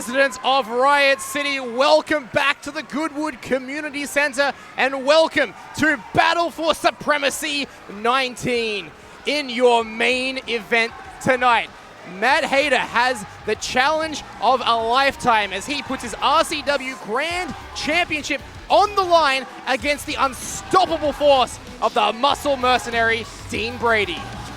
residents of Riot City, welcome back to the Goodwood Community Centre and welcome to Battle for Supremacy 19 in your main event tonight. Matt Hayter has the challenge of a lifetime as he puts his RCW Grand Championship on the line against the unstoppable force of the Muscle Mercenary, Dean Brady.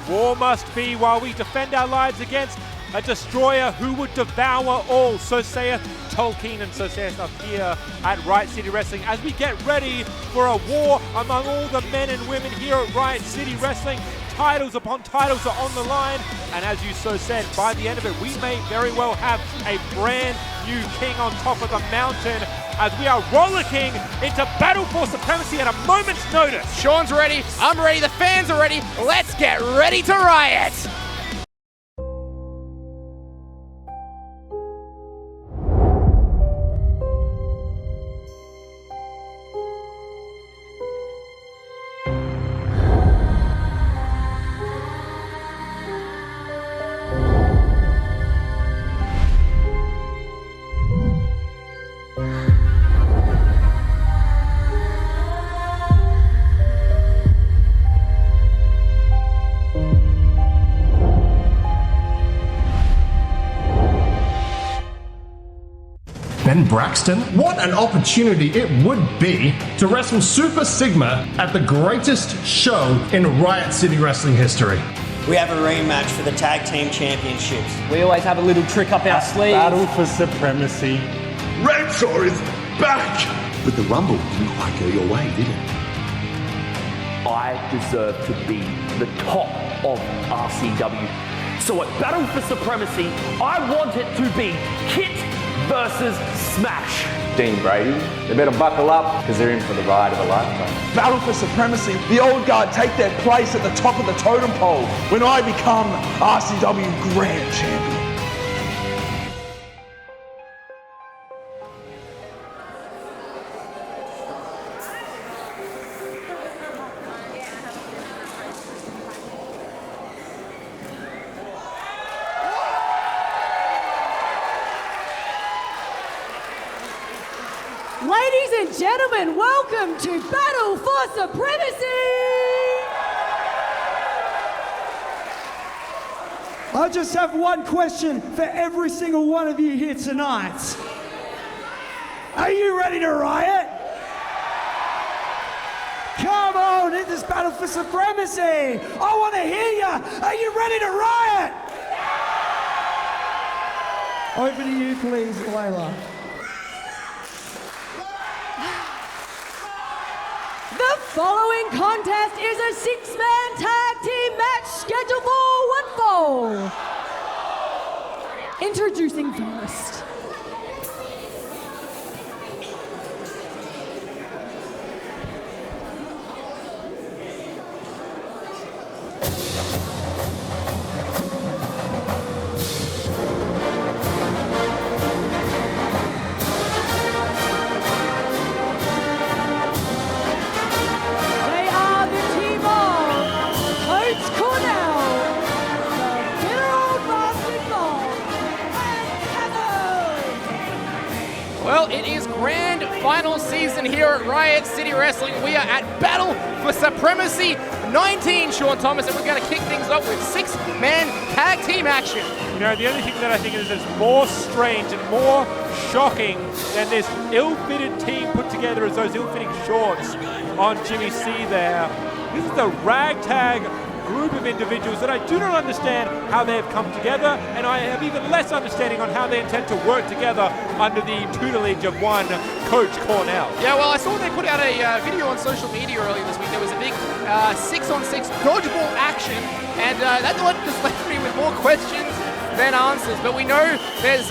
War must be while we defend our lives against a destroyer who would devour all. So saith Tolkien, and so saith us here at Riot City Wrestling as we get ready for a war among all the men and women here at Riot City Wrestling. Titles upon titles are on the line, and as you so said, by the end of it, we may very well have a brand new king on top of the mountain as we are rollicking into Battle for Supremacy at a moment's notice. Sean's ready, I'm ready, the fans are ready. Let's get ready to riot! Ben Braxton, what an opportunity it would be to wrestle Super Sigma at the greatest show in Riot City Wrestling history. We have a rematch for the Tag Team Championships. We always have a little trick up our sleeve. Battle for Supremacy. Redshaw is back! But the Rumble didn't quite go your way, did it? I deserve to be the top of RCW. So at Battle for Supremacy, I want it to be Kit versus Smash. Dean Brady, they better buckle up because they're in for the ride of a lifetime. Battle for Supremacy, the old guard take their place at the top of the totem pole when I become RCW Grand Champion. Ladies and gentlemen, welcome to Battle for Supremacy! I just have one question for every single one of you here tonight. Are you ready to riot? Come on, it is Battle for Supremacy! I want to hear you! Are you ready to riot? Over to you, please, Layla. The following contest is a six-man tag team match scheduled for one fall. Introducing first. Well, it is grand final season here at Riot City Wrestling. We are at Battle for Supremacy 19, Sean Thomas, and we're going to kick things off with six-man tag team action. You know, the only thing that I think is more strange and more shocking than this ill-fitted team put together as those ill-fitting shorts on Jimmy C there. This is the ragtag group of individuals that I do not understand how they have come together, and I have even less understanding on how they intend to work together under the tutelage of one Coach Cornell. Yeah, well, I saw they put out a video on social media earlier this week. There was a big 6-on-6 dodgeball action, and that one just left me with more questions than answers. But we know there's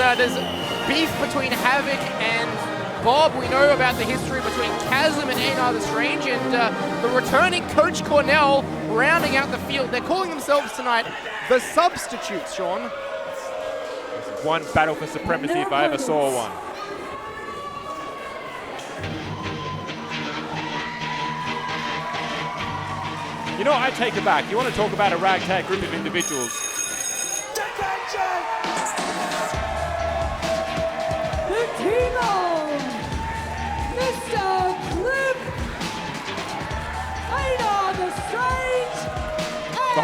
beef between Havoc and Bob. We know about the history between Chasm and Einar the Strange, and the returning Coach Cornell rounding out the field. They're calling themselves tonight the Substitutes, Sean. This is one Battle for Supremacy if I ever saw one. You know, I take it back. You want to talk about a ragtag group of individuals.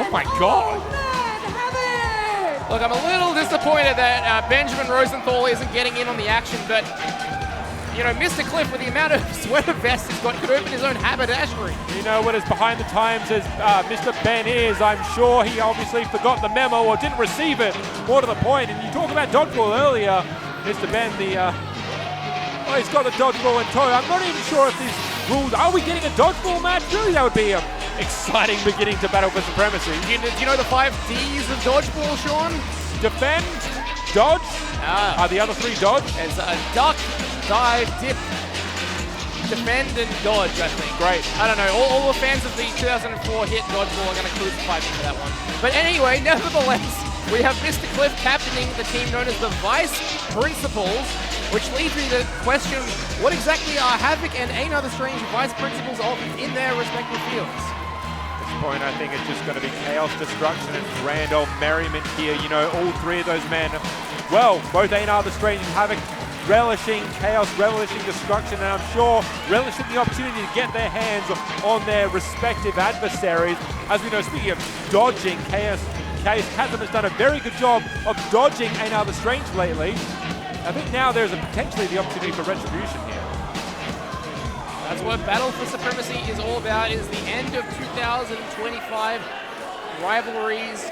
Oh my God. Look, I'm a little disappointed that Benjamin Rosenthal isn't getting in on the action, but, you know, Mr. Cliff, with the amount of sweater vests he's got, could open his own haberdashery. You know what, as behind the times as Mr. Ben is, I'm sure he obviously forgot the memo or didn't receive it. More to the point, and you talked about dodgeball earlier, Mr. Ben, he's got the dodgeball in tow. I'm not even sure if these rules, are we getting a dodgeball match? Really, that would be an exciting beginning to Battle for Supremacy. Do you know the 5 Ds of dodgeball, Sean? Defend, dodge, are the other 3 dodge? It's a duck, dive, dip, defend, and dodge, I think. Great. I don't know, all the fans of the 2004 hit dodgeball are going to crucify me for that one. But anyway, nevertheless, we have Mr. Cliff captaining the team known as the Vice Principals, which leads me to question, what exactly are Havoc and Einar the Strange Vice Principals of in their respective fields? At this point, I think it's just going to be chaos, destruction, and grand old merriment here. You know, all 3 of those men, well, both Einar the Strange and Havoc relishing chaos, relishing destruction, and I'm sure relishing the opportunity to get their hands on their respective adversaries. As we know, speaking of dodging, Chaos Chasm has done a very good job of dodging Einar the Strange lately. I think now there's potentially the opportunity for retribution here. That's what Battle for Supremacy is all about, is the end of 2025. Rivalries,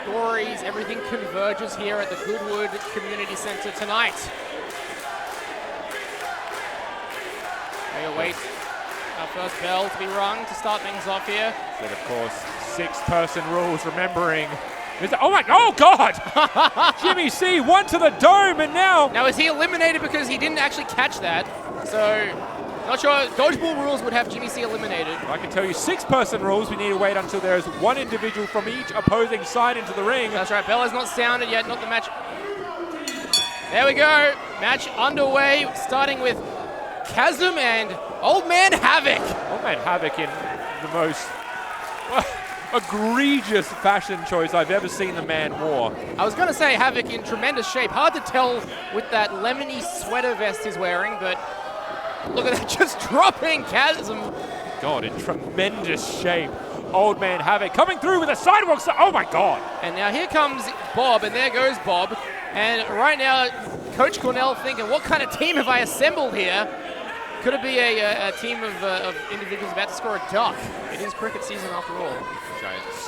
stories, everything converges here at the Goodwood Community Center tonight. We await our first bell to be rung to start things off here. But of course, 6-person rules, remembering. Oh God! Jimmy C, 1 to the dome, and now. Now, is he eliminated because he didn't actually catch that? So, not sure. Dodgeball rules would have Jimmy C eliminated. I can tell you 6-person rules. We need to wait until there's 1 individual from each opposing side into the ring. That's right. Bell has not sounded yet. Not the match. There we go. Match underway, starting with Chasm and Old Man Havoc. Old Man Havoc in the most egregious fashion choice I've ever seen the man wore. I was going to say Havoc in tremendous shape. Hard to tell with that lemony sweater vest he's wearing, but look at that, just dropping Chasm. God, in tremendous shape. Old Man Havoc coming through with a sidewalk. Oh my God. And now here comes Bob, and there goes Bob. And right now, Coach Cornell thinking, what kind of team have I assembled here? Could it be a team of individuals about to score a duck? It is cricket season after all.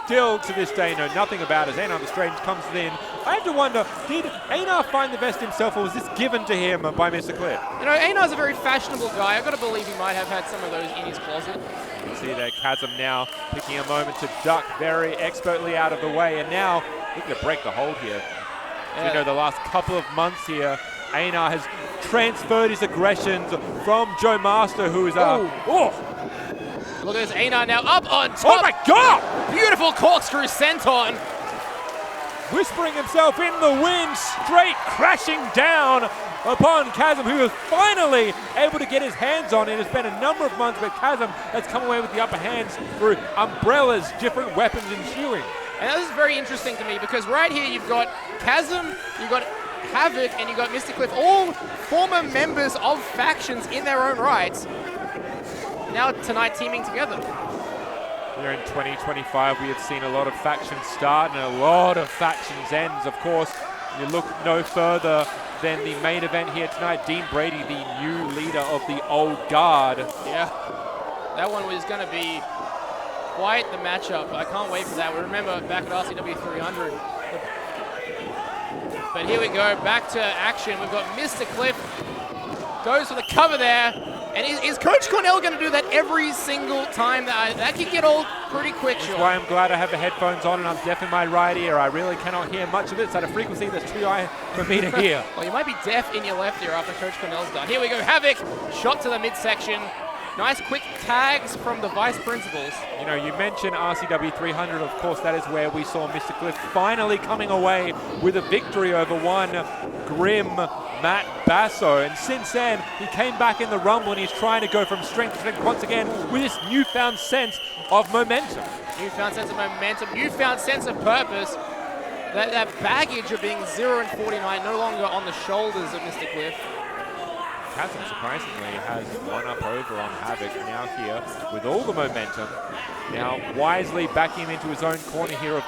Still to this day know nothing about as Einar the Strange comes in. I have to wonder, did Einar find the vest himself, or was this given to him by Mr. Cliff? You know, Einar's a very fashionable guy. I've got to believe he might have had some of those in his closet. You see there, Chasm now picking a moment to duck very expertly out of the way, and now looking to break the hold here. Yeah. You know, the last couple of months here, Einar has transferred his aggressions from Joe Master, who is Look at this, Einar now up on top. Oh my God! Beautiful corkscrew senton. Whispering himself in the wind, straight crashing down upon Chasm, who was finally able to get his hands on it. It's been a number of months, but Chasm has come away with the upper hands through umbrellas, different weapons ensuing. And this is very interesting to me, because right here you've got Chasm, you've got Havoc, and you've got Mr. Cliff, all former members of factions in their own rights. Now tonight teaming together. Here in 2025, we have seen a lot of factions start and a lot of factions end. Of course, you look no further than the main event here tonight. Dean Brady, the new leader of the Old Guard. Yeah, that one was going to be quite the matchup. I can't wait for that. We remember back at RCW 300. But here we go, back to action. We've got Mr. Cliff, goes for the cover there. And is Coach Cornell going to do that every single time? That can get old pretty quick, sure. That's why I'm glad I have the headphones on and I'm deaf in my right ear. I really cannot hear much of it. It's at a frequency that's too high for me to hear. Well, you might be deaf in your left ear after Coach Cornell's done. Here we go, Havoc, shot to the midsection. Nice quick tags from the Vice Principals. You know, you mentioned RCW 300. Of course, that is where we saw Mr. Cliff finally coming away with a victory over one grim Matt Basso. And since then, he came back in the Rumble and he's trying to go from strength to strength once again with this newfound sense of momentum. Newfound sense of momentum, newfound sense of purpose. That baggage of being 0-49 no longer on the shoulders of Mr. Cliff. Chasm, surprisingly, has one up over on Havoc now here with all the momentum. Now wisely backing him into his own corner here of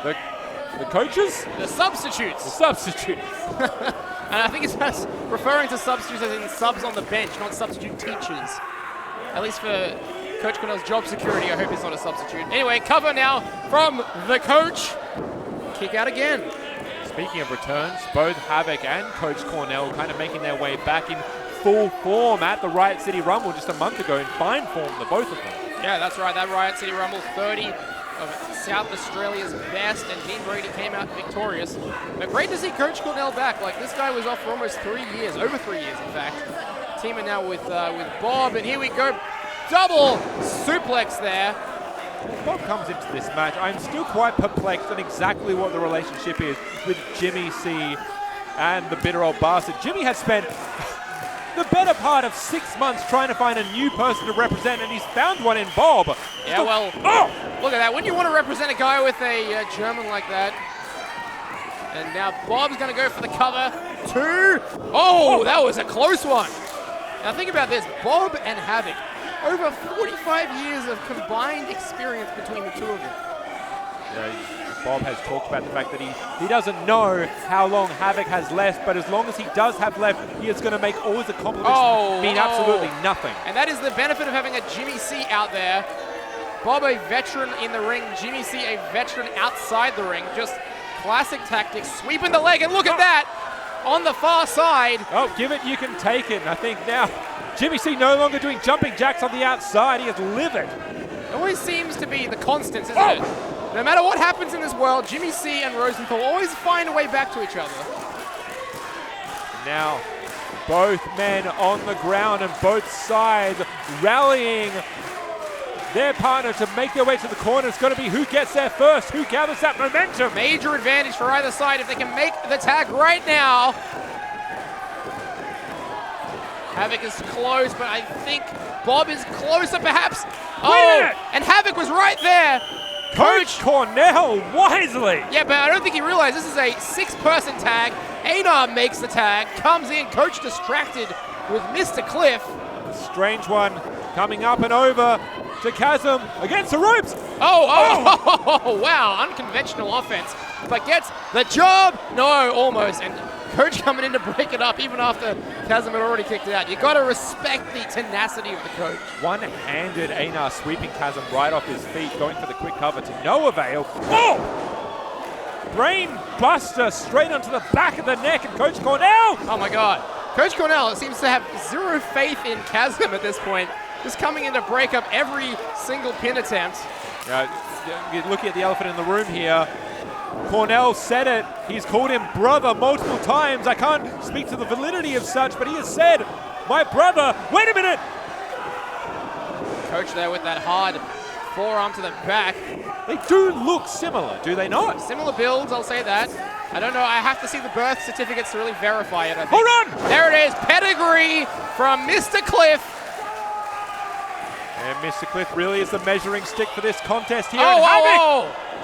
the coaches? The substitutes. The substitutes. And I think it's referring to substitutes as in subs on the bench, not substitute teachers. At least for Coach Cornell's job security, I hope he's not a substitute. Anyway, cover now from the coach. Kick out again. Speaking of returns, both Havoc and Coach Cornell kind of making their way back in full form at the Riot City Rumble just a month ago in fine form, the both of them. Yeah, that's right. That Riot City Rumble 30 of South Australia's best, and Team Brady came out victorious. But great to see Coach Cornell back. Like, this guy was off for almost 3 years, over 3 years in fact. Teaming now with Bob, and here we go. Double suplex there. Bob comes into this match. I'm still quite perplexed on exactly what the relationship is with Jimmy C and the bitter old bastard. Jimmy has spent the better part of 6 months trying to find a new person to represent, and he's found one in Bob. Yeah, well, look at that. When you want to represent a guy with a German like that. And now Bob's going to go for the cover. 2. Oh, that was a close one. Now think about this. Bob and Havoc. Over 45 years of combined experience between the two of them. Yeah, Bob has talked about the fact that he doesn't know how long Havoc has left, but as long as he does have left, he is going to make all his accomplishments mean absolutely nothing. And that is the benefit of having a Jimmy C out there. Bob, a veteran in the ring. Jimmy C, a veteran outside the ring. Just classic tactics. Sweeping the leg, and look at that! On the far side. Oh, give it, you can take it. And I think now Jimmy C no longer doing jumping jacks on the outside. He is livid. It always seems to be the constants, isn't it? No matter what happens in this world, Jimmy C and Rosenthal always find a way back to each other. Now, both men on the ground and both sides rallying their partner to make their way to the corner. It's going to be who gets there first, who gathers that momentum. Major advantage for either side if they can make the tag right now. Havoc is close, but I think Bob is closer perhaps. Oh, and Havoc was right there. Coach Cornell wisely. Yeah, but I don't think he realized this is a 6-person tag. Einar makes the tag, comes in, Coach distracted with Mr. Cliff. Strange one coming up and over to Chasm against the ropes. Oh, wow, unconventional offense, but gets the job. No, almost, and Coach coming in to break it up even after Chasm had already kicked it out. You got to respect the tenacity of the coach. One-handed Einar sweeping Chasm right off his feet, going for the quick cover to no avail. Oh! Brain buster straight onto the back of the neck, and Coach Cornell. Oh my God. Coach Cornell seems to have zero faith in Chasm at this point. Just coming in to break up every single pin attempt. You're looking at the elephant in the room here. Cornell said it. He's called him brother multiple times. I can't speak to the validity of such, but he has said, my brother. Wait a minute. Coach there with that hard forearm to the back. They do look similar, do they not? Similar builds, I'll say that. I don't know. I have to see the birth certificates to really verify it, I think. Hold on. There it is. Pedigree from Mr. Cliff. And Mr. Cliff really is the measuring stick for this contest here.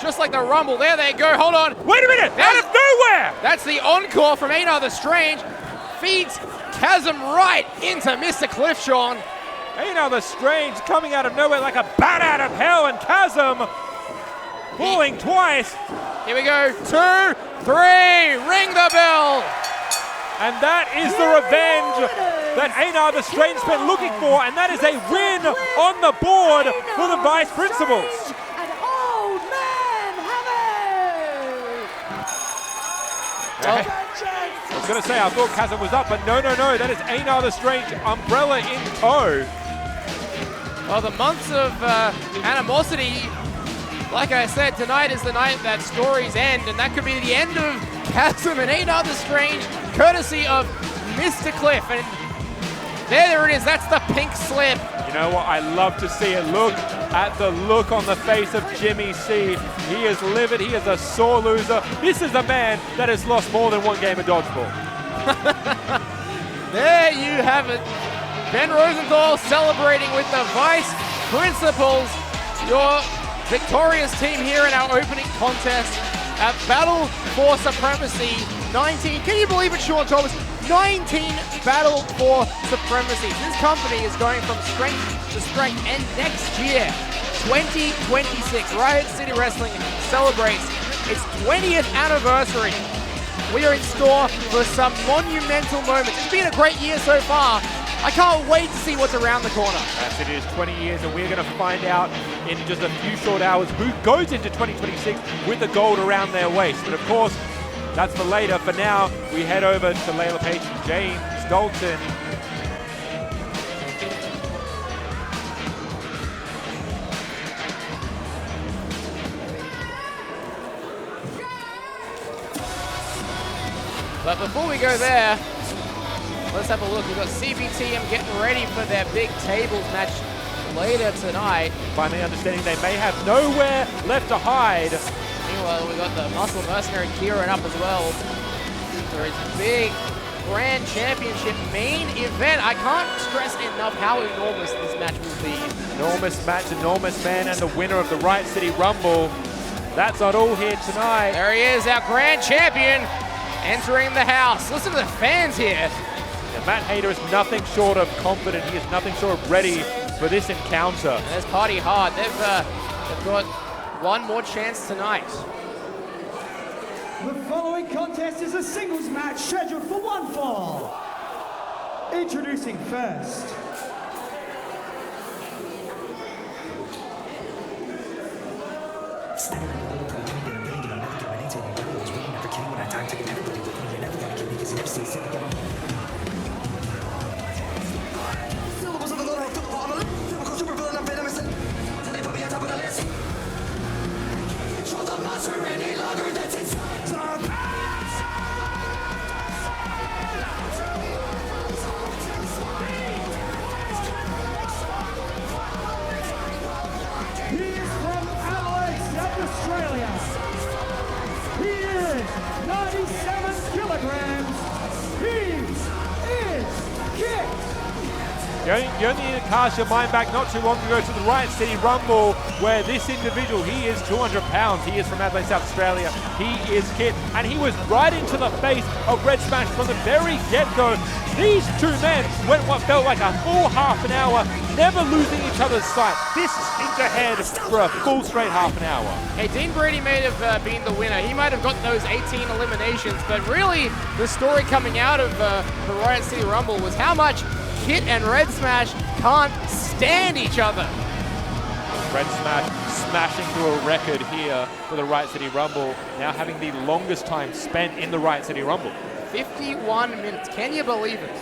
Just like the Rumble. There they go. Hold on. Wait a minute. Out of nowhere. That's the encore from Einar the Strange. Feeds Chasm right into Mr. Cliff, Sean. Einar the Strange coming out of nowhere like a bat out of hell, and Chasm pulling twice. Here we go. 2, 3. Ring the bell. And that is the revenge that Einar the Strange's been looking for, and that is a win on the board for the Vice Principals. I was going to say, I thought Chasm was up, but no. That is Einar the Strange, umbrella in tow. Well, the months of animosity, like I said, tonight is the night that stories end, and that could be the end of Chasm and Einar the Strange, courtesy of Mr. Cliff. And there it is. That's the pink slip. You know what? I love to see it. Look at the look on the face of Jimmy C. He is livid. He is a sore loser. This is a man that has lost more than one game of dodgeball. There you have it. Ben Rosenthal celebrating with the Vice Principals. Your victorious team here in our opening contest at Battle for Supremacy 19, can you believe it, Sean Thomas? 19 Battle for Supremacy. This company is going from strength to strength, and next year, 2026, Riot City Wrestling celebrates its 20th anniversary. We are in store for some monumental moments. It's been a great year so far. I can't wait to see what's around the corner. Yes, it is 20 years, and we're going to find out in just a few short hours who goes into 2026 with the gold around their waist. But of course, that's for later. For now, we head over to Layla Page and James Dalton. But before we go there, let's have a look. We've got CBTM getting ready for their big tables match later tonight. Finally understanding they may have nowhere left to hide. Meanwhile, we've got the Muscle Mercenary gearing up as well for his big Grand Championship main event. I can't stress enough how enormous this match will be. Enormous match, enormous man, and the winner of the Riot City Rumble. That's not all here tonight. There he is, our Grand Champion, entering the house. Listen to the fans here. Yeah, Matt Hayter is nothing short of confident. He is nothing short of ready for this encounter. And there's Party Hard. They've got one more chance tonight. The following contest is a singles match scheduled for one fall. Introducing first, he is from Adelaide, South Australia. He is 97 kilograms. He is Kit. You only need to cast your mind back not too long ago to the Riot City Rumble, where this individual, he is 200 pounds. He is from Adelaide, South Australia. He is Kit, and he was right into the face of Red Smash from the very get-go. These two men went what felt like a full half an hour, never losing each other's sight. Fists into head for a full straight half an hour. Hey, Dean Brady may have been the winner. He might have got those 18 eliminations, but really the story coming out of the Riot City Rumble was how much Kit and Red Smash can't stand each other. Red Smash smashing through a record here for the Riot City Rumble, now having the longest time spent in the Riot City Rumble. 51 minutes. Can you believe it? Can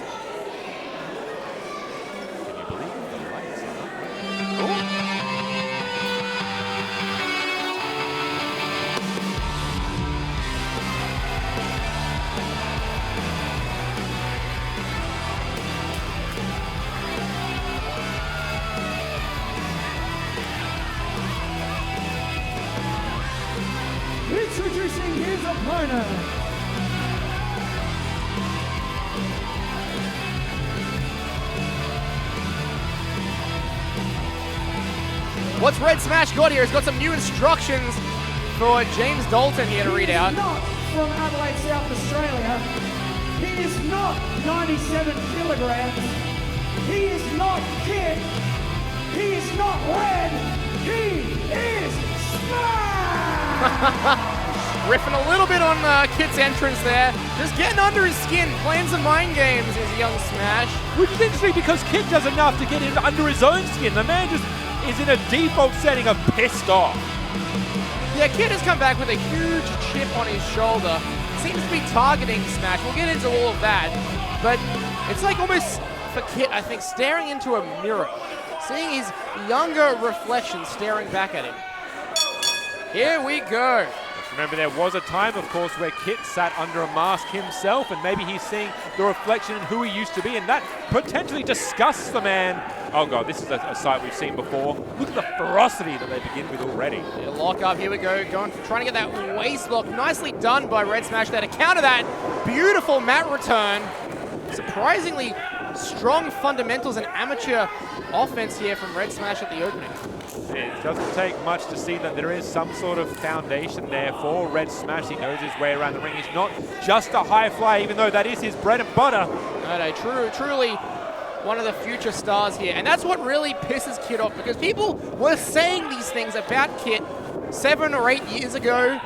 you believe the lights are up? Introducing his opponent. What's Red Smash got here? He's got some new instructions for James Dalton here to read out. He is not from Adelaide, South Australia. He is not 97 kilograms. He is not Kit. He is not Red. He is Smash! Riffing a little bit on Kit's entrance there. Just getting under his skin, playing some mind games is young Smash. Which is interesting because Kit does enough to get in under his own skin. The man just is in a default setting of pissed off. Yeah, Kit has come back with a huge chip on his shoulder. Seems to be targeting Smash. We'll get into all of that. But it's like almost for Kit, I think, staring into a mirror. Seeing his younger reflection staring back at him. Here we go. Remember, there was a time, of course, where Kit sat under a mask himself, and maybe he's seeing the reflection in who he used to be, and that potentially disgusts the man. Oh god, this is a sight we've seen before. Look at the ferocity that they begin with already. Yeah, lock up, here we go, trying to get that waist lock. Nicely done by Red Smash there to counter that beautiful mat return. Surprisingly strong fundamentals and amateur offense here from Red Smash at the opening. It doesn't take much to see that there is some sort of foundation there for Red Smash. He knows his way around the ring. He's not just a high flyer, even though that is his bread and butter. No, truly one of the future stars here. And that's what really pisses Kit off, because people were saying these things about Kit 7 or 8 years ago,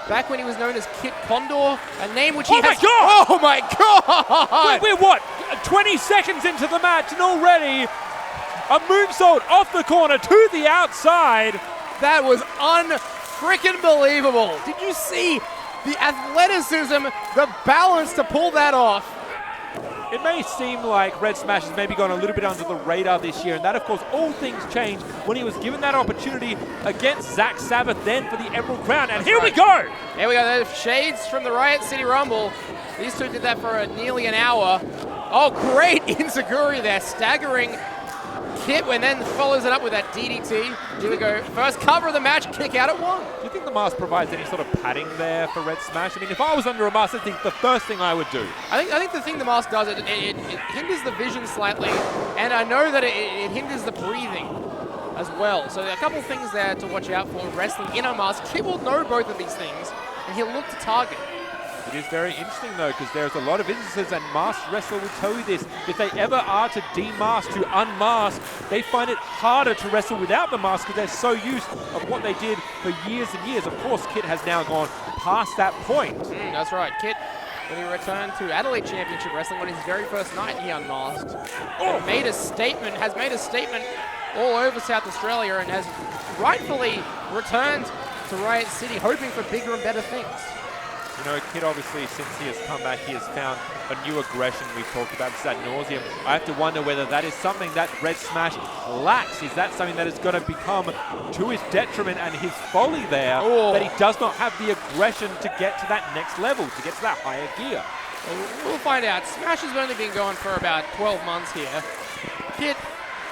back when he was known as Kit Condor, a name which he has... Oh my God! We're what? 20 seconds into the match and already a moonsault off the corner to the outside. That was unfreaking believable. Did you see the athleticism, the balance to pull that off? It may seem like Red Smash has maybe gone a little bit under the radar this year, and that, of course, all things changed when he was given that opportunity against Zach Sabbath then for the Emerald Crown. And here we go! Here we go, the shades from the Riot City Rumble. These two did that for nearly an hour. Oh, great enziguri there, staggering Kit, and then follows it up with that DDT. Here we go, first cover of the match, kick out at 1. Do you think the mask provides any sort of padding there for Red Smash? I mean, if I was under a mask, I think the first thing I would do. I think the thing the mask does, it hinders the vision slightly, and I know that it hinders the breathing as well. So a couple things there to watch out for wrestling in a mask. Kit will know both of these things, and he'll look to target. It is very interesting, though, because there's a lot of instances, and masked wrestler will tell you this, if they ever are to demask, to unmask, they find it harder to wrestle without the mask because they're so used of what they did for years and years. Of course, Kit has now gone past that point. That's right. Kit, when he returned to Adelaide Championship Wrestling on his very first night, he unmasked. Has made a statement all over South Australia, and has rightfully returned to Riot City, hoping for bigger and better things. You know, Kit, obviously, since he has come back, he has found a new aggression. We've talked about this ad nauseum. I have to wonder whether that is something that Red Smash lacks. Is that something that is going to become to his detriment and his folly there, that he does not have the aggression to get to that next level, to get to that higher gear? We'll find out. Smash has only been going for about 12 months here. Kit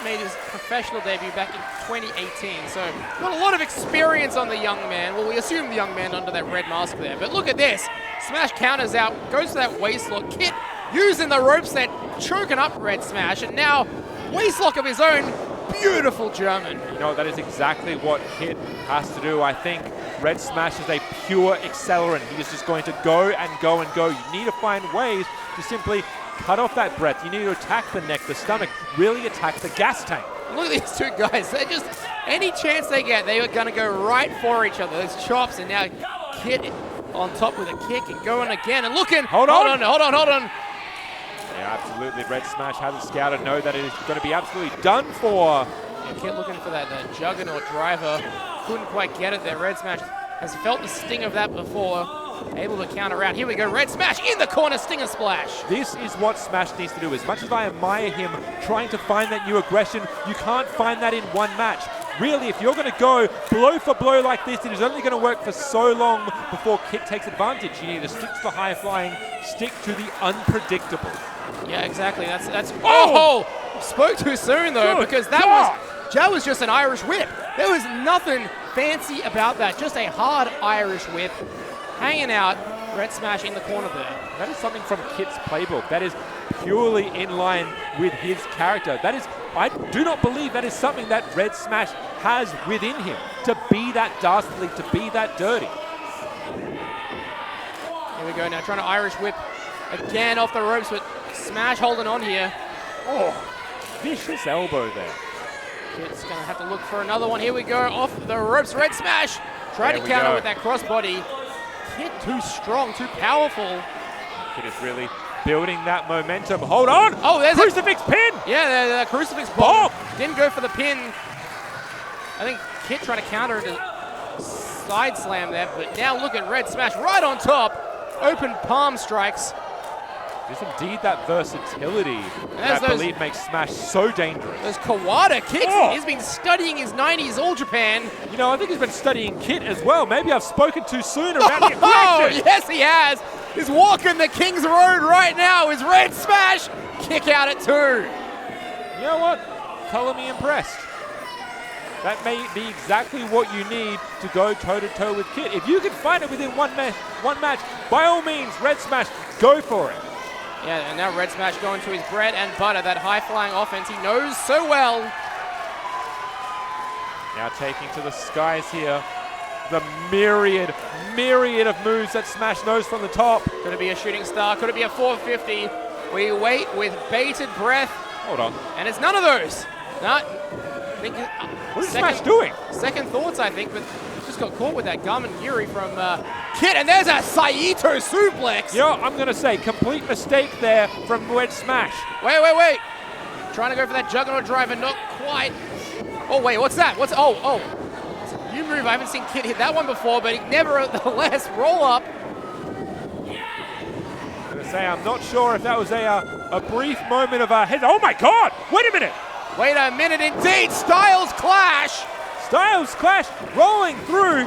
made his professional debut back in 2018, so got a lot of experience on the young man. Well, we assume the young man under that red mask there, but look at this. Smash counters out, goes to that waist lock. Kit using the ropes there, choking up Red Smash, and now waist lock of his own. Beautiful German. You know, that is exactly what Kit has to do. I think Red Smash is a pure accelerant. He is just going to go and go and go. You need to find ways to simply cut off that breath. You need to attack the neck, the stomach, really attack the gas tank. Look at these two guys. They're just, any chance they get, they are going to go right for each other. Those chops, and now Kit on top with a kick and going again and looking. Hold on. Yeah, absolutely. Red Smash has a scouter, know that it is going to be absolutely done for. Yeah, Kit looking for that juggernaut driver. Couldn't quite get it there. Red Smash has felt the sting of that before. Able to counter out. Here we go. Red Smash in the corner. Stinger splash. This is what Smash needs to do. As much as I admire him trying to find that new aggression, you can't find that in one match. Really, if you're going to go blow for blow like this, it is only going to work for so long before Kit takes advantage. You need to stick to the high flying, stick to the unpredictable. Yeah, exactly. That's oh! Spoke too soon though, because that was just an Irish whip. There was nothing fancy about that. Just a hard Irish whip. Hanging out, Red Smash in the corner there. That is something from Kit's playbook. That is purely in line with his character. That is, I do not believe that is something that Red Smash has within him. To be that dastardly, to be that dirty. Here we go now, trying to Irish whip again off the ropes, but Smash holding on here. Oh, vicious elbow there. Kit's gonna have to look for another one. Here we go, off the ropes, Red Smash. Try to counter with that crossbody. Kit too strong, too powerful. Kit is really building that momentum. Hold on! Oh, there's crucifix pin! Yeah, the crucifix bomb. Didn't go for the pin. I think Kit trying to counter a side slam there, but now look at Red Smash right on top. Open palm strikes. There's indeed that versatility that I believe makes Smash so dangerous. Those Kawada kicks. He's been studying his 90s All Japan. You know, I think he's been studying Kit as well. Maybe I've spoken too soon about the aggression. Oh, yes, he has. He's walking the King's Road right now. Is Red Smash kick out at 2. You know what? Color me impressed. That may be exactly what you need to go toe-to-toe with Kit. If you can find it within one match, by all means, Red Smash, go for it. Yeah, and now Red Smash going to his bread and butter, that high-flying offense he knows so well. Now taking to the skies here. The myriad of moves that Smash knows from the top. Could it be a shooting star? Could it be a 450? We wait with bated breath. Hold on. And it's none of those. No. What is Smash doing? Second thoughts, I think, but just got caught with that Garmin Giri from Kit, and there's a Saito suplex. Yeah, I'm going to say complete mistake there from Red Smash. Wait. Trying to go for that Juggernaut driver, not quite. Oh, wait, what's that? Oh. It's a new move. I haven't seen Kit hit that one before, but he nevertheless roll up. I'm going to say I'm not sure if that was a brief moment of head. Oh, my God. Wait a minute. Wait a minute, indeed. Styles clash. Styles clash rolling through.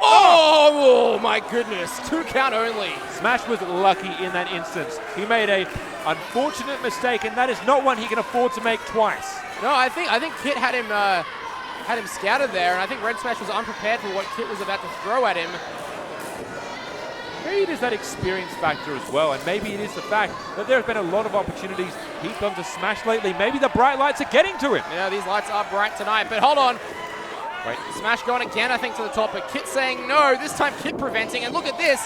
Oh my goodness. 2 count only. Smash was lucky in that instance. He made a unfortunate mistake, and that is not one he can afford to make twice. No, I think Kit had him scouted there, and I think Red Smash was unprepared for what Kit was about to throw at him. Maybe it is that experience factor as well, and maybe it is the fact that there have been a lot of opportunities heaped onto Smash lately. Maybe the bright lights are getting to him. Yeah, these lights are bright tonight, but hold on. Wait. Smash going again, I think, to the top, but Kit saying no. This time Kit preventing, and look at this.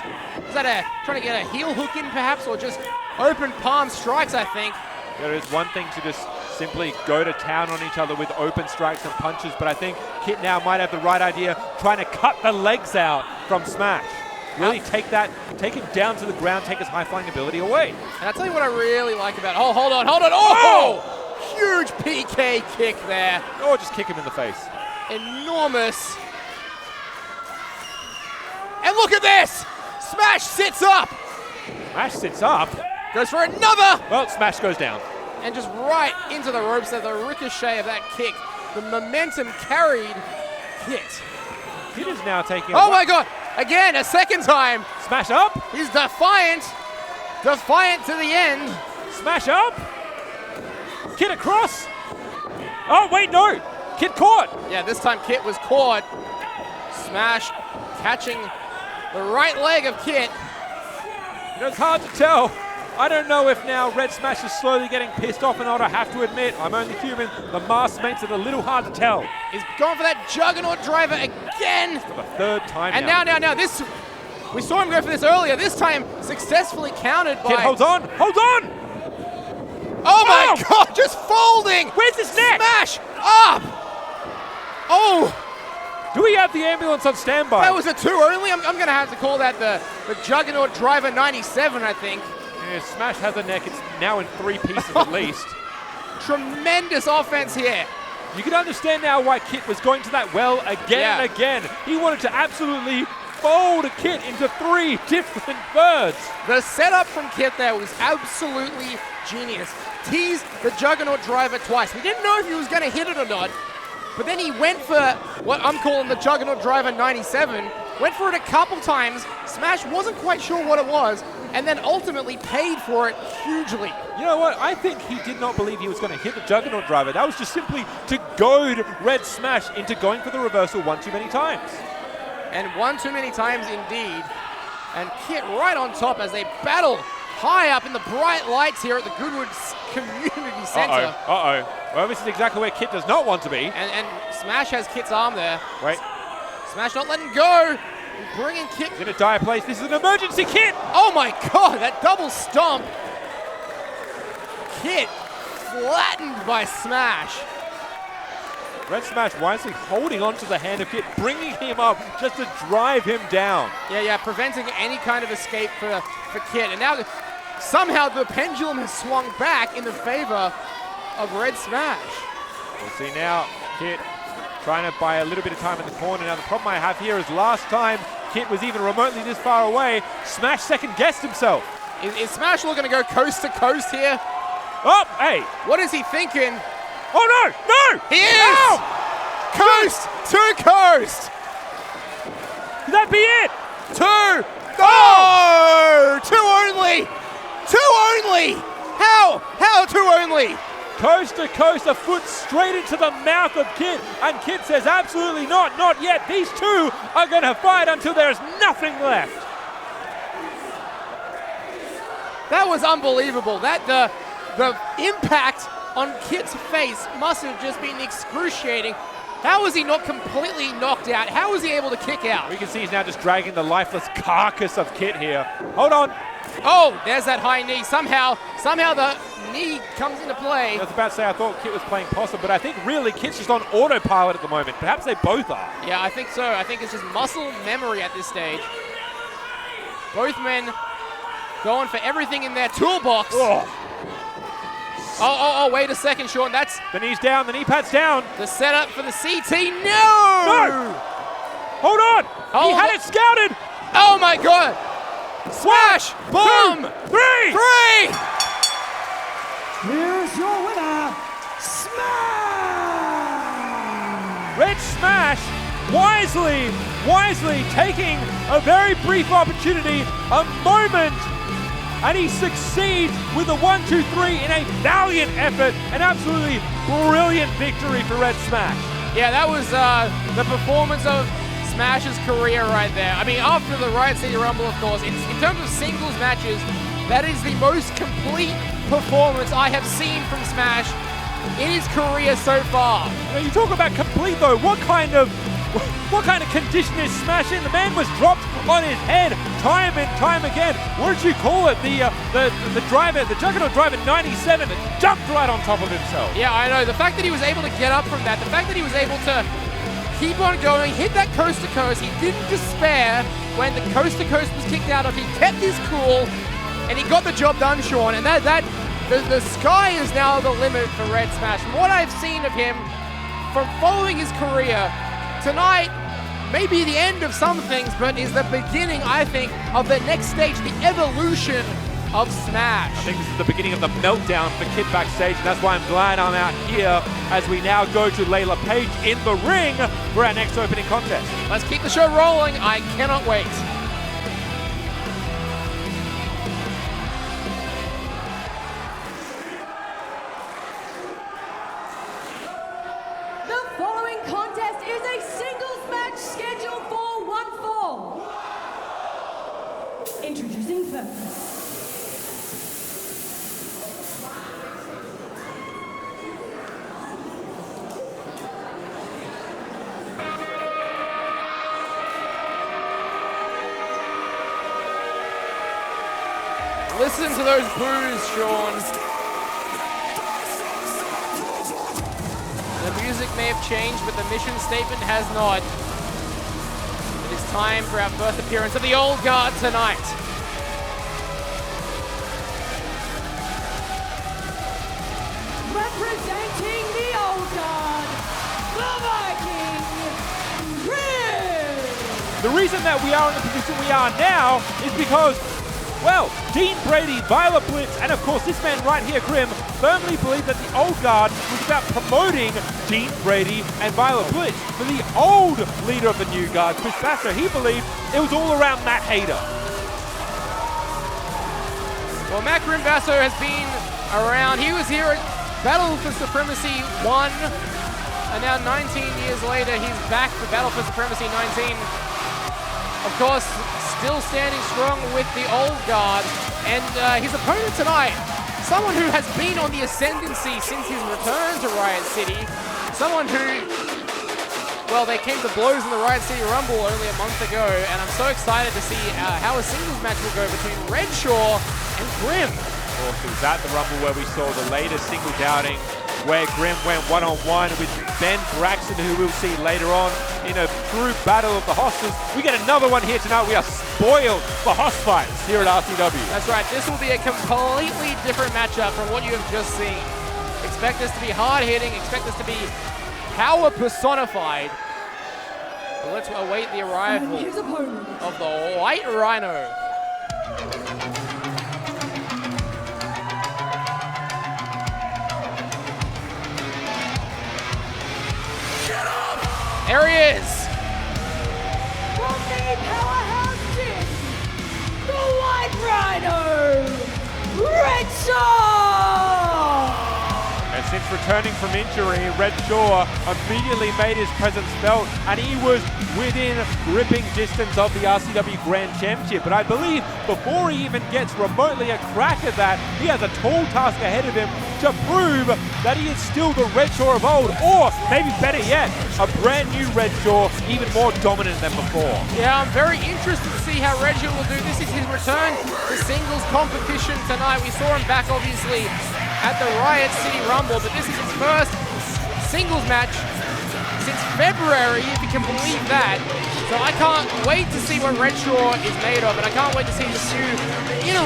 Is that trying to get a heel hook in, perhaps, or just open palm strikes, I think. There is one thing to just simply go to town on each other with open strikes and punches, but I think Kit now might have the right idea, trying to cut the legs out from Smash. Really take him down to the ground, take his high-flying ability away. And I'll tell you what I really like about... Oh, hold on. Oh! Huge PK kick there. Or just kick him in the face. Enormous. And look at this! Smash sits up! Smash sits up? Goes for another! Well, Smash goes down. And just right into the ropes there, the ricochet of that kick. The momentum carried Kit. Kit is now taking... Oh my God! Again, a second time. Smash up. He's defiant. Defiant to the end. Smash up. Kit across. Oh, wait, no. Kit caught. Yeah, this time Kit was caught. Smash catching the right leg of Kit. You know, it's hard to tell. I don't know if now Red Smash is slowly getting pissed off or not. I have to admit, I'm only human. The mask makes it a little hard to tell. He's going for that Juggernaut driver again. For the third time and now this, we saw him go for this earlier. This time successfully countered by... Kit holds on. Oh my God, just folding. Where's his neck? Smash up. Oh. Do we have the ambulance on standby? That was a 2 only. I'm going to have to call that the Juggernaut driver 97, I think. Yeah, Smash has a neck. It's now in 3 pieces at least. Tremendous offense here. You can understand now why Kit was going to that well again and again. He wanted to absolutely fold a Kit into 3 different birds. The setup from Kit there was absolutely genius. Teased the Juggernaut driver twice. We didn't know if he was going to hit it or not, but then he went for what I'm calling the Juggernaut driver 97. Went for it a couple times. Smash wasn't quite sure what it was, and then ultimately paid for it hugely. You know what? I think he did not believe he was going to hit the Juggernaut driver. That was just simply to goad Red Smash into going for the reversal one too many times. And one too many times indeed. And Kit right on top as they battle high up in the bright lights here at the Goodwood Community Center. Well, this is exactly where Kit does not want to be. And Smash has Kit's arm there. Wait. Smash not letting go. Bringing Kit. He's in a dire place. This is an emergency, Kit. Oh my God, that double stomp. Kit flattened by Smash. Red Smash wisely holding onto the hand of Kit, bringing him up just to drive him down. Yeah, preventing any kind of escape for Kit. And now somehow the pendulum has swung back in the favor of Red Smash. We'll see now, Kit trying to buy a little bit of time in the corner. Now the problem I have here is last time Kit was even remotely this far away, Smash second-guessed himself. Is Smash looking to go coast to coast here? Oh, hey. What is he thinking? Oh, no! He is! No! Coast to coast! Could that be it? 2! Oh! 2 only! 2 only! How 2 only? Coast to coast, a foot straight into the mouth of Kit, and Kit says absolutely not yet. These two are going to fight until there is nothing left. That was unbelievable. That the impact on Kit's face must have just been excruciating. How is he not completely knocked out? How is he able to kick out? We can see he's now just dragging the lifeless carcass of Kit here. Hold on. Oh, there's that high knee. Somehow the knee comes into play. I was about to say I thought Kit was playing possum, but I think really Kit's just on autopilot at the moment. Perhaps they both are. Yeah, I think so. I think it's just muscle memory at this stage. Both men going for everything in their toolbox. Oh, wait a second, Sean. That's the knee's down, the knee pad's down. The setup for the CT. No! Hold on! He had it scouted! Oh my god! Smash! Boom! 3! Here's your winner, Smash! Red Smash wisely taking a very brief opportunity, a moment, and he succeeds with a 1-2-3 in a valiant effort, an absolutely brilliant victory for Red Smash. Yeah, that was the performance of Smash's career right there. I mean, after the Riot City Rumble, of course, in terms of singles matches, that is the most complete performance I have seen from Smash in his career so far. You talk about complete though, what kind of condition is Smash in? The man was dropped on his head time and time again. What did you call it? The driver, the Juggernaut driver 97 jumped right on top of himself. Yeah, I know. The fact that he was able to get up from that, the fact that he was able to keep on going, hit that coast to coast, he didn't despair when the coast to coast was kicked out of. He kept his cool and he got the job done, Sean. And the sky is now the limit for Red Smash. From what I've seen of him, from following his career, tonight may be the end of some things, but is the beginning, I think, of the next stage, the evolution of Smash. I think this is the beginning of the meltdown for Kit backstage, and that's why I'm glad I'm out here as we now go to Layla Page in the ring for our next opening contest. Let's keep the show rolling. I cannot wait. The following contest is a singles match scheduled for 1 fall. Introducing first. Listen to those boos, Sean. The music may have changed, but the mission statement has not. It is time for our first appearance of the Old Guard tonight. Representing the Old Guard, the Viking, Grim! The reason that we are in the position we are now is because, well, Dean Brady, Violet Blitz, and of course this man right here, Grim, firmly believed that the Old Guard was about promoting Dean Brady and Violet Blitz. For the old leader of the New Guard, Chris Basso, he believed it was all around Matt Hayter. Well, Matt Grim Basso has been around. He was here at Battle For Supremacy 1, and now 19 years later, he's back for Battle For Supremacy 19. Of course, still standing strong with the Old Guard, and his opponent tonight, someone who has been on the ascendancy since his return to Riot City, someone who, well, they came to blows in the Riot City Rumble only a month ago, and I'm so excited to see how a singles match will go between Redshaw and Grim. Of course, it was at the Rumble where we saw the latest singles outing where Grim went one-on-one with Ben Braxton, who we'll see later on in a true battle of the hostas. We get another one here tonight. We are spoiled for host fights here at RCW. That's right. This will be a completely different matchup from what you have just seen. Expect this to be hard-hitting. Expect this to be power personified. But let's await the arrival of the White Rhino. There he is! From the powerhouse gym, the White Rhino, Redshaw! And since returning from injury, Redshaw immediately made his presence felt, and he was within gripping distance of the RCW Grand Championship. But I believe before he even gets remotely a crack at that, he has a tall task ahead of him to prove that he is still the Redshaw of old, or maybe better yet, a brand new Redshaw, even more dominant than before. Yeah, I'm very interested to see how Redshaw will do. This is his return to singles competition tonight. We saw him back, obviously, at the Riot City Rumble, but this is his first singles match since February, if you can believe that. So I can't wait to see what Redshaw is made of, and I can't wait to see this new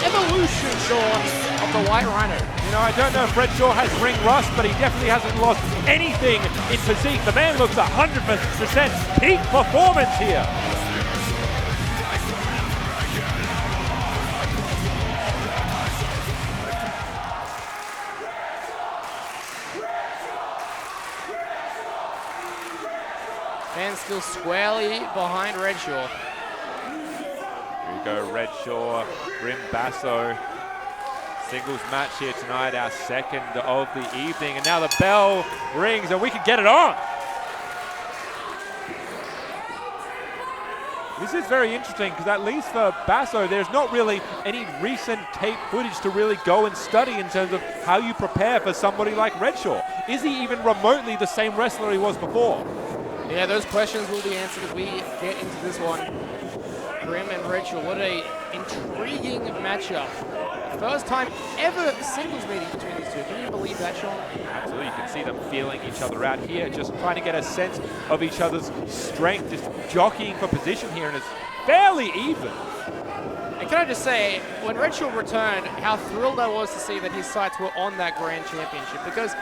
evolution, of the White Rhino. You know, I don't know if Redshaw has ring rust, but he definitely hasn't lost anything in physique. The man looks 100% peak performance here. And still squarely behind Redshaw. Here we go, Redshaw, Grim Basso. Singles match here tonight, our second of the evening. And now the bell rings and we can get it on. This is very interesting because at least for Basso, there's not really any recent tape footage to really go and study in terms of how you prepare for somebody like Redshaw. Is he even remotely the same wrestler he was before? Yeah, those questions will be answered as we get into this one. Grim and Redshaw, what a intriguing matchup. First time ever singles meeting between these two. Can you believe that, Sean? Absolutely, you can see them feeling each other out here, just trying to get a sense of each other's strength, just jockeying for position here, and it's fairly even. And can I just say, when Redshaw returned, how thrilled I was to see that his sights were on that Grand Championship, because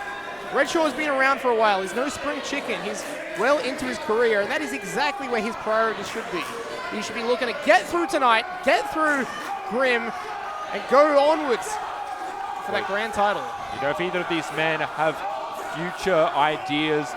Redshaw has been around for a while. He's no spring chicken. He's well into his career, and that is exactly where his priorities should be. He should be looking to get through tonight, get through Grim, and go onwards for that grand title. You know, if either of these men have future ideas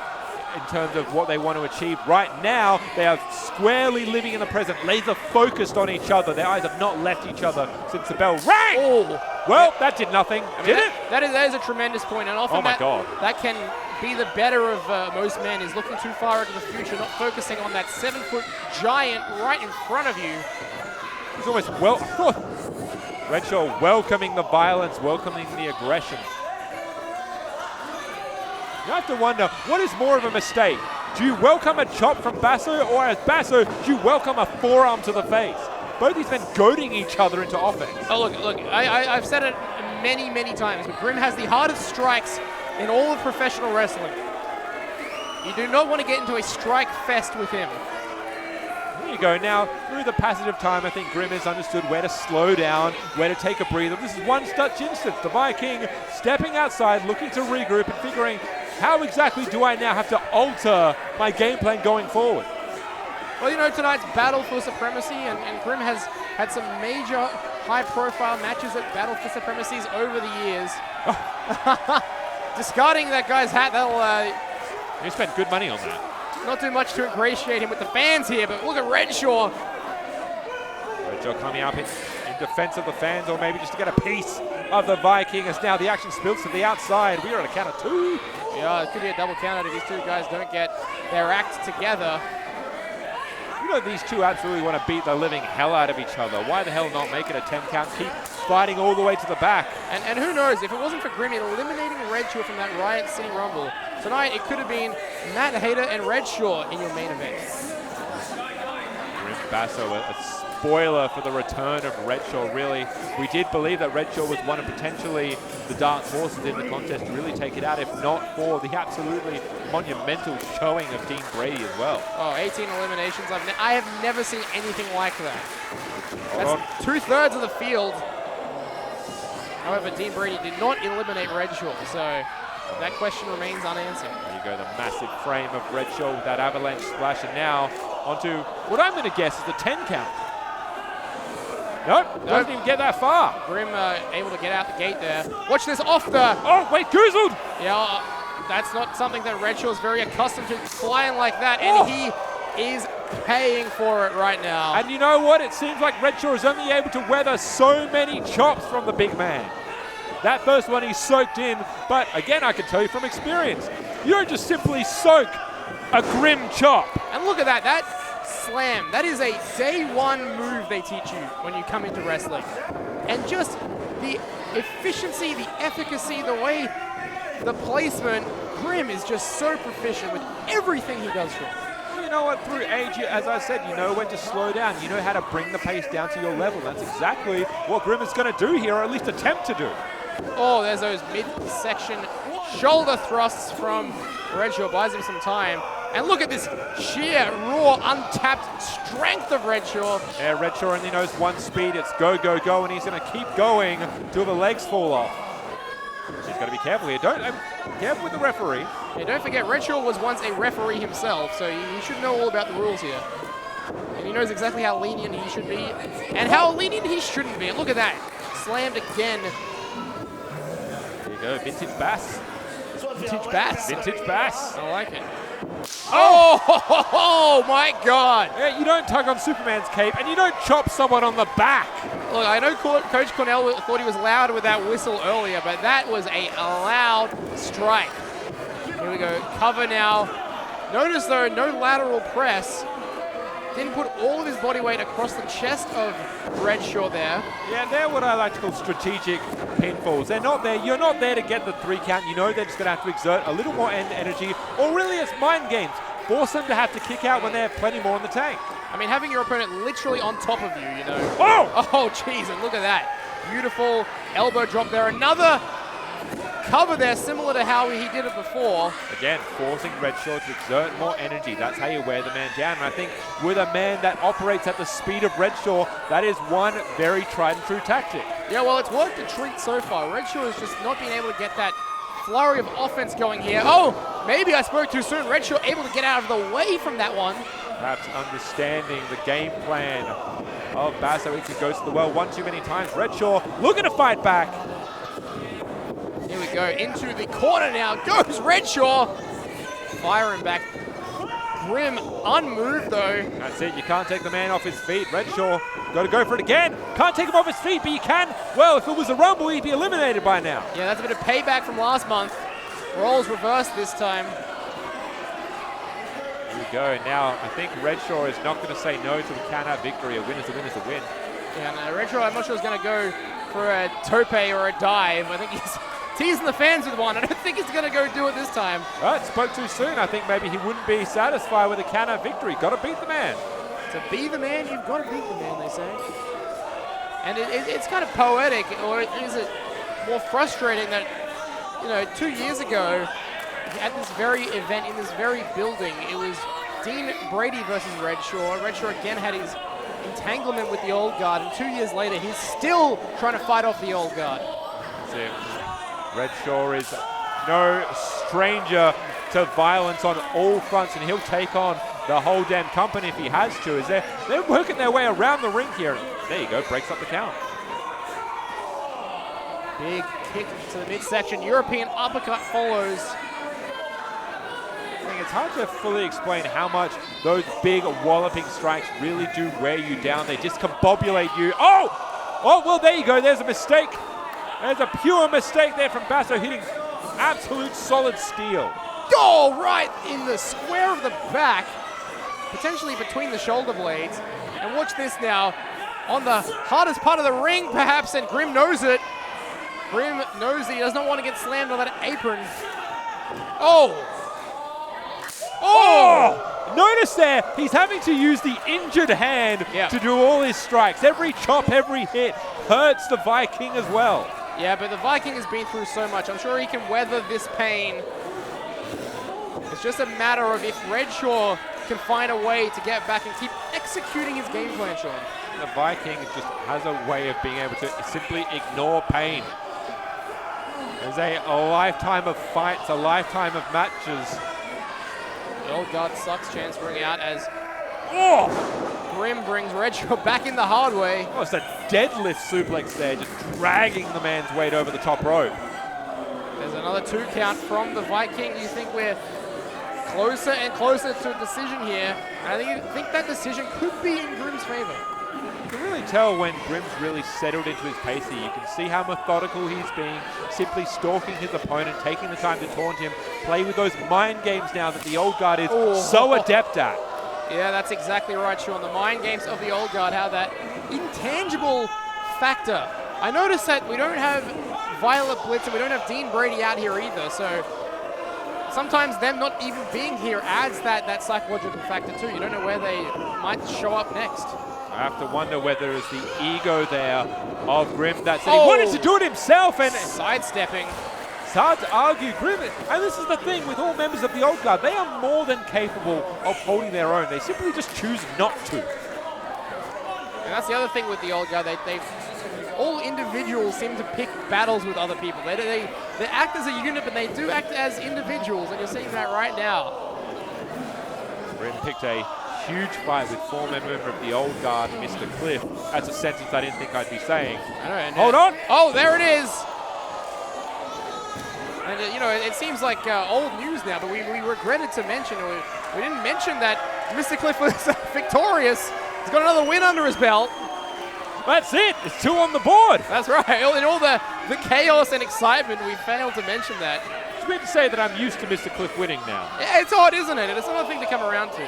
in terms of what they want to achieve, right now they are squarely living in the present, laser focused on each other. Their eyes have not left each other since the bell rang. Oh, well, that did nothing. Did it? That is a tremendous point, and often that can be the better of most men, is looking too far into the future, not focusing on that 7-foot giant right in front of you. He's almost Redshaw welcoming the violence, welcoming the aggression. You have to wonder, what is more of a mistake? Do you welcome a chop from Basso, or as Basso, do you welcome a forearm to the face? Both these men goading each other into offense. Oh, look, I've said it many, many times, but Grim has the hardest strikes in all of professional wrestling. You do not want to get into a strike fest with him. There you go. Now, through the passage of time, I think Grim has understood where to slow down, where to take a breather. This is one such instance. The Viking stepping outside, looking to regroup and figuring, how exactly do I now have to alter my game plan going forward? Well, you know, tonight's Battle for Supremacy, and Grim has had some major high-profile matches at Battle for Supremacies over the years. Discarding that guy's hat, that'll... He spent good money on that. Not too much to ingratiate him with the fans here, but look at Redshaw. Redshaw coming up in defense of the fans, or maybe just to get a piece of the Viking, as now the action spills to the outside. We are at a count of 2. Yeah, it could be a double count if these two guys don't get their act together. You know, these two absolutely want to beat the living hell out of each other. Why the hell not make it a 10 count? Keep fighting all the way to the back. And who knows, if it wasn't for Grim eliminating Redshaw from that Riot City Rumble, tonight it could have been Matt Hayter and Redshaw in your main event. Grim Basso, a spoiler for the return of Redshaw, really. We did believe that Redshaw was one of potentially the dark horses in the contest to really take it out, if not for the absolutely monumental showing of Dean Brady as well. Oh, 18 eliminations. I have never seen anything like that. That's 2/3 of the field. However, Dean Brady did not eliminate Redshaw, so that question remains unanswered. There you go, the massive frame of Redshaw with that avalanche splash, and now onto what I'm going to guess is the 10 count. Nope, doesn't even get that far. Grim able to get out the gate there. Watch this off the... Oh, wait, goozled! Yeah, that's not something that Redshaw's very accustomed to, flying like that, and he is paying for it right now. And you know what? It seems like Redshaw is only able to weather so many chops from the big man. That first one he soaked in, but again, I can tell you from experience, you don't just simply soak a Grim chop. And look at that, that slam. That is a day one move they teach you when you come into wrestling. And just the efficiency, the efficacy, the way, the placement. Grim is just so proficient with everything he does for him. You know what, through age, as I said, you know when to slow down. You know how to bring the pace down to your level. That's exactly what Grim is going to do here, or at least attempt to do. Oh, there's those mid-section shoulder thrusts from Redshaw, buys him some time. And look at this sheer, raw, untapped strength of Redshaw. Yeah, Redshaw only knows one speed. It's go, go, go, and he's going to keep going till the legs fall off. He's got to be careful here. Careful with the referee. Yeah, don't forget, Redshaw was once a referee himself, so he should know all about the rules here. And he knows exactly how lenient he should be and how lenient he shouldn't be. And look at that. Slammed again. There you go, vintage bass. Vintage bass. Vintage bass. I like it. Oh my God. Yeah, you don't tug on Superman's cape and you don't chop someone on the back. Look, I know Coach Cornell thought he was loud with that whistle earlier, but that was a loud strike. Here we go, cover now. Notice though, no lateral press. Didn't put all of his body weight across the chest of Redshaw there. Yeah, they're what I like to call strategic pinfalls. They're not there. You're not there to get the 3 count. You know they're just going to have to exert a little more energy, or really it's mind games. Force them to have to kick out when they have plenty more in the tank. I mean, having your opponent literally on top of you, you know. Oh! Oh, jeez, and look at that. Beautiful elbow drop there. Another cover there, similar to how he did it before. Again, forcing Redshaw to exert more energy. That's how you wear the man down. And I think with a man that operates at the speed of Redshaw, that is one very tried and true tactic. Yeah, well, it's worked a treat so far. Redshaw has just not been able to get that flurry of offense going here. Oh, maybe I spoke too soon. Redshaw able to get out of the way from that one. Perhaps understanding the game plan of Basso. He goes to the well one too many times. Redshaw looking to fight back. Here we go, into the corner now, goes Redshaw. Firing back. Grim unmoved though. That's it, you can't take the man off his feet. Redshaw got to go for it again. Can't take him off his feet, but you can. Well, if it was a Rumble, he'd be eliminated by now. Yeah, that's a bit of payback from last month. Roles reversed this time. Here we go, now I think Redshaw is not going to say no to a count-out victory. A win is a win is a win. Yeah, no, Redshaw, I'm not sure he's going to go for a tope or a dive. I think he's teasing the fans with one. I don't think he's going to go do it this time. Oh, it spoke too soon. I think maybe he wouldn't be satisfied with a count-out victory. Got to beat the man. To be the man, you've got to beat the man, they say. And it's kind of poetic, or is it more frustrating that, you know, 2 years ago, at this very event, in this very building, it was Dean Brady versus Redshaw. Redshaw again had his entanglement with the old guard, and 2 years later, he's still trying to fight off the old guard. That's it. Redshaw is no stranger to violence on all fronts, and he'll take on the whole damn company if he has to. They're working their way around the ring here. There you go, breaks up the count. Big kick to the midsection. European uppercut follows. I think it's hard to fully explain how much those big walloping strikes really do wear you down. They discombobulate you. Oh, well, there you go. There's a mistake. There's a pure mistake there from Basso, hitting absolute solid steel. Oh, right in the square of the back, potentially between the shoulder blades. And watch this now, on the hardest part of the ring, perhaps, and Grim knows it. Grim knows that he does not want to get slammed on that apron. Oh! Notice there, he's having to use the injured hand to do all his strikes. Every chop, every hit hurts the Viking as well. Yeah, but the Viking has been through so much. I'm sure he can weather this pain. It's just a matter of if Redshaw can find a way to get back and keep executing his game plan, Sean. The Viking just has a way of being able to simply ignore pain. There's a lifetime of fights, a lifetime of matches. The old guard sucks, transferring out as Grim brings Redshaw back in the hard way. Oh, it's a deadlift suplex there, just dragging the man's weight over the top rope. There's another 2 count from the Viking. You think we're closer and closer to a decision here. And I think that decision could be in Grim's favor. You can really tell when Grim's really settled into his pace here. You can see how methodical he's being, simply stalking his opponent, taking the time to taunt him, play with those mind games now that the old guard is so adept at. Yeah, that's exactly right, Sean. The mind games of the old guard, how that intangible factor I noticed that we don't have Violet Blitz and we don't have Dean Brady out here either, so sometimes them not even being here adds that psychological factor too. You don't know where they might show up next. I have to wonder whether it's the ego there of Grim that said he wanted to do it himself and sidestepping. It's hard to argue. Grim, and this is the thing with all members of the Old Guard, they are more than capable of holding their own. They simply just choose not to. And that's the other thing with the Old Guard. They all individuals seem to pick battles with other people. They act as a unit, but they do act as individuals, and you're seeing that right now. Grim picked a huge fight with former member of the Old Guard, Mr. Cliff. That's a sentence I didn't think I'd be saying. I know, and hold on. Oh, there it is. And you know, it seems like old news now, but we regretted to mention, or we didn't mention that Mr. Cliff was victorious. He's got another win under his belt. That's it. It's 2 on the board. That's right. In all the chaos and excitement, we failed to mention that. It's weird to say that I'm used to Mr. Cliff winning now. Yeah, it's odd, isn't it? It's another thing to come around to.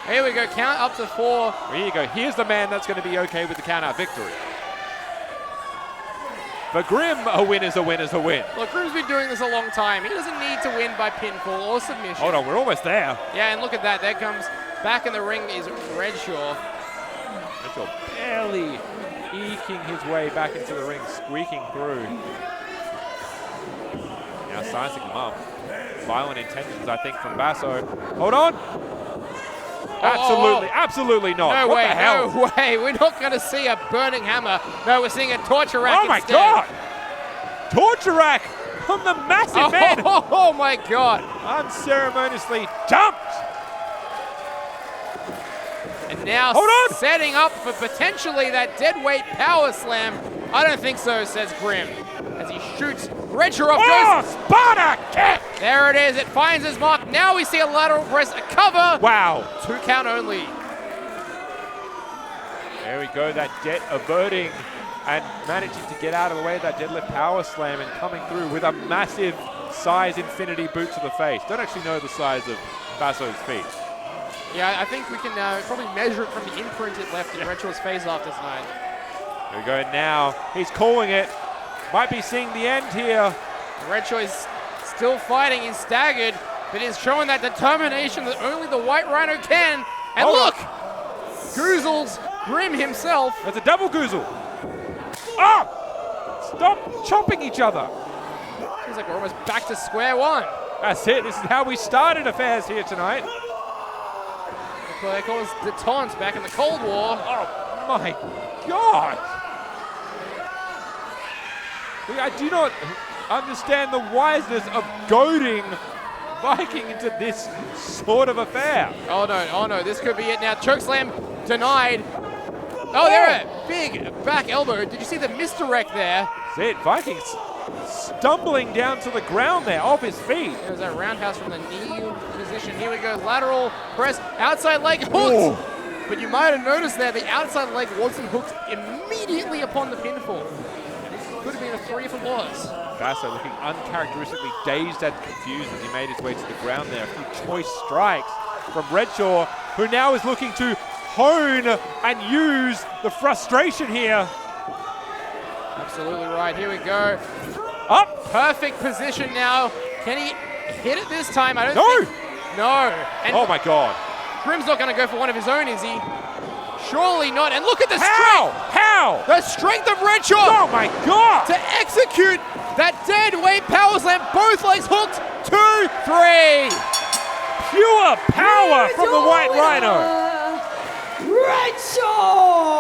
Here we go. Count up to 4. Here you go. Here's the man that's going to be okay with the count-out victory. For Grim, a win is a win is a win. Look, Grim's been doing this a long time. He doesn't need to win by pinfall or submission. Hold on, we're almost there. Yeah, and look at that. There comes back in the ring is Redshaw. Redshaw barely eking his way back into the ring, squeaking through. Now sizing him up. Violent intentions, I think, from Basso. Hold on. Absolutely not. No what way, the hell? No way. We're not going to see a burning hammer. No, we're seeing a torture rack Oh my instead. God! Torture rack from the massive man. Oh my God. Unceremoniously dumped. And now setting up for potentially that deadweight power slam. I don't think so, says Grim. As he shoots Redshaw off. Sparta kick! There it is. It finds his mark. Now we see a lateral press, a cover. Wow. 2 count only. There we go. That jet averting and managing to get out of the way of that deadlift power slam and coming through with a massive size infinity boot to the face. Don't actually know the size of Basso's feet. Yeah, I think we can probably measure it from the imprint it left in Redshaw's face after tonight. Here we go now. He's calling it. Might be seeing the end here. Redshaw is still fighting. He's staggered, but he's showing that determination that only the White Rhino can. And look! Goozles Grim himself. That's a double goozle. Ah! Stop chopping each other. Seems like we're almost back to square one. That's it. This is how we started affairs here tonight. They call us detente back in the Cold War. Oh my God. I do not understand the wiseness of goading Viking into this sort of affair. Oh no, this could be it now. Chokeslam denied. Oh, there, a big back elbow. Did you see the misdirect there? That's it, Vikings stumbling down to the ground there, off his feet. There's that roundhouse from the knee position. Here we go, lateral press, outside leg hooked. Ooh. But you might have noticed there, the outside leg wasn't hooked immediately upon the pinfall. Could have been a 3 if it was. Basso looking uncharacteristically dazed and confused as he made his way to the ground there. A few choice strikes from Redshaw, who now is looking to hone and use the frustration here. Absolutely right. Here we go. Up. Perfect position now. Can he hit it this time? I don't think. No. And oh my God. Grim's not going to go for one of his own, is he? Surely not. And look at the strength. How? The strength of Redshaw. Oh my God. To execute that dead weight power slam. Both legs hooked. 2, 3. Pure power from the White Rhino. Redshaw.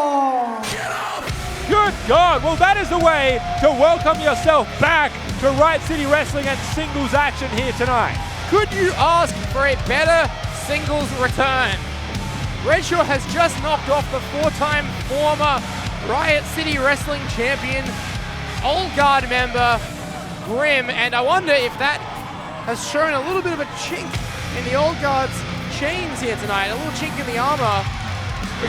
Good God. Well, that is the way to welcome yourself back to Riot City Wrestling and singles action here tonight. Could you ask for a better singles return? Redshaw has just knocked off the 4-time former Riot City Wrestling champion, Old Guard member, Grim, and I wonder if that has shown a little bit of a chink in the Old Guard's chains here tonight, a little chink in the armor.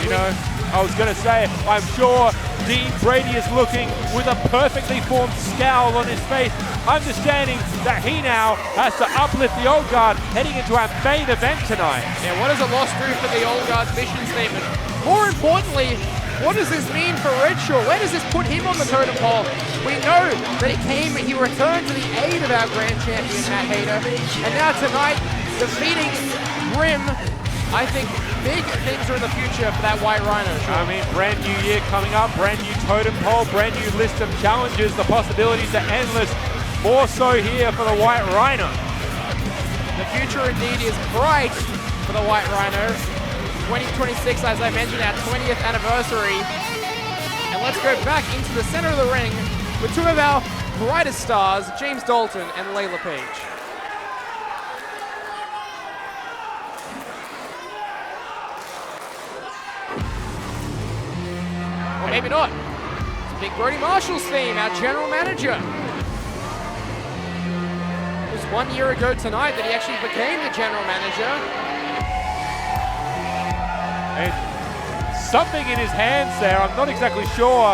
You know, I was going to say, I'm sure Dean Brady is looking with a perfectly formed scowl on his face, understanding that he now has to uplift the Old Guard heading into our main event tonight. Yeah, what does a loss do for the Old Guard's mission statement? More importantly, What does this mean for Redshaw? Where does this put him on the totem pole? We know that he returned to the aid of our grand champion, Matt Hayter. And now tonight, defeating Grim. I think big things are in the future for that White Rhino. I mean, brand new year coming up, brand new totem pole, brand new list of challenges. The possibilities are endless. More so here for the White Rhino. The future indeed is bright for the White Rhino. 2026, as I mentioned, our 20th anniversary. And let's go back into the center of the ring with two of our brightest stars, James Dalton and Layla Page. Or maybe not. It's a big Brody Marshall's theme, our general manager. It was 1 year ago tonight that he actually became the general manager. And something in his hands there, I'm not exactly sure.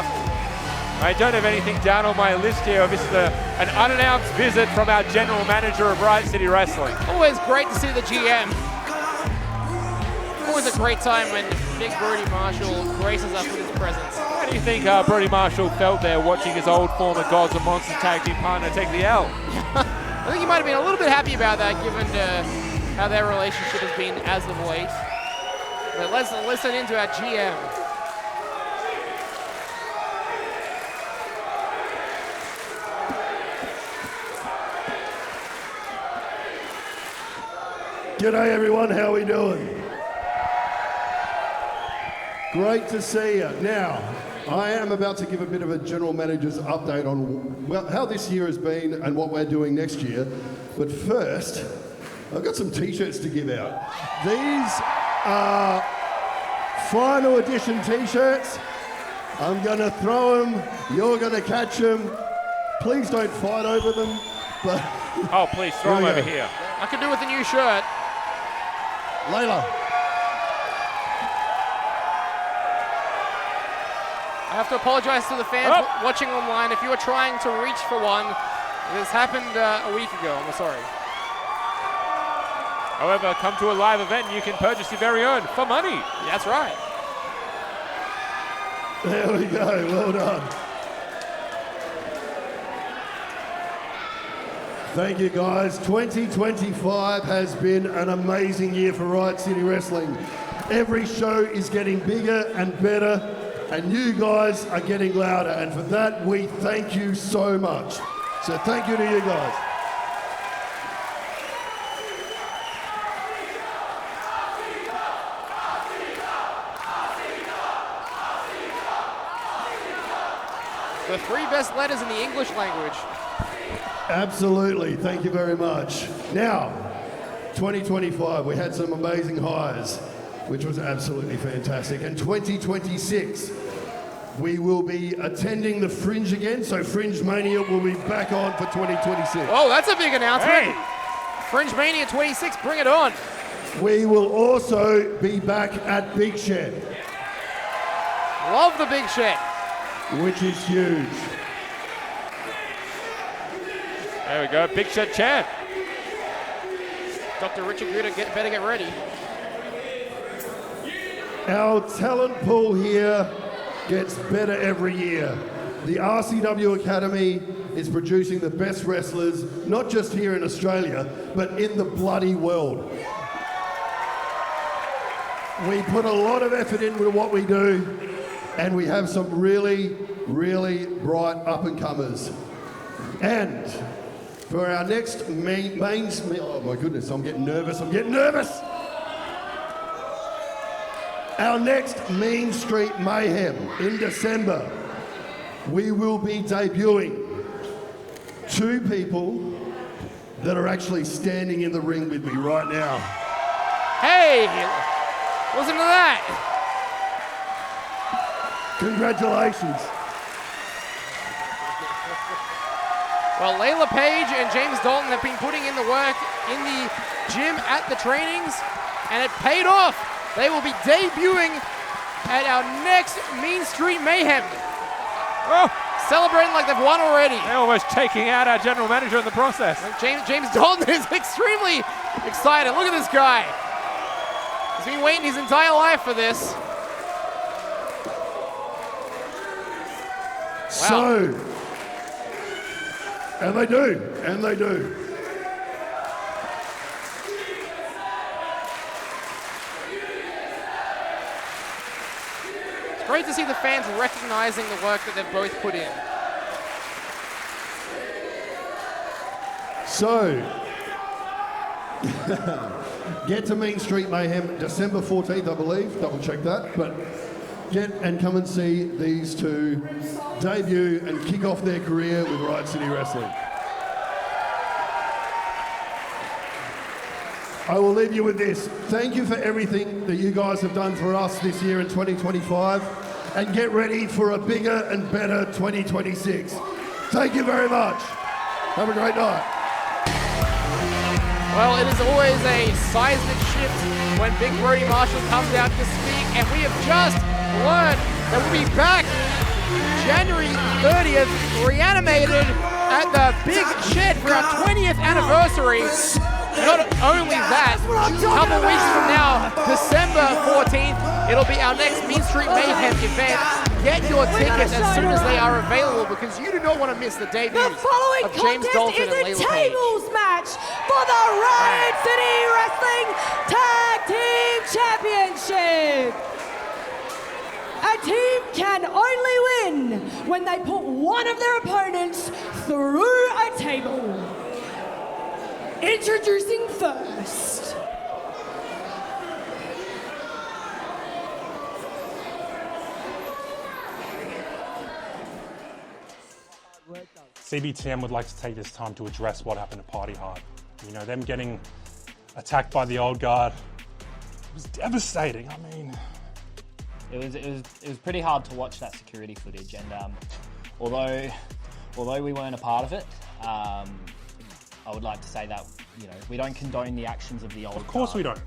I don't have anything down on my list here. This is an unannounced visit from our general manager of Riot City Wrestling. Always great to see the GM. Always a great time when Big Brody Marshall graces us with his presence. How do you think Brody Marshall felt there watching his old former Gods and Monsters tag team partner take the L? I think he might have been a little bit happy about that given how their relationship has been as of late. But let's listen into our GM. G'day everyone, how we doing? Great to see you. Now, I am about to give a bit of a general manager's update on how this year has been and what we're doing next year. But first, I've got some t-shirts to give out. These are final edition t-shirts. I'm gonna throw them, you're gonna catch them. Please don't fight over them, but... Oh, please, throw them over here. I could do with a new shirt. Layla. I have to apologize to the fans watching online. If you were trying to reach for one, this happened a week ago. I'm sorry. However, come to a live event and you can purchase your very own for money. That's right. There we go, well done. Thank you guys. 2025 has been an amazing year for Riot City Wrestling. Every show is getting bigger and better, and you guys are getting louder, and for that we thank you so much. So thank you to you guys. The three best letters in the English language. Absolutely, thank you very much. Now, 2025, we had some amazing hires, which was absolutely fantastic. And 2026, we will be attending the Fringe again, so Fringe Mania will be back on for 2026. Oh, that's a big announcement. Hey. Fringe Mania 26, bring it on. We will also be back at Big Shed. Love the Big Shed. Which is huge. There we go, Big Shed chant. Dr. Richard Gritter, better get ready. Our talent pool here gets better every year. The RCW Academy is producing the best wrestlers, not just here in Australia, but in the bloody world. We put a lot of effort in with what we do, and we have some really, really bright up-and-comers. And for our next oh my goodness, I'm getting nervous. Our next Mean Street Mayhem in December, we will be debuting two people that are actually standing in the ring with me right now. Hey, listen to that. Congratulations. Well, Layla Page and James Dalton have been putting in the work in the gym at the trainings, and it paid off. They will be debuting at our next Mean Street Mayhem. Oh, celebrating like they've won already. They're almost taking out our general manager in the process. James Dalton is extremely excited. Look at this guy. He's been waiting his entire life for this. So, and they do. It's great to see the fans recognizing the work that they've both put in. So, get to Main Street Mayhem December 14th, I believe. Double check that. But get and come and see these two debut and kick off their career with Riot City Wrestling. I will leave you with this. Thank you for everything that you guys have done for us this year in 2025, and get ready for a bigger and better 2026. Thank you very much. Have a great night. Well, it is always a seismic shift when Big Brody Marshall comes out to speak, and we have just learned that we'll be back January 30th, reanimated at the Big Shed for our 20th anniversary. Not only that, a couple weeks from now, December 14th, it'll be our next Mean Street Mayhem event. Get your tickets as soon as they are available, because you do not want to miss the debut The following of James contest Dalton is and a Layla Page. tables match for the Riot City Wrestling Tag Team Championship. A team can only win when they put one of their opponents through a table. Introducing first. CBTM would like to take this time to address what happened to Party Hard. You know, them getting attacked by the old guard, it was devastating. I mean, It was pretty hard to watch that security footage, and although we weren't a part of it, I would like to say that, you know, we don't condone the actions of the old guard. Of course we don't.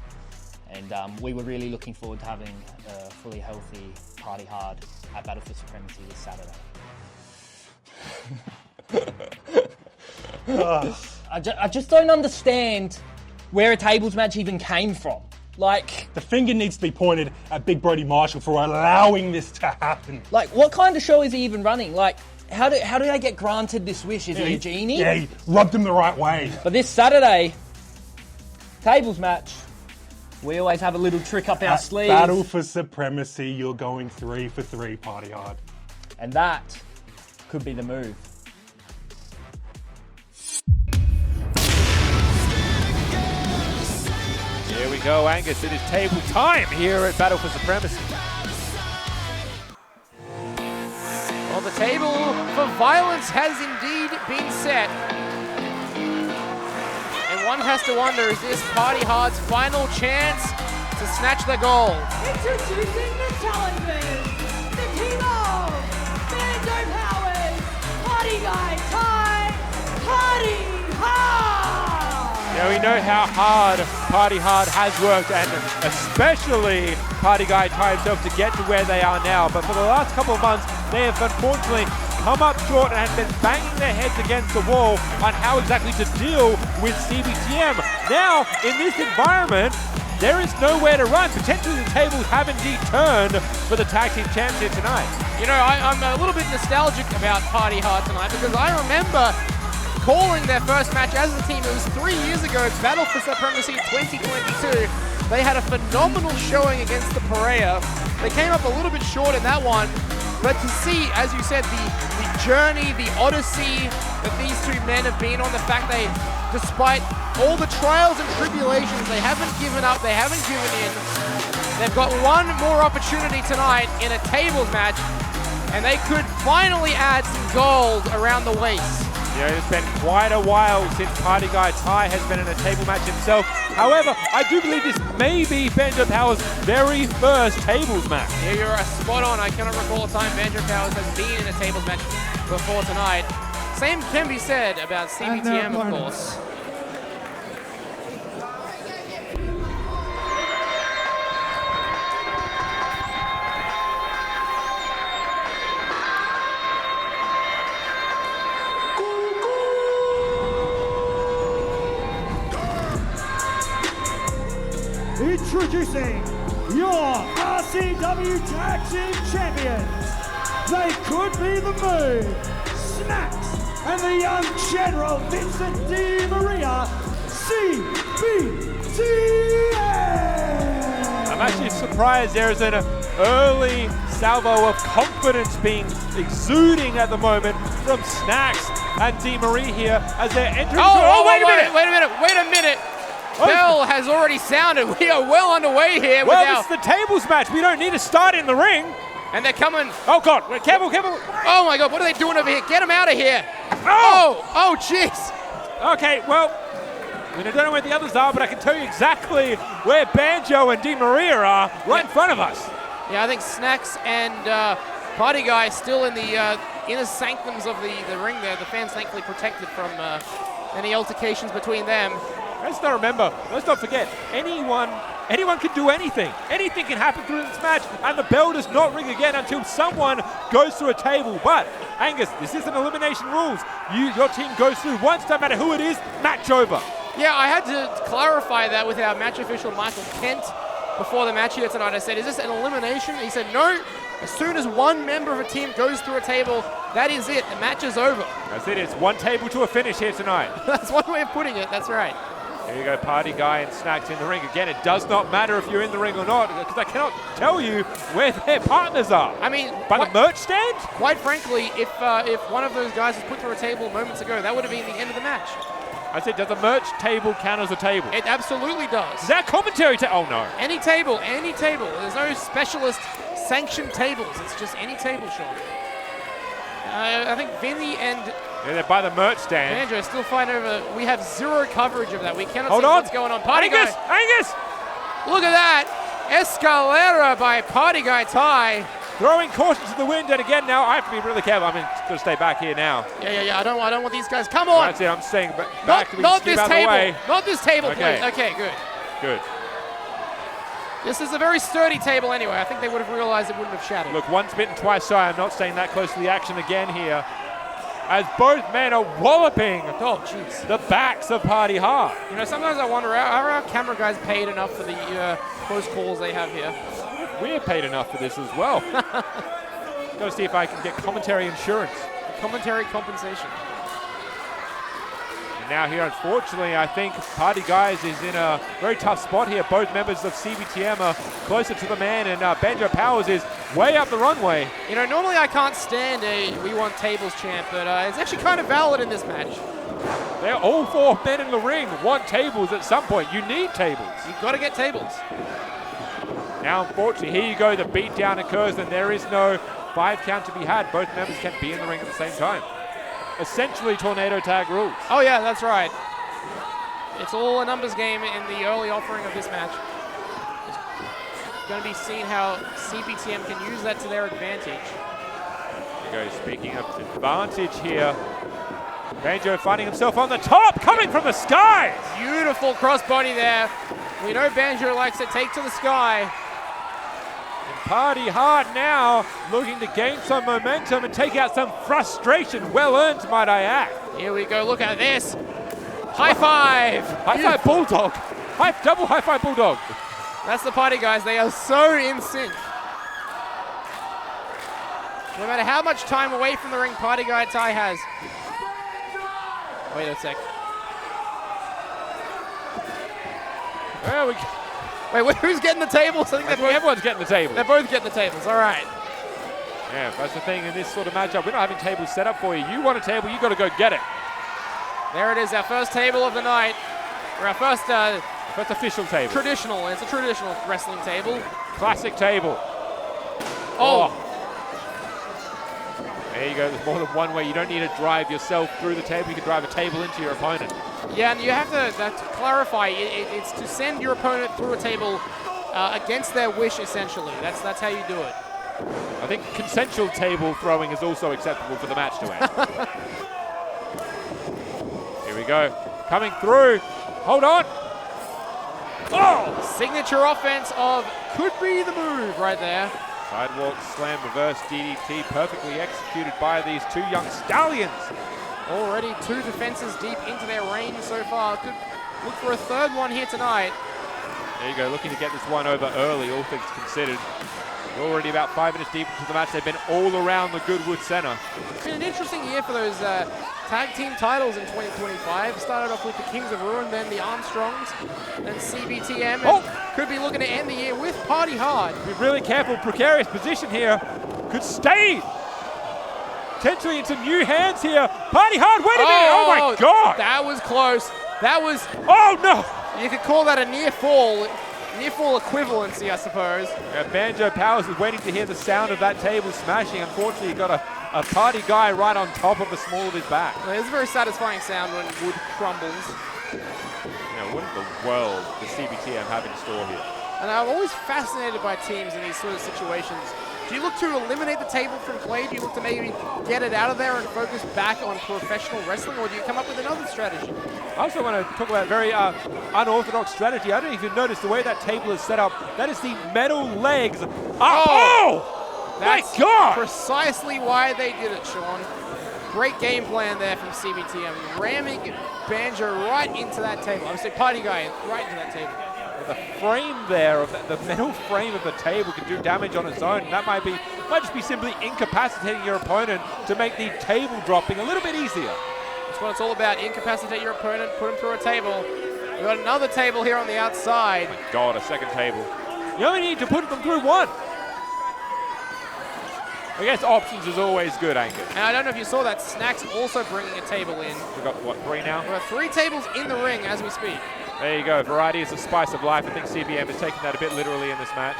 And we were really looking forward to having a fully healthy Party Hard at Battle For Supremacy this Saturday. I just don't understand where a tables match even came from. Like, the finger needs to be pointed at Big Brody Marshall for allowing this to happen. Like, what kind of show is he even running? Like, how do they get granted this wish? Is he a genie? Yeah, he rubbed him the right way. But this Saturday, tables match, we always have a little trick up our sleeve. Battle For Supremacy, you're going 3 for 3, Party Hard. And that could be the move. Here we go, Angus. It is table time here at Battle For Supremacy. Well, the table for violence has indeed been set. And one has to wonder, is this Party Hard's final chance to snatch the gold? Introducing the challengers, the team of Banjo Powers, Party Guy Ty, Party Hard! Yeah, we know how hard Party Hard has worked, and especially Party Guy Ty himself, to get to where they are now. But for the last couple of months, they have unfortunately come up short and have been banging their heads against the wall on how exactly to deal with CBTM. Now, in this environment, there is nowhere to run. Potentially the tables have indeed turned for the tag team championship tonight. You know, I'm a little bit nostalgic about Party Hard tonight, because I remember calling their first match as a team. It was 3 years ago, Battle For Supremacy 2022. They had a phenomenal showing against the Perea. They came up a little bit short in that one, but to see, as you said, the journey, the odyssey that these two men have been on, the fact they, despite all the trials and tribulations, they haven't given up, they haven't given in. They've got one more opportunity tonight in a tables match, and they could finally add some gold around the waist. Yeah, it's been quite a while since Party Guy Ty has been in a table match himself. However, I do believe this may be Banjo Power's very first tables match. Yeah, you're spot on. I cannot recall a time Banjo Powers has been in a tables match before tonight. Same can be said about CBTM, of course. Introducing your RCW Tag Team Champions, they could be the move. Snacks and the young General Vincent Di Maria, CBTN. I'm actually surprised there's an early salvo of confidence being exuding at the moment from Snacks and Di Maria here as they're entering. Wait a minute. Bell has already sounded. We are well underway here. Well, it's the tables match. We don't need to start in the ring. And they're coming. Oh, God. Careful. Oh, my God. What are they doing over here? Get them out of here. Oh, jeez. Okay, well, I don't know where the others are, but I can tell you exactly where Banjo and Di Maria are right in front of us. Yeah, I think Snacks and Party Guy still in the inner sanctums of the ring there. The fans thankfully protected from any altercations between them. Let's not forget, anyone can do anything. Anything can happen through this match, and the bell does not ring again until someone goes through a table. But, Angus, this isn't elimination rules. Your team goes through once, no matter who it is, match over. Yeah, I had to clarify that with our match official, Michael Kent, before the match here tonight. I said, is this an elimination? He said, no. As soon as one member of a team goes through a table, that is it. The match is over. That's it. It's one table to a finish here tonight. That's one way of putting it. That's right. Here you go, Party Guy and Snacks in the ring. Again, it does not matter if you're in the ring or not, because I cannot tell you where their partners are. I mean, by the merch stand? Quite frankly, if one of those guys was put through a table moments ago, that would have been the end of the match. I said, does the merch table count as a table? It absolutely does. Is that commentary table? Oh, no. Any table. There's no specialist sanctioned tables. It's just any table, Sean. I think Vinny and... Yeah, they're by the merch stand. Banjo still fighting over... We have zero coverage of that. We cannot see what's going on. Party Guy. Angus! Look at that. Escalera by Party Guy Ty. Throwing caution to the wind, and again now I have to be really careful. I'm going to stay back here now. Yeah. I don't want these guys. Come on. That's it. I'm staying back. Not this table. Not this table, okay. Please. Okay, good. This is a very sturdy table anyway. I think they would have realized it wouldn't have shattered. Look, once bitten, twice shy. I'm not staying that close to the action again here, as both men are walloping the backs of Party Hard. You know, sometimes I wonder, are our camera guys paid enough for the close calls they have here? We're paid enough for this as well. Got to see if I can get commentary insurance. Commentary compensation. And now here, unfortunately, I think Party Guys is in a very tough spot here. Both members of CBTM are closer to the man, and Banjo Powers is way up the runway. You know, normally I can't stand a We Want Tables chant, but it's actually kind of valid in this match. They're all four men in the ring want tables at some point. You need tables. You've got to get tables. Now, unfortunately, here you go. The beatdown occurs, and there is no 5 count to be had. Both members can be in the ring at the same time. Essentially, tornado tag rules. Oh, yeah, that's right. It's all a numbers game in the early offering of this match. It's going to be seen how CBTM can use that to their advantage. There you go. Speaking of advantage here, Banjo finding himself on the top, coming from the sky. Beautiful crossbody there. We know Banjo likes to take to the sky. Party Hard now looking to gain some momentum and take out some frustration. Well earned, might I add. Here we go. Look at this. High five. High five Bulldog. Double high five Bulldog. That's the Party Guys. They are so in sync. No matter how much time away from the ring Party Guy Ty has. Wait a sec. There we go. Wait, who's getting the tables? I think everyone's getting the tables. They're both getting the tables. All right. Yeah, that's the thing in this sort of matchup. We're not having tables set up for you. You want a table, you got to go get it. There it is, our first table of the night. Or our first official table. Traditional. It's a traditional wrestling table. Classic table. Oh. There you go. There's more than one way. You don't need to drive yourself through the table. You can drive a table into your opponent. Yeah, and you have to clarify. It's to send your opponent through a table against their wish, essentially. That's how you do it. I think consensual table throwing is also acceptable for the match to end. Here we go. Coming through. Hold on. Oh! Signature offense of could be the move right there. Sidewalk slam, reverse DDT, perfectly executed by these two young stallions. Already 2 defenses deep into their range so far. Could look for a third one here tonight. There you go, looking to get this one over early, all things considered. We're already about 5 minutes deep into the match. They've been all around the Goodwood Center. It's been an interesting year for those tag team titles in 2025. Started off with the Kings of Ruin, then the Armstrongs, then CBTM. And could be looking to end the year with Party Hard. Be really careful. Precarious position here. Could stay potentially in some new hands here. Party Hard, wait a minute. Oh my God. That was close. That was. Oh no. You could call that a near fall equivalency, I suppose. Yeah, Banjo Powers is waiting to hear the sound of that table smashing. Unfortunately, he got a party guy right on top of the small of his back. Well, it's a very satisfying sound when wood crumbles. Now, what in the world does CBTM have in store here? And I'm always fascinated by teams in these sort of situations. Do you look to eliminate the table from play? Do you look to maybe get it out of there and focus back on professional wrestling? Or do you come up with another strategy? I also want to talk about very unorthodox strategy. I don't know if you've noticed the way that table is set up. That is the metal legs up. Oh! My God! Precisely why they did it, Sean. Great game plan there from CBTM. Ramming Banjo right into that table. I would say Party Guy right into that table. The frame there, of the metal frame of the table can do damage on its own. That might just be simply incapacitating your opponent to make the table dropping a little bit easier. That's what it's all about. Incapacitate your opponent, put him through a table. We've got another table here on the outside. Oh my God, a second table. You only need to put them through one. I guess options is always good, Angus. And I don't know if you saw that, Snacks also bringing a table in. We've got, what, 3 now? We've got 3 tables in the ring as we speak. There you go. Variety is the spice of life. I think CBM is taking that a bit literally in this match.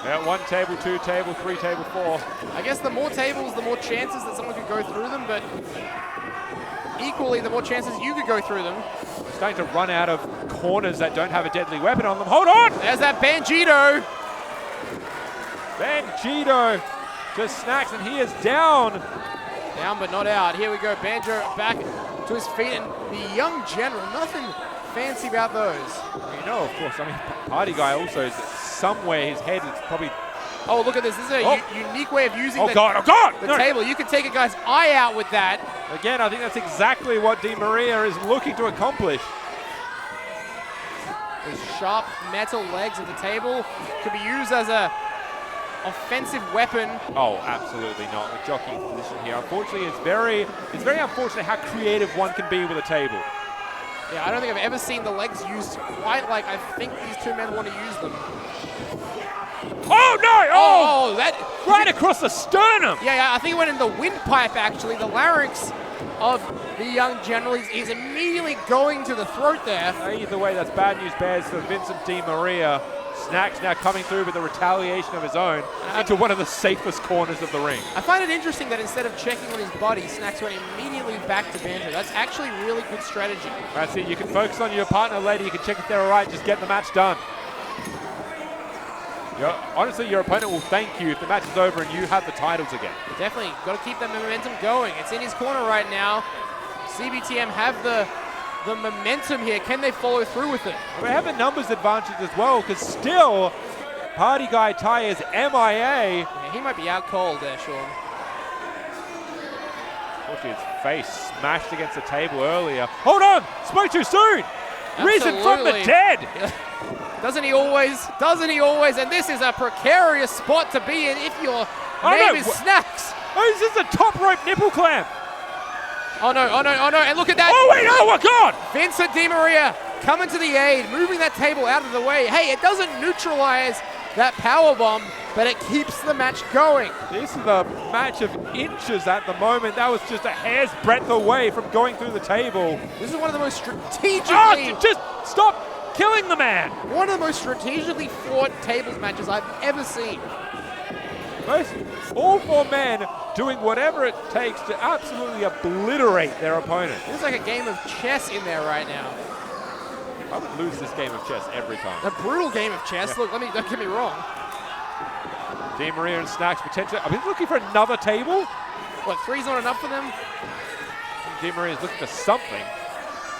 Yeah, 1 table, 2 table, 3 table, 4. I guess the more tables, the more chances that someone could go through them, but equally, the more chances you could go through them. We're starting to run out of corners that don't have a deadly weapon on them. Hold on! There's that Banjito. Banjito just Snacks, and he is down. Down but not out. Here we go. Banjo back to his feet, and the young general, nothing fancy about those. You know, of course, I mean, Party Guy also is somewhere his head is probably... Oh, look at this. This is a unique way of using the no. table. You can take a guy's eye out with that. Again, I think that's exactly what Di Maria is looking to accomplish. Those sharp metal legs of the table could be used as a offensive weapon. Oh, absolutely not. The jockeying position here. Unfortunately, it's very unfortunate how creative one can be with a table. Yeah, I don't think I've ever seen the legs used quite like I think these 2 men want to use them. Oh, no! Oh, that... Right across the sternum! Yeah, I think it went in the windpipe, actually. The larynx of the young general. He's immediately going to the throat there. Either way, that's bad news bears for Vincent Di Maria. Snacks now coming through with a retaliation of his own into one of the safest corners of the ring. I find it interesting that instead of checking on his body, Snacks went immediately back to Banjo. That's actually really good strategy. That's it. You can focus on your partner later. You can check if they're all right. Just get the match done. Honestly, your opponent will thank you if the match is over and you have the titles again. Definitely. Got to keep that momentum going. It's in his corner right now. CBTM have the momentum here. Can they follow through with it? We have a numbers advantage as well, because still Party Guy Ty is MIA. Yeah, he might be out cold there, Sean. Unfortunately, his face smashed against the table earlier. Hold on! Spoke too soon! Absolutely. Risen from the dead! Yeah. Doesn't he always? Doesn't he always? And this is a precarious spot to be in if your name is Snacks. Oh, this is a top rope nipple clamp. Oh no, and look at that. Oh wait, oh my God! Vincent Di Maria coming to the aid, moving that table out of the way. Hey, it doesn't neutralize that power bomb, but it keeps the match going. This is a match of inches at the moment. That was just a hair's breadth away from going through the table. This is one of the most strategically... Oh, just stop killing the man! One of the most strategically fought tables matches I've ever seen. All 4 men doing whatever it takes to absolutely obliterate their opponent. It's like a game of chess in there right now. I would lose this game of chess every time. A brutal game of chess. Yeah. Look, don't get me wrong. Di Maria and Snacks potentially. Are we looking for another table? What, 3's not enough for them? Di Maria is looking for something.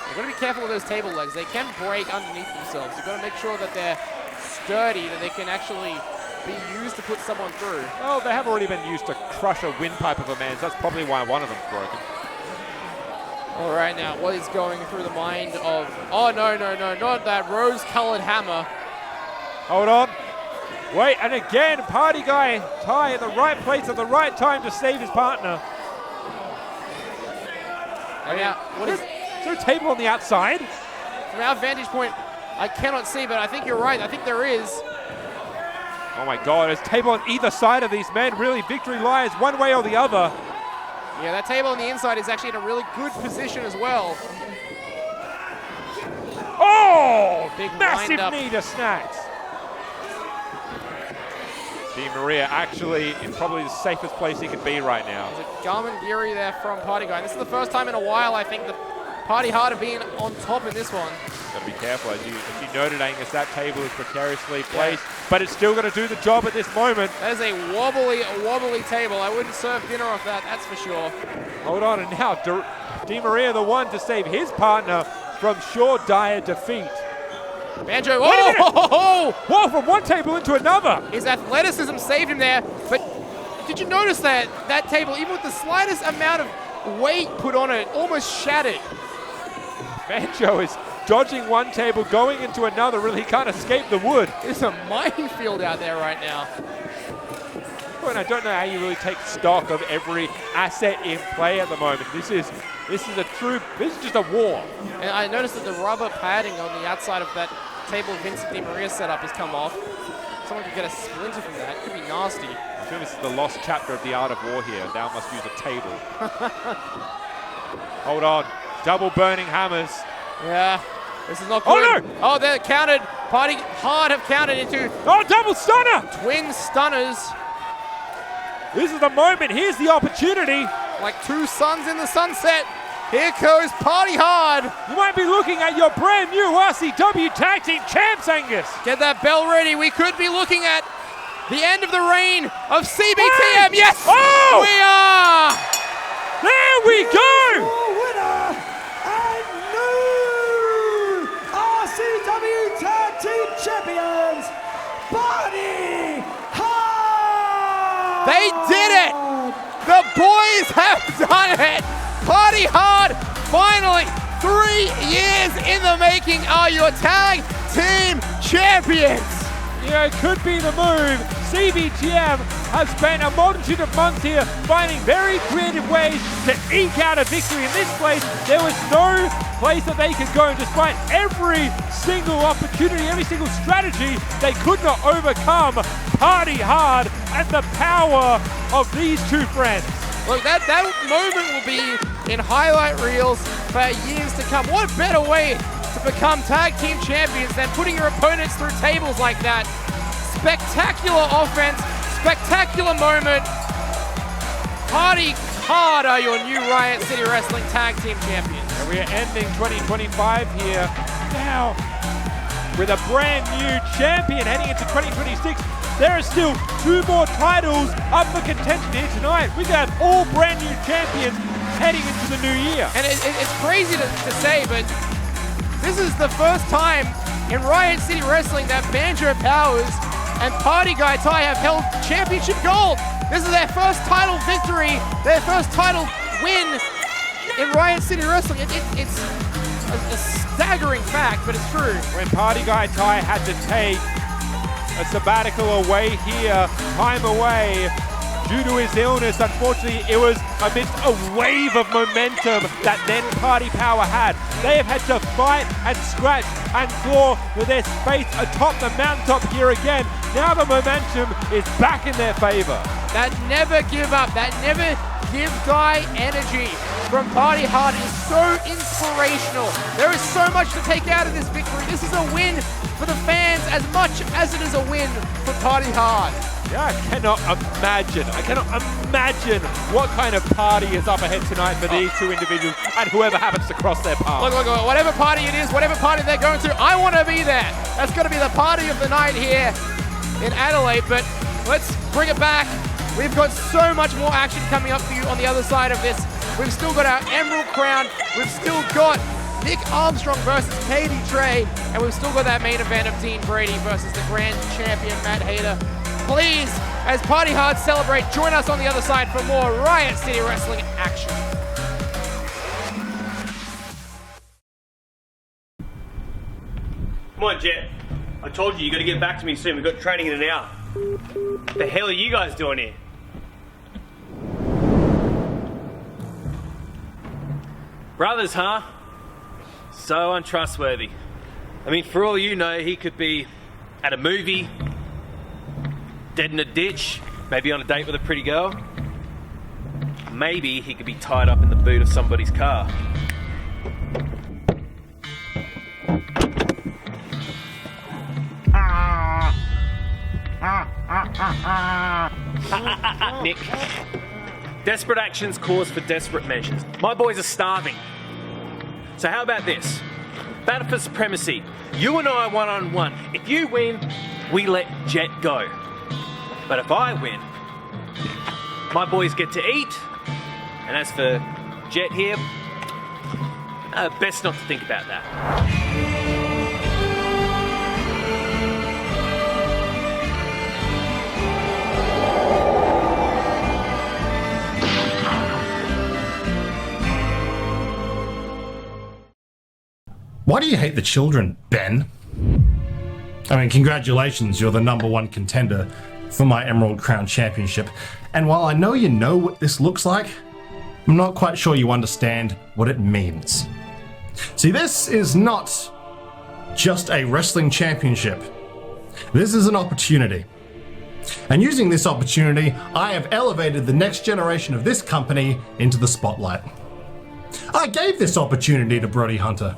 You've got to be careful with those table legs. They can break underneath themselves. You've got to make sure that they're sturdy, that they can actually be used to put someone through. Well, they have already been used to crush a windpipe of a man, so that's probably why one of them's broken. All right, now, what is going through the mind of... Oh, no, not that rose-colored hammer. Hold on. Wait, and again, Party Guy Ty in the right place at the right time to save his partner. Is there a table on the outside? From our vantage point, I cannot see, but I think you're right. I think there is. Oh my God, there's a table on either side of these men. Really, victory lies one way or the other. Yeah, that table on the inside is actually in a really good position as well. Oh! Big Massive wind-up. knee to Snacks. Di Maria actually in probably the safest place he could be right now. There's a Garmin Geary there from Party Guy. This is the first time in a while, I think, the Party Hard have been on top in this one. Gotta be careful, as you noted, Angus, that table is precariously placed, but it's still gonna do the job at this moment. That is a wobbly table. I wouldn't serve dinner off that, that's for sure. Hold on, and now Di Maria the one to save his partner from sure dire defeat. Banjo, Wait a minute! oh! Whoa, from one table into another! His athleticism saved him there, but did you notice that table, even with the slightest amount of weight put on it, almost shattered? Banjo is dodging one table, going into another, really can't escape the wood. It's a minefield out there right now. Well, and I don't know how you really take stock of every asset in play at the moment. This is just a war. And I noticed that the rubber padding on the outside of that table Vincent Di Maria setup has come off. Someone could get a splinter from that. Could be nasty. I think this is the lost chapter of the art of war here. Now must use a table. Hold on. Double burning hammers. Yeah. This is not good. Oh, no! Oh, they're counted. Party Hard have counted into... Oh, double stunner! Twin stunners. This is the moment. Here's the opportunity. Like two suns in the sunset. Here goes Party Hard. You might be looking at your brand new RCW Tag Team Champs, Angus. Get that bell ready. We could be looking at the end of the reign of CBTM. Hey! Yes, oh! we are. There we go. Winner and new RCW Tag Team Champions, Party Hard. They did it. The boys have done it. Party Hard, finally, 3 years in the making, are your tag team champions. Yeah, it could be the move. CBTM has spent a multitude of months here finding very creative ways to eke out a victory. In this place, there was no place that they could go. And despite every single opportunity, every single strategy, they could not overcome Party Hard and the power of these two friends. Look, that moment will be in highlight reels for years to come. What better way to become tag team champions than putting your opponents through tables like that? Spectacular offense, spectacular moment. Party Hard are your new Riot City Wrestling tag team champions. And we are ending 2025 here now with a brand new champion heading into 2026. There are still 2 more titles up for contention here tonight. We got all brand new champions heading into the new year. And it's crazy to say, but this is the first time in Riot City Wrestling that Banjo Powers and Party Guy Ty have held championship gold. This is their first title victory, their first title win in Riot City Wrestling. It's a staggering fact, but it's true. When Party Guy Ty had to take a sabbatical away here, time away, due to his illness, unfortunately, it was amidst a wave of momentum that then Party Power had. They have had to fight and scratch and claw for their space atop the mountaintop here again. Now the momentum is back in their favor. That never give up, that never give die energy from Party Hard is so inspirational. There is so much to take out of this victory. This is a win for the fans as much as it is a win for Party Hard. Yeah, I cannot imagine what kind of party is up ahead tonight for these two individuals and whoever happens to cross their path. Look, whatever party it is, whatever party they're going to, I want to be there. That's got to be the party of the night here in Adelaide, but let's bring it back. We've got so much more action coming up for you on the other side of this. We've still got our Emerald Crown. We've still got Nick Armstrong versus Katie Trey, and we've still got that main event of Dean Brady versus the grand champion Matt Hayter. Please, as Party Hard celebrate, join us on the other side for more Riot City Wrestling action. Come on, Jet. I told you, you gotta get back to me soon. We've got training in an hour. What the hell are you guys doing here? Brothers, huh? So untrustworthy. I mean, for all you know, he could be at a movie, dead in a ditch, maybe on a date with a pretty girl. Maybe he could be tied up in the boot of somebody's car. Nick, desperate actions cause for desperate measures. My boys are starving. So how about this? Battle for Supremacy. You and I one-on-one. If you win, we let Jet go. But if I win, my boys get to eat. And as for Jet here, best not to think about that. Why do you hate the children, Ben? I mean, congratulations, you're the #1 contender for my Emerald Crown Championship. And while I know you know what this looks like, I'm not quite sure you understand what it means. See, this is not just a wrestling championship. This is an opportunity. And using this opportunity, I have elevated the next generation of this company into the spotlight. I gave this opportunity to Brody Hunter.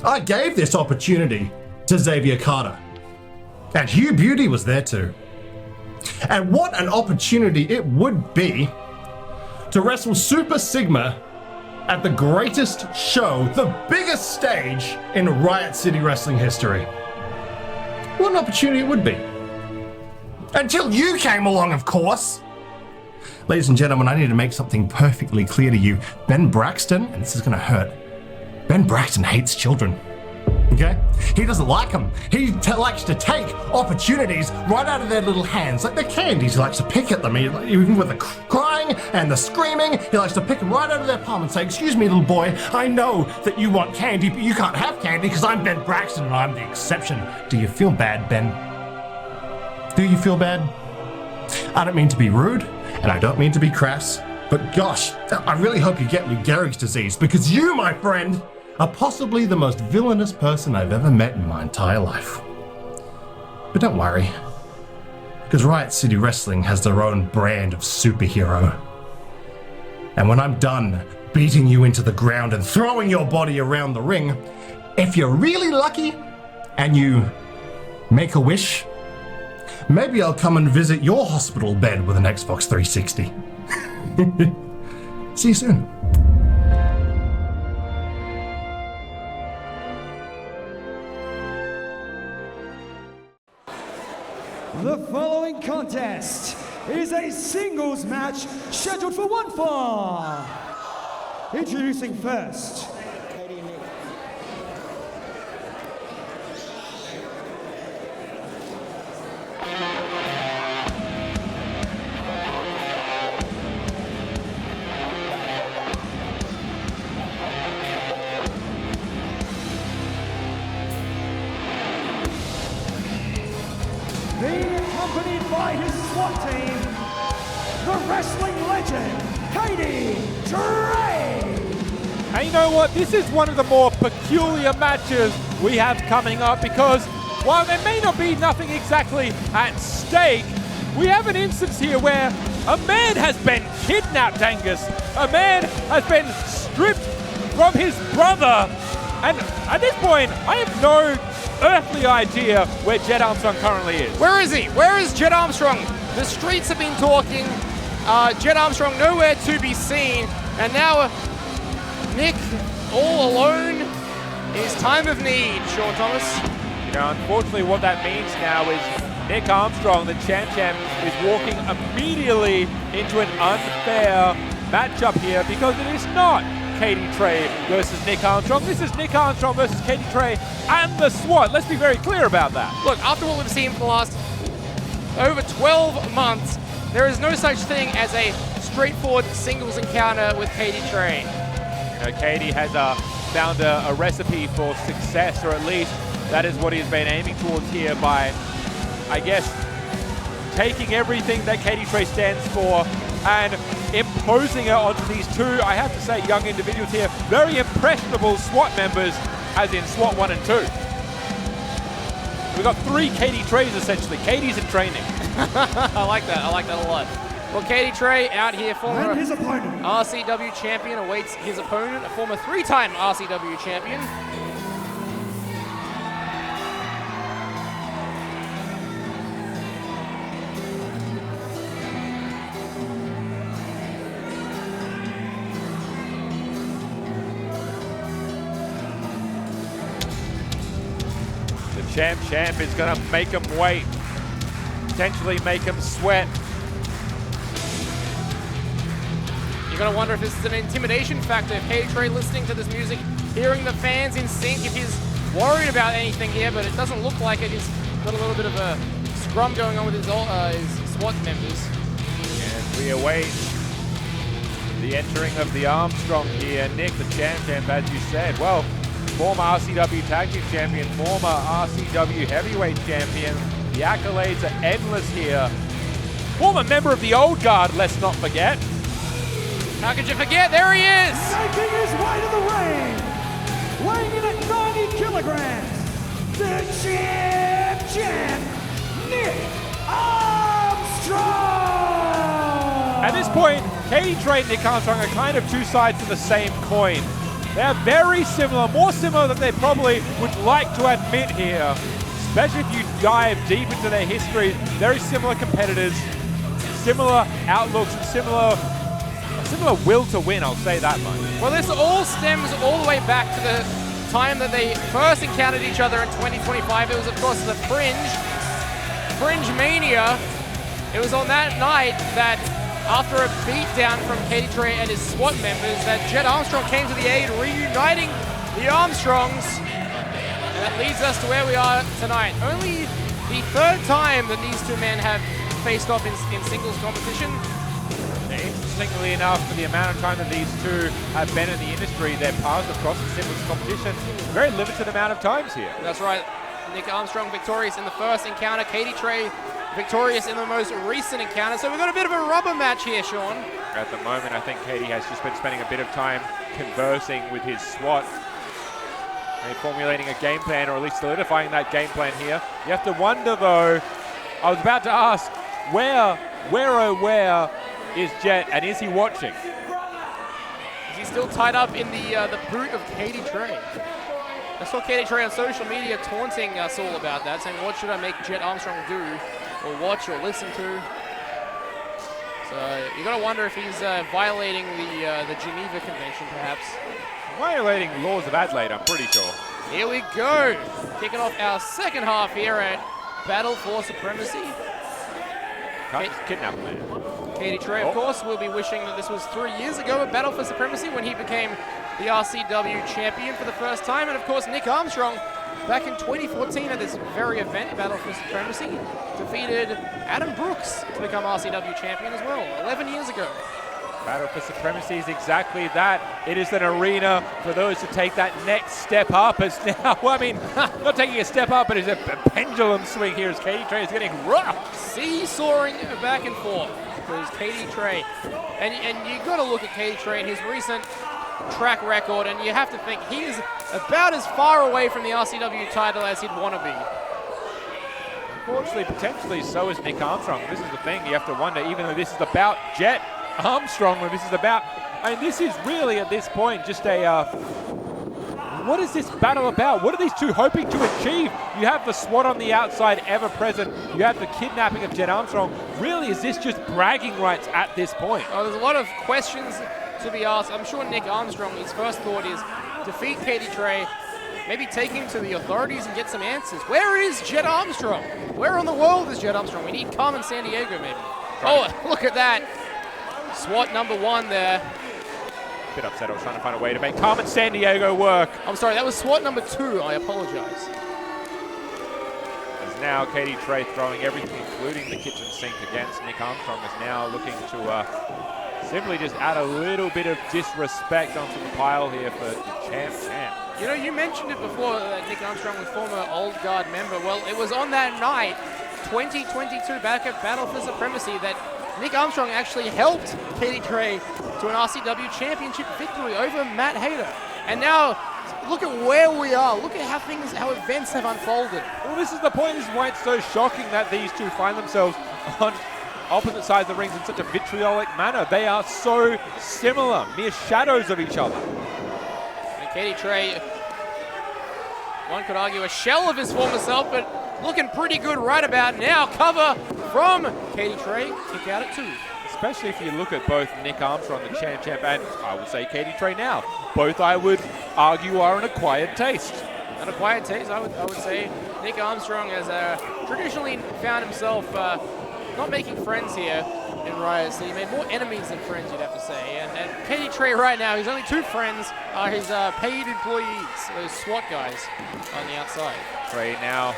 I gave this opportunity to Xavier Carter. And Hugh Beauty was there too. And what an opportunity it would be to wrestle Super Sigma at the greatest show, the biggest stage in Riot City Wrestling history. What an opportunity it would be. Until you came along, of course. Ladies and gentlemen, I need to make something perfectly clear to you. Ben Braxton, and this is gonna hurt, Ben Braxton hates children, okay? He doesn't like them. He likes to take opportunities right out of their little hands, like they're candies. He likes to pick at them, even with the crying and the screaming. He likes to pick them right out of their palm and say, "Excuse me, little boy, I know that you want candy, but you can't have candy because I'm Ben Braxton and I'm the exception." Do you feel bad, Ben? Do you feel bad? I don't mean to be rude, and I don't mean to be crass, but gosh, I really hope you get Lou Gehrig's disease, because you, my friend, are possibly the most villainous person I've ever met in my entire life. But don't worry, because Riot City Wrestling has their own brand of superhero. And when I'm done beating you into the ground and throwing your body around the ring, if you're really lucky and you make a wish, maybe I'll come and visit your hospital bed with an Xbox 360. See you soon. The following contest is a singles match scheduled for one fall. Introducing first, being accompanied by his SWAT team, the wrestling legend, Trey. And you know what? This is one of the more peculiar matches we have coming up, because while there may not be nothing exactly at stake, we have an instance here where a man has been kidnapped, Angus. A man has been stripped from his brother. And at this point, I have no earthly idea where Jet Armstrong currently is. Where is he? Where is Jet Armstrong? The streets have been talking. Jet Armstrong nowhere to be seen. And now Nick all alone in his time of need, Sean Thomas. You know, unfortunately what that means now is Nick Armstrong, the champ, is walking immediately into an unfair matchup here, because it is not Katie Trey versus Nick Armstrong. This is Nick Armstrong versus Katie Trey and the SWAT. Let's be very clear about that. Look, after what we've seen for the last over 12 months, there is no such thing as a straightforward singles encounter with Katie Trey. You know, Katie has found a recipe for success, or at least that is what he's been aiming towards here by, I guess, taking everything that Katie Trey stands for and imposing it onto these two, I have to say, young individuals here. Very impressionable SWAT members, as in SWAT 1 and 2. We've got 3 Katie Treys, essentially. Katie's in training. I like that. I like that a lot. Well, Katie Trey out here, former RCW champion, awaits his opponent, a former 3-time RCW champion. Champ is going to make him wait, potentially make him sweat. You're going to wonder if this is an intimidation factor. If Hayter Trey listening to this music, hearing the fans in sync, if he's worried about anything here, but it doesn't look like it. He's got a little bit of a scrum going on with his SWAT members. And we await the entering of the Armstrong here. Nick, the champ, as you said, well, former RCW Tag Team Champion, former RCW Heavyweight Champion. The accolades are endless here. Former member of the Old Guard, let's not forget. How could you forget? There he is! Making his way to the ring, weighing in at 90 kilograms, the champ, Nick Armstrong! At this point, Katie Trey and Nick Armstrong are kind of two sides of the same coin. They're very similar, more similar than they probably would like to admit here. Especially if you dive deep into their history. Very similar competitors, similar outlooks, and similar will to win, I'll say that much. Well, this all stems all the way back to the time that they first encountered each other in 2025. It was, of course, the Fringe Mania. It was on that night that, after a beatdown from Katie Trey and his SWAT members, that Jet Armstrong came to the aid, reuniting the Armstrongs. And that leads us to where we are tonight. Only the 3rd time that these two men have faced off in singles competition. Interestingly enough, for the amount of time that these two have been in the industry, their paths have crossed in singles competition a very limited amount of times here. That's right. Nick Armstrong victorious in the first encounter. Katie Trey victorious in the most recent encounter. So we've got a bit of a rubber match here, Sean. At the moment, I think Katie has just been spending a bit of time conversing with his SWAT and formulating a game plan, or at least solidifying that game plan here. You have to wonder, though, I was about to ask, where is Jet, and is he watching? Is he still tied up in the boot of Katie Trey? I saw Katie Trey on social media taunting us all about that, saying, what should I make Jet Armstrong do, or watch, or listen to? So you got to wonder if he's violating the Geneva Convention, perhaps. Violating laws of Adelaide, I'm pretty sure. Here we go. Kicking off our second half here at Battle For Supremacy. Kidnap man. Katie Trey, of course, will be wishing that this was 3 years ago at Battle For Supremacy when he became the RCW champion for the first time. And of course, Nick Armstrong, back in 2014 at this very event, Battle For Supremacy, defeated Adam Brooks to become RCW champion as well, 11 years ago. Battle For Supremacy is exactly that. It is an arena for those to take that next step up. As now, I mean, not taking a step up, but it's a pendulum swing here as Katie Trey is getting rough. Seesawing back and forth because Katie Trey, and you got to look at Katie Trey and his recent track record, and you have to think he is about as far away from the RCW title as he'd want to be. Unfortunately, potentially, so is Nick Armstrong. This is the thing, you have to wonder, even though this is about Jet Armstrong, when this is about, I mean, this is really at this point just a, what is this battle about? What are these two hoping to achieve? You have the SWAT on the outside, ever present. You have the kidnapping of Jet Armstrong. Really, is this just bragging rights at this point? Oh, there's a lot of questions to be asked. I'm sure Nick Armstrong, his first thought is defeat Katie Trey, maybe take him to the authorities and get some answers. Where is Jet Armstrong? Where in the world is Jet Armstrong? We need Carmen San Diego, maybe. Oh, look at that. SWAT number 1 there. Bit upset, I was trying to find a way to make Carmen San Diego work. I'm sorry, that was SWAT number 2, I apologize. As now Katie Trey throwing everything, including the kitchen sink against Nick Armstrong, is now looking to simply just add a little bit of disrespect onto the pile here for the champ. You know, you mentioned it before that Nick Armstrong was former Old Guard member. Well, it was on that night, 2022, back at Battle for Supremacy, that Nick Armstrong actually helped Katie Trey to an RCW championship victory over Matt Hayter. And now, look at where we are. Look at how events have unfolded. Well, this is the point. This is why it's so shocking that these two find themselves on opposite sides of the rings in such a vitriolic manner. They are so similar, mere shadows of each other. And Katie Trey, one could argue a shell of his former self, but looking pretty good right about now. Cover from Katie Trey, kick out at 2. Especially if you look at both Nick Armstrong, the champ, and I would say Katie Trey now. Both, I would argue, are an acquired taste. An acquired taste, I would say. Nick Armstrong has traditionally found himself not making friends here in Riot City. He made more enemies than friends, you'd have to say. And Katie Trey right now, his only 2 friends are his paid employees, those SWAT guys on the outside. Trey now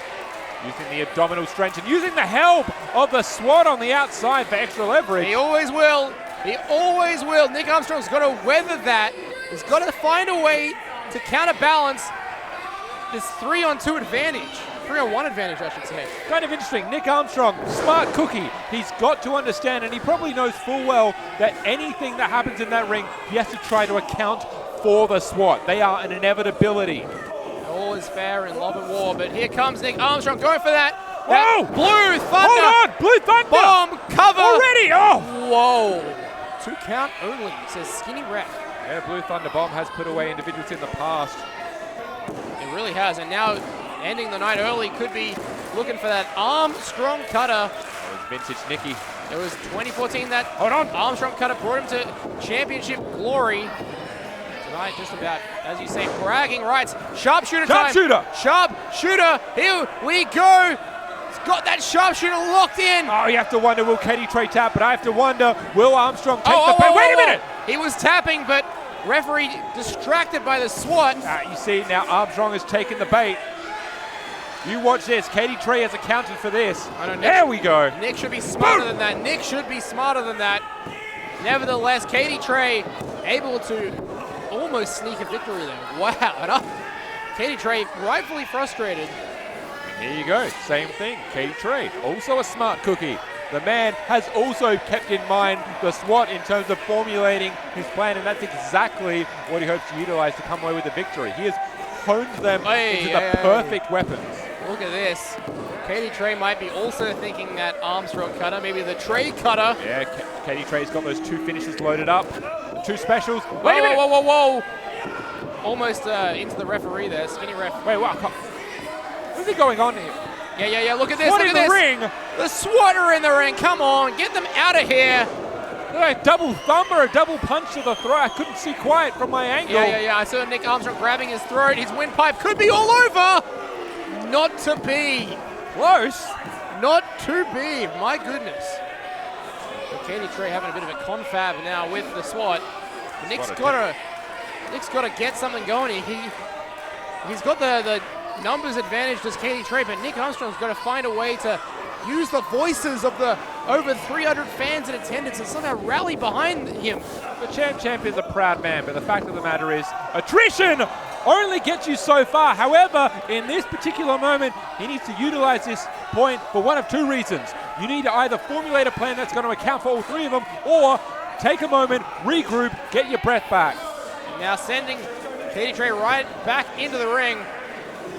using the abdominal strength and using the help of the SWAT on the outside for extra leverage. He always will. He always will. Nick Armstrong's got to weather that. He's got to find a way to counterbalance this 3-on-2 advantage. 3-on-1 advantage, I should say. Kind of interesting. Nick Armstrong, smart cookie. He's got to understand, and he probably knows full well that anything that happens in that ring, he has to try to account for the SWAT. They are an inevitability. All is fair in love and war, but here comes Nick Armstrong going for that. Whoa! Blue Thunder! Hold on! Blue Thunder! Bomb cover! Already! Oh! Whoa! 2 count only, says Skinny Ref. Yeah, Blue Thunder Bomb has put away individuals in the past. It really has, and now ending the night early could be looking for that Armstrong cutter. That was vintage Nicky. It was 2014 that Hold on. Armstrong cutter brought him to championship glory. Tonight, just about, as you say, bragging rights. Sharpshooter time. Sharpshooter. Sharpshooter. Here we go. He's got that sharpshooter locked in. Oh, you have to wonder, will Katie Trey tap? But I have to wonder, will Armstrong take the pay? Wait a minute. He was tapping, but referee distracted by the SWAT. You see, now Armstrong has taken the bait. You watch this. Katie Trey has accounted for this. There we go. Nick should be smarter than that. Nick should be smarter than that. Nevertheless, Katie Trey able to almost sneak a victory there. Wow. Katie Trey rightfully frustrated. And here you go. Same thing. Katie Trey, also a smart cookie. The man has also kept in mind the SWAT in terms of formulating his plan, and that's exactly what he hopes to utilize to come away with the victory. He has honed them into the perfect weapons. Look at this. Katie Trey might be also thinking that Armstrong cutter, maybe the Trey cutter. Yeah, Katie Trey's got those 2 finishes loaded up. The 2 specials. Wait a minute. Whoa. Almost into the referee there. Skinny Ref. Wait, what? What is going on here? Yeah. Look at this. SWAT Look in at the this. ring. The SWAT are in the ring. Come on. Get them out of here. A double thumb or a double punch to the throat. I couldn't see quite from my angle. Yeah. I saw Nick Armstrong grabbing his throat. His windpipe could be all over. Not to be. Close. Not to be. My goodness. So Katie Trey having a bit of a confab now with the SWAT. Nick's got to get something going. He's got the numbers advantage, does Katie Trey, but Nick Armstrong's got to find a way to use the voices of the over 300 fans in attendance and somehow rally behind him. The champ is a proud man, but the fact of the matter is, attrition only gets you so far. However, in this particular moment, he needs to utilize this point for one of 2 reasons. You need to either formulate a plan that's going to account for all 3 of them, or take a moment, regroup, get your breath back. Now sending Katie Trey right back into the ring.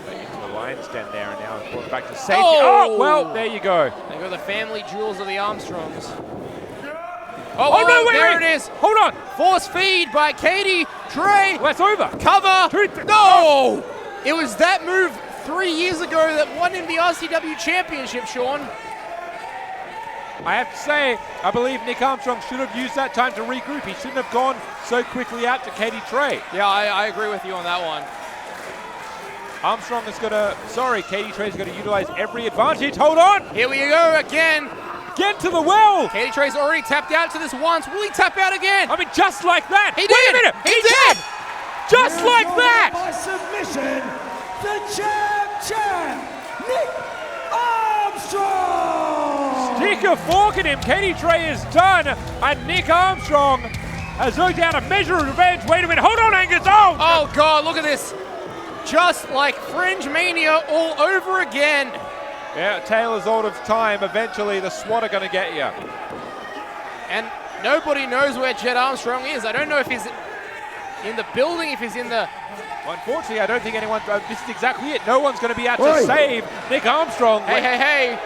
Into the lion's den there, and now brought back to safety. Oh, well, there you go. They got the family jewels of the Armstrongs. Oh, no, wait, there it is. Hold on. Force feed by Katie Trey. Well, that's over. Cover. No! It was that move 3 years ago that won him the RCW championship, Sean. I have to say, I believe Nick Armstrong should have used that time to regroup. He shouldn't have gone so quickly out to Katie Trey. Yeah, I agree with you on that one. Armstrong has got to, Katie Trey's got to utilize every advantage. Hold on. Here we go again. Get to the well. Katie Trey's already tapped out to this once. Will he tap out again? I mean, just like that. He Wait did. a minute. He did. Just like that. By submission, the champ, Nick Armstrong. stick a fork in him. Katie Trey is done, and Nick Armstrong has worked out a measure of revenge. Wait a minute, hold on, Angus. Oh God, look at this. Just like Fringe Mania all over again. Yeah, Taylor's out of time. Eventually, the SWAT are going to get you. And nobody knows where Jet Armstrong is. I don't know if he's in the building, if he's in the... Well, unfortunately, I don't think anyone... this is exactly it. No one's going to be able to save Nick Armstrong. Hey.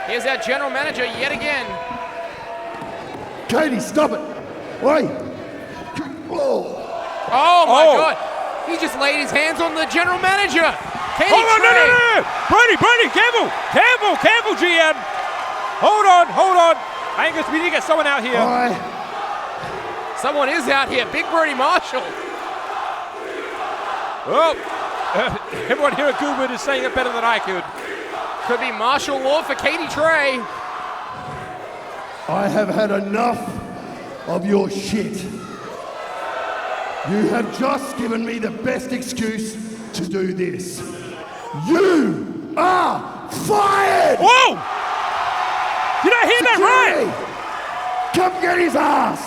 Here's our general manager yet again. Katie, stop it. Wait. Oh my God. He just laid his hands on the general manager. Katie Hold on, Trey. no. Brady, careful, GM. Hold on. Angus, we need to get someone out here. Someone is out here. Big Brody Marshall. Oh, everyone here at Goodwood is saying it better than I could. Could be martial law for Katie Trey. I have had enough of your shit. You have just given me the best excuse to do this. You are fired! Whoa! Did I hear that right? Come get his ass!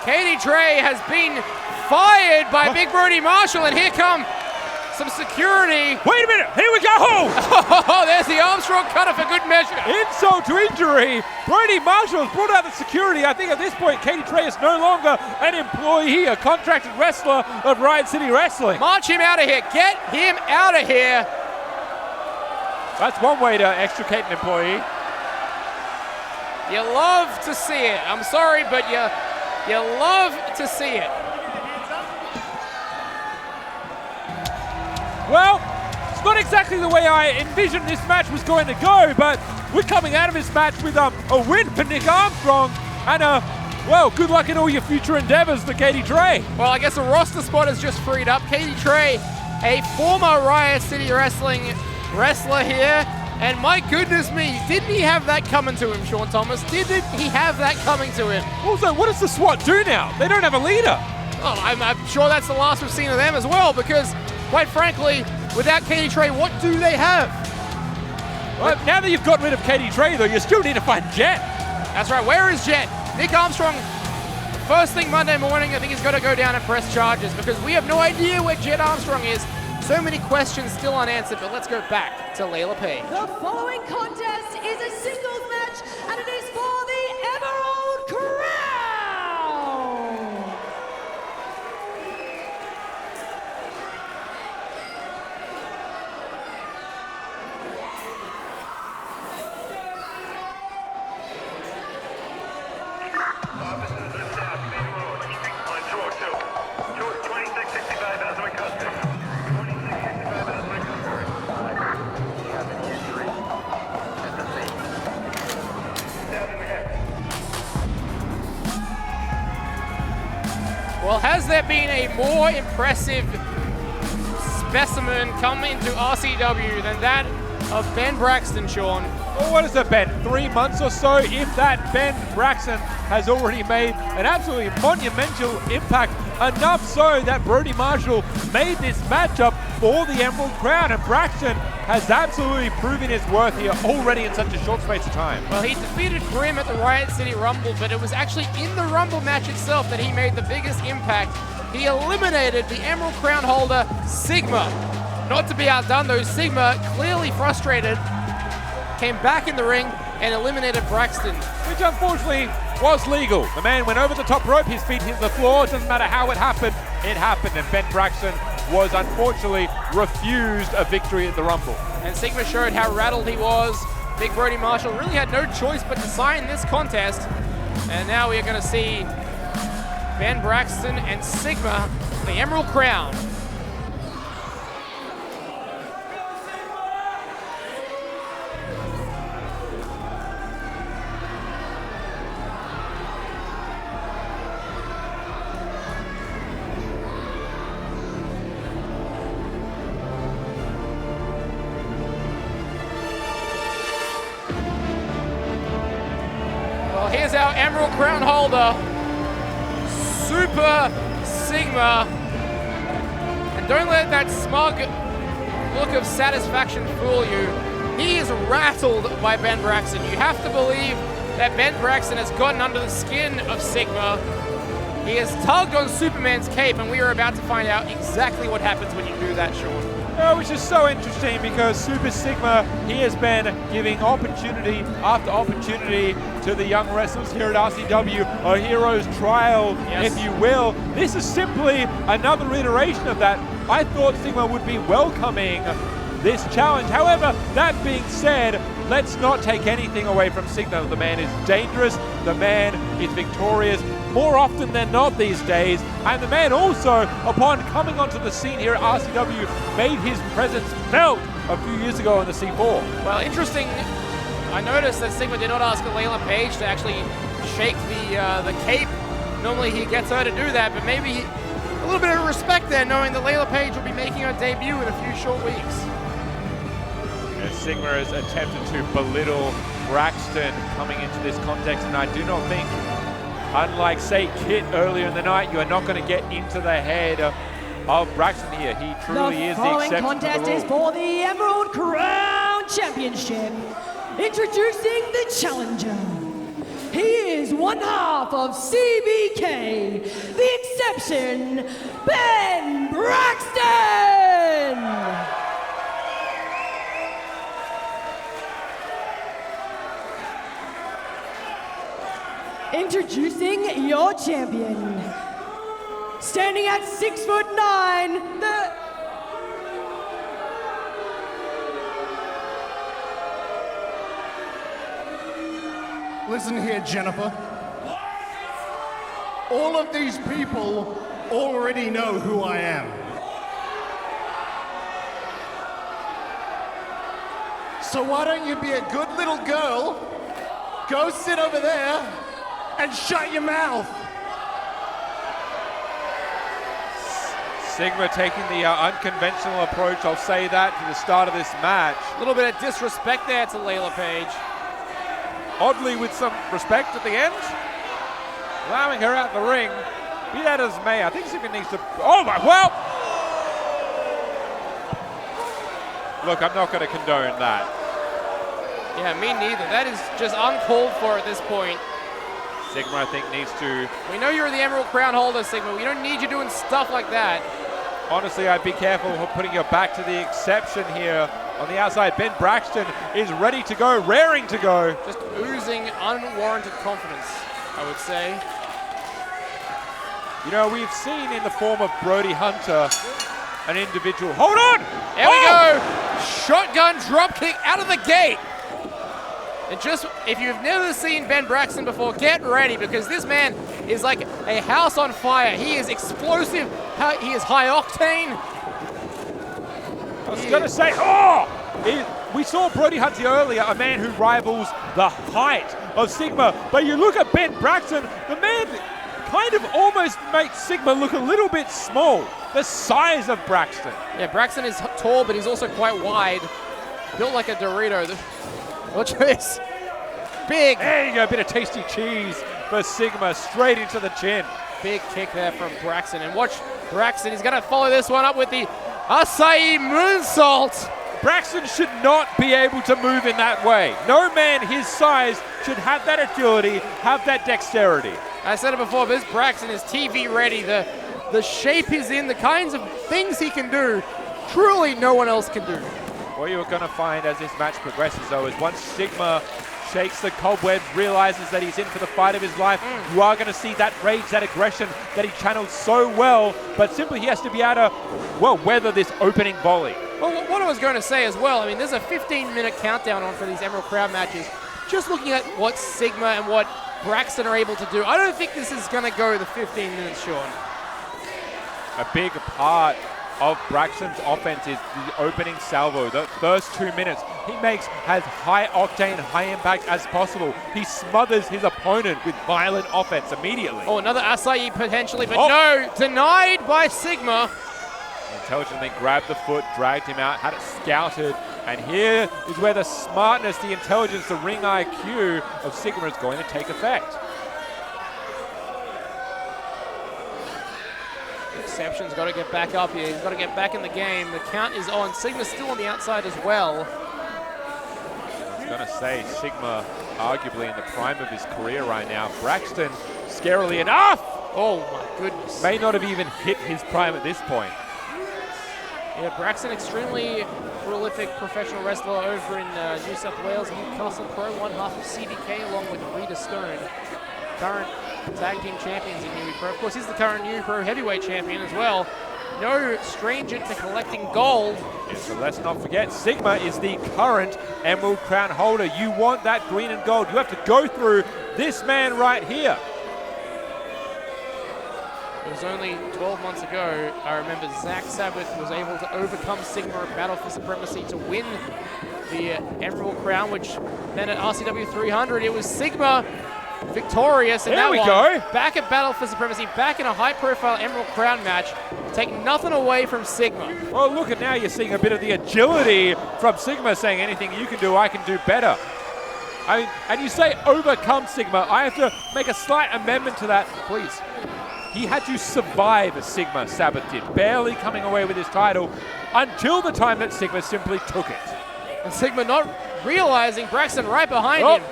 Katie Trey has been fired by Big Brody Marshall, and here come some security. Wait a minute, here we go! Oh, there's the Armstrong cutter for good measure. Insult to injury. Brady Marshall has brought out the security. I think at this point, Katie Trey is no longer an employee, a contracted wrestler of Riot City Wrestling. March him out of here. Get him out of here. That's one way to extricate an employee. You love to see it. I'm sorry, but you love to see it. Well, it's not exactly the way I envisioned this match was going to go, but we're coming out of this match with a win for Nick Armstrong and well, good luck in all your future endeavors to Katie Trey. Well, I guess a roster spot has just freed up. Katie Trey, a former Riot City Wrestling wrestler here, and my goodness me, didn't he have that coming to him, Sean Thomas? Didn't he have that coming to him? Also, what does the SWAT do now? They don't have a leader. Well, I'm sure that's the last we've seen of them as well, because quite frankly, without Katie Trey, what do they have? Well, now that you've got rid of Katie Trey, though, you still need to find Jet. That's right. Where is Jet? Nick Armstrong, first thing Monday morning, I think he's got to go down and press charges because we have no idea where Jet Armstrong is. So many questions still unanswered, but let's go back to Layla Page. The following contest is a singles match, and it is for the Emerald Crown. Well, has there been a more impressive specimen come into RCW than that of Ben Braxton, Sean? Well, what has it been? 3 months or so? If that, Ben Braxton has already made an absolutely monumental impact, enough so that Brody Marshall made this matchup for the Emerald Crown, and Braxton has absolutely proven his worth here already in such a short space of time. Well, he defeated Grim at the Riot City Rumble, but it was actually in the Rumble match itself that he made the biggest impact. He eliminated the Emerald Crown holder, Sigma. Not to be outdone though, Sigma, clearly frustrated, came back in the ring and eliminated Braxton. Which unfortunately was legal. The man went over the top rope, his feet hit the floor, doesn't matter how it happened, and Ben Braxton was unfortunately refused a victory at the Rumble. And Sigma showed how rattled he was. Big Brody Marshall really had no choice but to sign this contest. And now we are going to see Ben Braxton and Sigma, the Emerald Crown. Here's our Emerald Crown holder, Super Sigma. And don't let that smug look of satisfaction fool you. He is rattled by Ben Braxton. You have to believe that Ben Braxton has gotten under the skin of Sigma. He has tugged on Superman's cape, and we are about to find out exactly what happens when you do that, Sean. Which is so interesting because Super Sigma, he has been giving opportunity after opportunity to the young wrestlers here at RCW, a hero's trial, if you will. This is simply another iteration of that. I thought Sigma would be welcoming this challenge. However, that being said, let's not take anything away from Sigma. The man is dangerous, the man is victorious more often than not these days, and the man also, upon coming onto the scene here at RCW, made his presence felt a few years ago in the C4. Well, interesting, I noticed that Sigma did not ask Layla Page to actually shake the cape. Normally he gets her to do that, but maybe a little bit of respect there, knowing that Layla Page will be making her debut in a few short weeks. Sigma has attempted to belittle Braxton coming into this context, and I do not think, unlike, say, Kit earlier in the night, you are not going to get into the head of Braxton here. He truly is the exception to the rule. The following contest is for the Emerald Crown Championship. Introducing the challenger. He is one half of CBK, the exception, Ben Braxton! Introducing your champion. Standing at 6'9", the... Listen here, Jennifer. All of these people already know who I am. So why don't you be a good little girl, go sit over there, and shut your mouth. Sigma taking the unconventional approach, I'll say that, to the start of this match. A little bit of disrespect there to Layla Page. Oddly with some respect at the end. Allowing her out the ring. Be that as may, I think Sigma needs to... Oh my, well! Look, I'm not going to condone that. Yeah, me neither. That is just uncalled for at this point. Sigma, I think, needs to... We know you're the Emerald Crown holder, Sigma. We don't need you doing stuff like that. Honestly, I'd be careful of putting your back to the exception here. On the outside, Ben Braxton is ready to go, raring to go. Just oozing unwarranted confidence, I would say. You know, we've seen in the form of Brody Hunter an individual... Hold on! There we go! Shotgun dropkick out of the gate. And just, if you've never seen Ben Braxton before, get ready, because this man is like a house on fire. He is explosive. He is high octane. I was going to say, we saw Brody Hunter earlier, a man who rivals the height of Sigma. But you look at Ben Braxton, the man kind of almost makes Sigma look a little bit small. The size of Braxton. Yeah, Braxton is tall, but he's also quite wide. Built like a Dorito. Watch this. Big. There you go, a bit of tasty cheese for Sigma, straight into the chin. Big kick there from Braxton. And watch Braxton, he's going to follow this one up with the Acai moonsault. Braxton should not be able to move in that way. No man his size should have that agility, have that dexterity. I said it before, this Braxton is TV ready. The shape he's in, the kinds of things he can do, truly no one else can do. What you're going to find as this match progresses, though, is once Sigma shakes the cobwebs, realizes that he's in for the fight of his life, you are going to see that rage, that aggression that he channeled so well, but simply he has to be able to, well, weather this opening volley. Well, what I was going to say as well, I mean, there's a 15-minute countdown on for these Emerald Crown matches. Just looking at what Sigma and what Braxton are able to do, I don't think this is going to go the 15 minutes, Sean. A big part of Braxton's offense is the opening salvo. The first 2 minutes he makes as high octane, high impact as possible. He smothers his opponent with violent offense immediately. Oh, another acai potentially, but no, denied by Sigma. Intelligently grabbed the foot, dragged him out, had it scouted, and here is where the smartness, the intelligence, the ring IQ of Sigma is going to take effect. Exception's got to get back up here. He's got to get back in the game. The count is on. Sigma's still on the outside as well. going to say Sigma arguably in the prime of his career right now. Braxton, scarily enough, oh my goodness, may not have even hit his prime at this point. Yeah, Braxton, extremely prolific professional wrestler over in New South Wales, Newcastle Pro, one half of CDK along with Rita Stone, current tag team champions in New Pro. Of course, he's the current New Pro heavyweight champion as well. No stranger to collecting gold. Yeah, so let's not forget, Sigma is the current Emerald Crown holder. You want that green and gold, you have to go through this man right here. It was only 12 months ago, I remember Zach Sabbath was able to overcome Sigma at Battle for Supremacy to win the Emerald Crown, which then at RCW 300, it was Sigma victorious in that one. There we go. Back at Battle for Supremacy, back in a high-profile Emerald Crown match. Take nothing away from Sigma. Well, look at now, you're seeing a bit of the agility from Sigma, saying anything you can do, I can do better. I mean, and you say overcome Sigma, I have to make a slight amendment to that, please. He had to survive Sigma, Sabbath did, barely coming away with his title until the time that Sigma simply took it. And Sigma not realizing Braxton right behind him.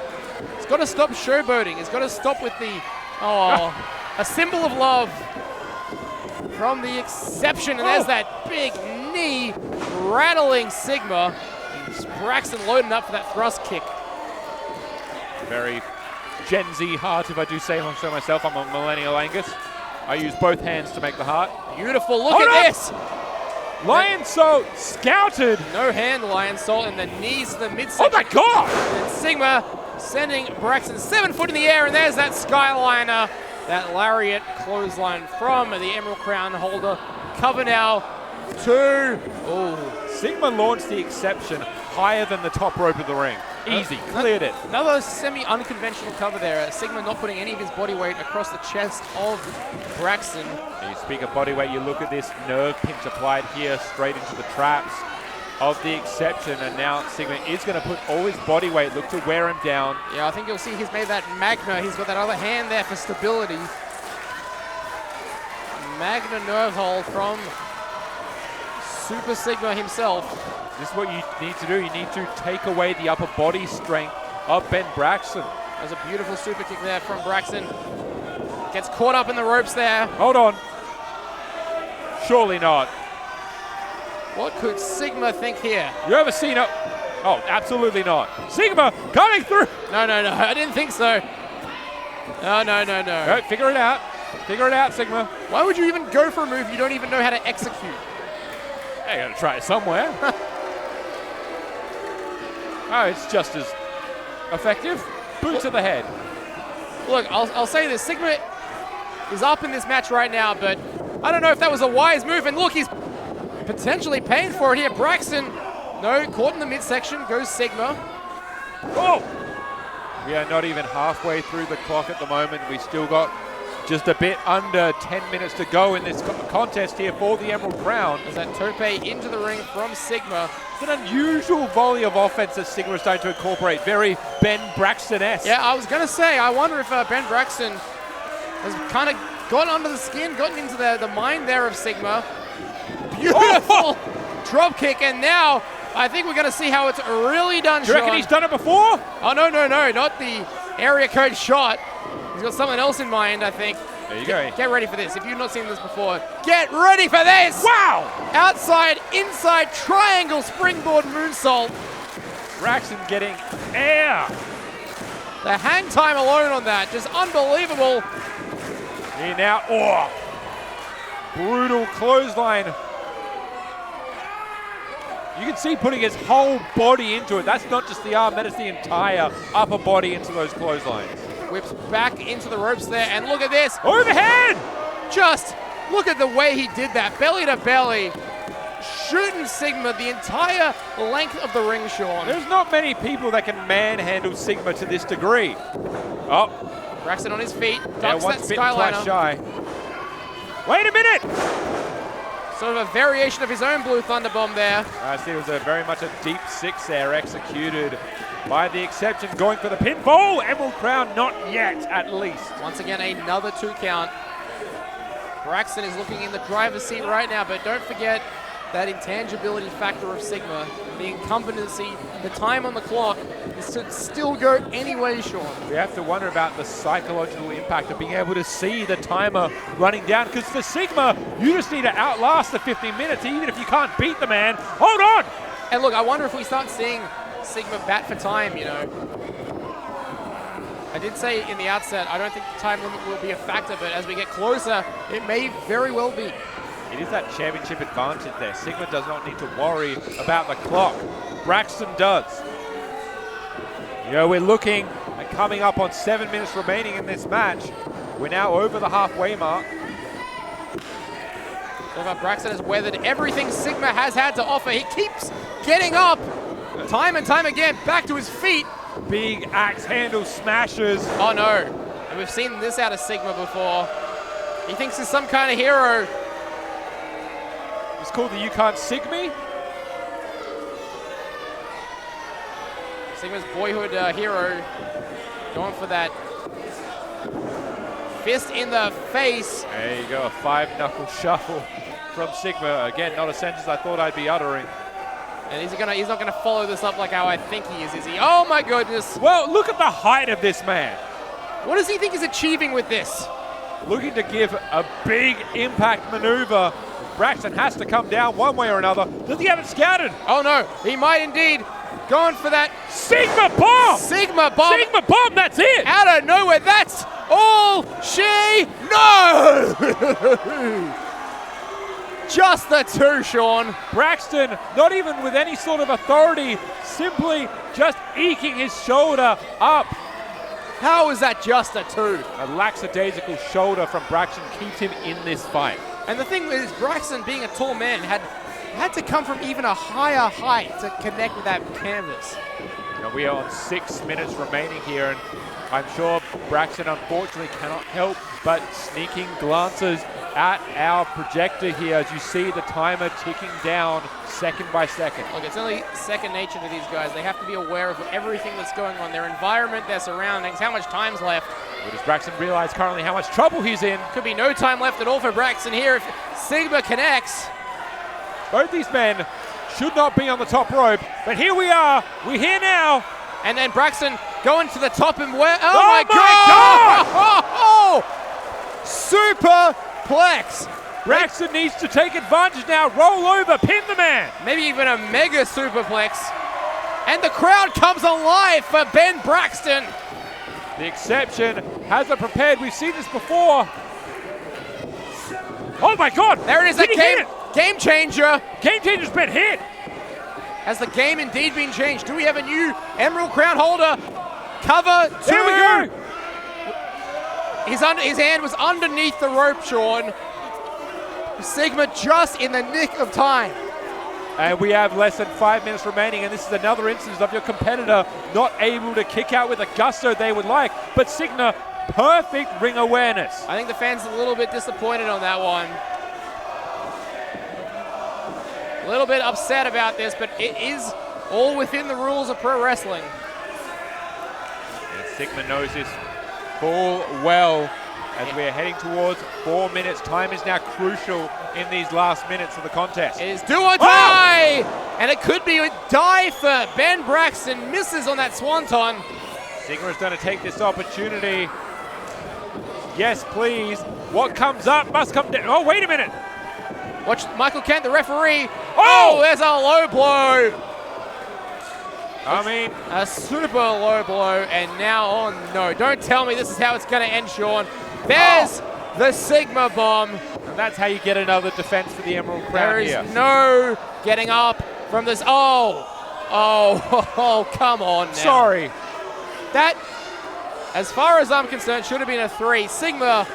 He's got to stop showboating. He's got to stop with the, a symbol of love from the exception. And there's that big knee rattling Sigma. And Braxton loading up for that thrust kick. Very Gen Z heart, if I do say so myself. I'm a millennial Angus. I use both hands to make the heart. Beautiful, look at this! Lion Salt scouted. No hand Lion Salt and the knees to the midsection. Oh my God! And Sigma sending Braxton 7 foot in the air, and there's that Skyliner, that lariat clothesline from the Emerald Crown holder. Cover now, 2. Oh, Sigma launched the exception higher than the top rope of the ring. Easy, cleared it. Another semi-unconventional cover there. Sigma not putting any of his body weight across the chest of Braxton. You speak of body weight, you look at this nerve pinch applied here straight into the traps of the exception, and now Sigma is going to put all his body weight, look to wear him down. Yeah, I think you'll see he's made that Magna. He's got that other hand there for stability. Magna nerve hold from Super Sigma himself. This is what you need to do. You need to take away the upper body strength of Ben Braxton. There's a beautiful super kick there from Braxton. Gets caught up in the ropes there. Hold on. Surely not. What could Sigma think here? You ever seen a... Oh, absolutely not. Sigma coming through. No, I didn't think so. No. Right, figure it out. Figure it out, Sigma. Why would you even go for a move you don't even know how to execute? I gotta try it somewhere. Oh, it's just as effective. Boot to the head. Look, I'll say this. Sigma is up in this match right now, but I don't know if that was a wise move. And look, he's potentially paying for it here. Braxton, no, caught in the midsection, goes Sigma. Oh! We are not even halfway through the clock at the moment. We still got just a bit under 10 minutes to go in this contest here for the Emerald Crown. There's that tope into the ring from Sigma. It's an unusual volley of offense that Sigma is starting to incorporate. Very Ben Braxton-esque. Yeah, I was going to say, I wonder if Ben Braxton has kind of gotten under the skin, gotten into the mind there of Sigma. Beautiful drop kick, and now I think we're going to see how it's really done, Do you reckon Sean. he's done it before? Oh, no, not the area code shot. He's got something else in mind, I think. There you go. Get ready for this. If you've not seen this before, get ready for this! Wow! Outside, inside, triangle, springboard, moonsault. Braxton getting air. The hang time alone on that, just unbelievable. Here now, brutal clothesline. You can see putting his whole body into it. That's not just the arm, that is the entire upper body into those clotheslines. Whips back into the ropes there, and look at this. Overhead! Just look at the way he did that, belly to belly. Shooting Sigma the entire length of the ring, Sean. There's not many people that can manhandle Sigma to this degree. Oh. Braxton on his feet, Yeah, ducks once that bitten, twice Skyliner. shy. Wait a minute! Sort of a variation of his own Blue Thunder Bomb there. I see it was very much a deep six there, executed by the exception, going for the pinfall. Emerald Crown, not yet, at least. Once again, another 2 count. Braxton is looking in the driver's seat right now, but don't forget, that intangibility factor of Sigma, the incumbency, the time on the clock, is to still go anyway, Sean. We have to wonder about the psychological impact of being able to see the timer running down, because for Sigma, you just need to outlast the 15 minutes, even if you can't beat the man. Hold on! And look, I wonder if we start seeing Sigma bat for time, you know. I did say in the outset, I don't think the time limit will be a factor, but as we get closer, it may very well be. It is that championship advantage there. Sigma does not need to worry about the clock. Braxton does. You know, we're looking at coming up on 7 minutes remaining in this match. We're now over the halfway mark. So far, Braxton has weathered everything Sigma has had to offer. He keeps getting up time and time again, back to his feet. Big axe handle smashes. Oh no, and we've seen this out of Sigma before. He thinks he's some kind of hero. It's called the You Can't Sig Me. Sigma's boyhood hero going for that fist in the face. There you go, a 5-knuckle shuffle from Sigma. Again, not a sentence I thought I'd be uttering. And he's not gonna follow this up like how I think he is he? Oh my goodness. Well, look at the height of this man. What does he think he's achieving with this? Looking to give a big impact maneuver. Braxton has to come down one way or another. Does he have it scouted? Oh no, he might indeed. Going for that Sigma bomb! Sigma bomb! Sigma bomb, that's it! Out of nowhere, that's all she knows! Just the two, Sean. Braxton, not even with any sort of authority, simply just eking his shoulder up. How is that just a two? A lackadaisical shoulder from Braxton keeps him in this fight. And the thing is, Braxton, being a tall man, had to come from even a higher height to connect with that canvas. Now we are on 6 minutes remaining here, and I'm sure Braxton unfortunately cannot help but sneaking glances at our projector here as you see the timer ticking down second by second. Look, it's only second nature to these guys. They have to be aware of everything that's going on, their environment, their surroundings, how much time's left. Well, does Braxton realize currently how much trouble he's in? Could be no time left at all for Braxton here if Sigma connects. Both these men should not be on the top rope, but here we are. We're here now. And then Braxton going to the top and where? Oh my God! Oh, superplex. Braxton needs to take advantage now. Roll over, pin the man. Maybe even a mega superplex. And the crowd comes alive for Ben Braxton. The exception has it prepared. We've seen this before. Oh my God! There it is, game changer. Game changer's been hit. Has the game indeed been changed? Do we have a new Emerald Crown holder? Cover two. There we go. His hand was underneath the rope, Sean. Sigma just in the nick of time. And we have less than 5 minutes remaining, and this is another instance of your competitor not able to kick out with the gusto they would like, but Sigma, perfect ring awareness. I think the fans are a little bit disappointed on that one. A little bit upset about this, but it is all within the rules of pro wrestling. And Sigma knows this full well as we are heading towards 4 minutes. Time is now crucial in these last minutes of the contest. It is do or die! Oh! And it could be a die for Ben Braxton. Misses on that swanton. Sigma is going to take this opportunity. Yes, please. What comes up must come down. Oh, wait a minute. Watch Michael Kent, the referee. Oh, there's a low blow. I mean, a super low blow, and now, oh no, don't tell me this is how it's going to end, Sean. There's the Sigma bomb. And that's how you get another defense for the Emerald Crown here. There is no getting up from this. Oh, come on now. Sorry. That, as far as I'm concerned, should have been a 3. Sigma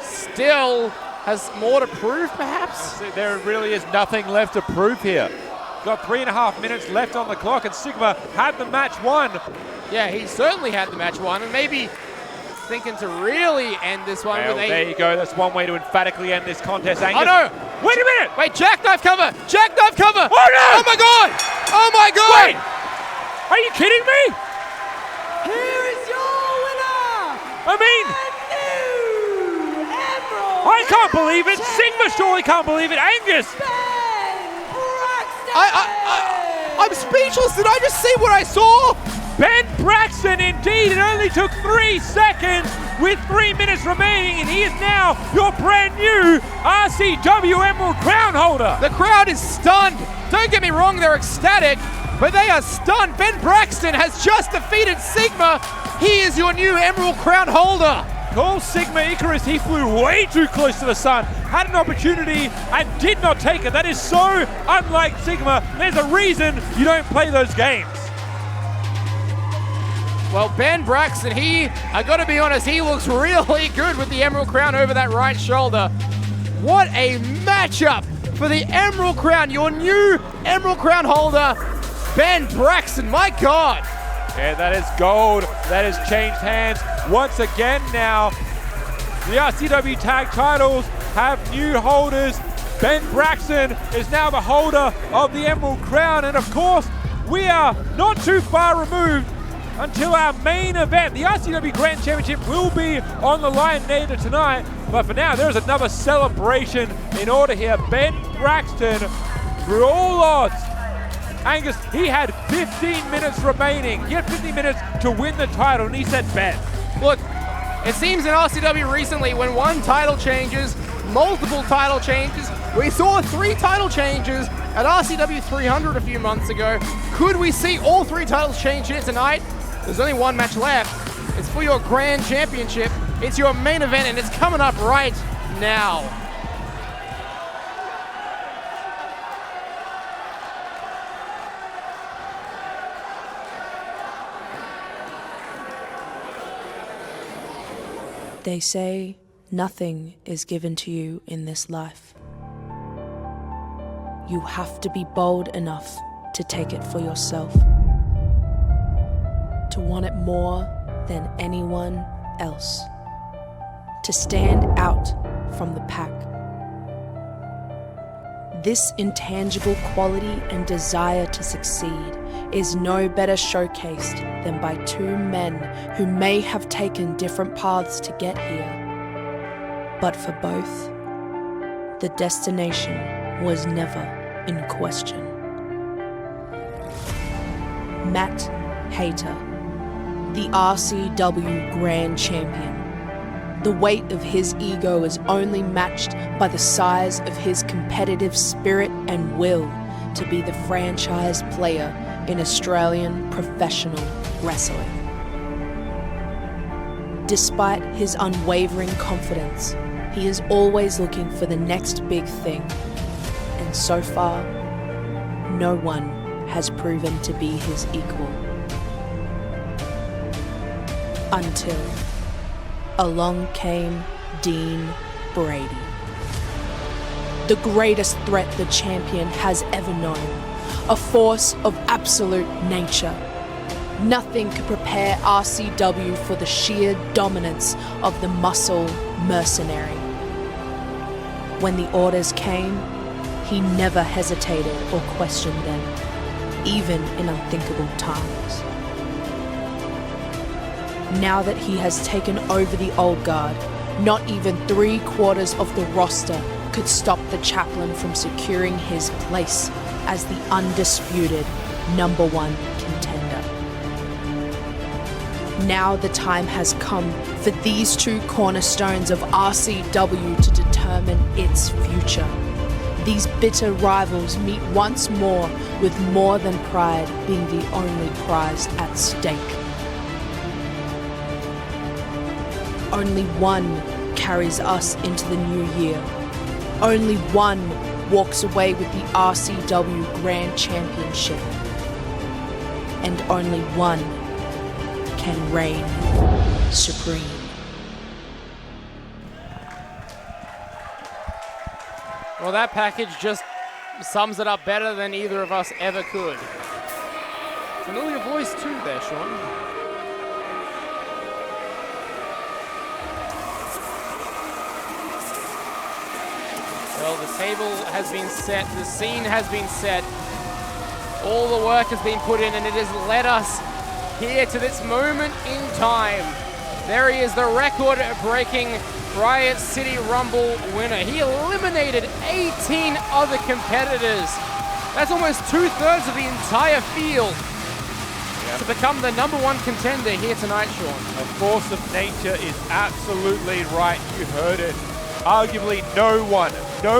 still has more to prove, perhaps? There really is nothing left to prove here. Got 3.5 minutes left on the clock, and Sigma had the match won. Yeah, he certainly had the match won, and maybe thinking to really end this one with a... There you go. That's one way to emphatically end this contest, Angus. Oh, no. Wait a minute. Wait, jackknife cover. Jackknife cover. Oh, no. Oh, my God. Oh, my God. Wait. Are you kidding me? Here is your winner. I mean... I can't believe it. Sigma surely can't believe it. Angus. I'm speechless. Did I just see what I saw? Ben Braxton, indeed. It only took 3 seconds with 3 minutes remaining, and he is now your brand new RCW Emerald Crown holder. The crowd is stunned. Don't get me wrong, they're ecstatic, but they are stunned. Ben Braxton has just defeated Sigma. He is your new Emerald Crown holder. Call Sigma Icarus, he flew way too close to the sun, had an opportunity and did not take it. That is so unlike Sigma. There's a reason you don't play those games. Well, Ben Braxton, I gotta be honest, he looks really good with the Emerald Crown over that right shoulder. What a matchup for the Emerald Crown, your new Emerald Crown holder, Ben Braxton, my God. Yeah, that is gold. That has changed hands once again now. The RCW tag titles have new holders. Ben Braxton is now the holder of the Emerald Crown. And of course, we are not too far removed until our main event. The RCW Grand Championship will be on the line later tonight. But for now, there is another celebration in order here. Ben Braxton, through all odds, Angus, he had 15 minutes remaining. He had 15 minutes to win the title, and he said bet. Look, it seems in RCW recently, when one title changes, multiple title changes. We saw 3 title changes at RCW 300 a few months ago. Could we see all 3 titles change here tonight? There's only one match left. It's for your Grand Championship. It's your main event, and it's coming up right now. They say nothing is given to you in this life. You have to be bold enough to take it for yourself, to want it more than anyone else, to stand out from the pack. This intangible quality and desire to succeed is no better showcased than by 2 men who may have taken different paths to get here. But for both, the destination was never in question. Matt Hayter, the RCW Grand Champion. The weight of his ego is only matched by the size of his competitive spirit and will to be the franchise player in Australian professional wrestling. Despite his unwavering confidence, he is always looking for the next big thing, and so far, no one has proven to be his equal. Until along came Dean Brady, the greatest threat the champion has ever known, a force of absolute nature. Nothing could prepare RCW for the sheer dominance of the Muscle Mercenary. When the orders came, he never hesitated or questioned them, even in unthinkable times. Now that he has taken over the old guard, not even 3/4 of the roster could stop the chaplain from securing his place as the undisputed #1 contender. Now the time has come for these 2 cornerstones of RCW to determine its future. These bitter rivals meet once more, with more than pride being the only prize at stake. Only one carries us into the new year. Only one walks away with the RCW Grand Championship. And only one can reign supreme. Well, that package just sums it up better than either of us ever could. Familiar voice too there, Sean. Well, the table has been set, the scene has been set, all the work has been put in, and it has led us here to this moment in time. There he is, the record-breaking Riot City Rumble winner. He eliminated 18 other competitors That's almost 2/3 of the entire field to become the #1 contender here tonight, Sean. A force of nature is absolutely right. You heard it. Arguably no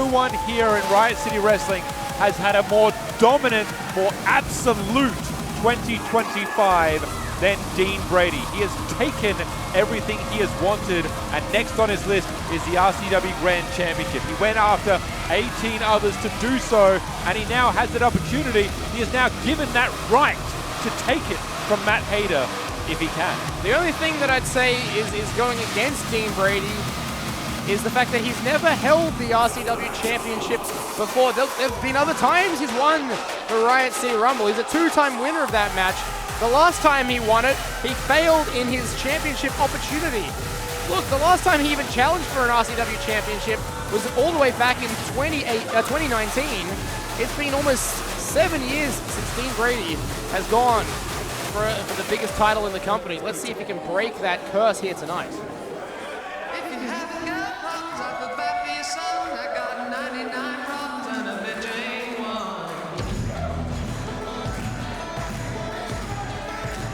one here in Riot City Wrestling has had a more dominant, more absolute 2025 than Dean Brady. He has taken everything he has wanted, and next on his list is the RCW Grand Championship. He went after 18 others to do so, and he now has that opportunity. He is now given that right to take it from Matt Hayter if he can. The only thing that I'd say is going against Dean Brady is the fact that he's never held the RCW Championship before. There have been other times he's won the Riot City Rumble. He's a 2-time winner of that match. The last time he won it, he failed in his championship opportunity. Look, the last time he even challenged for an RCW Championship was all the way back in 2019. It's been almost 7 years since Dean Brady has gone for the biggest title in the company. Let's see if he can break that curse here tonight.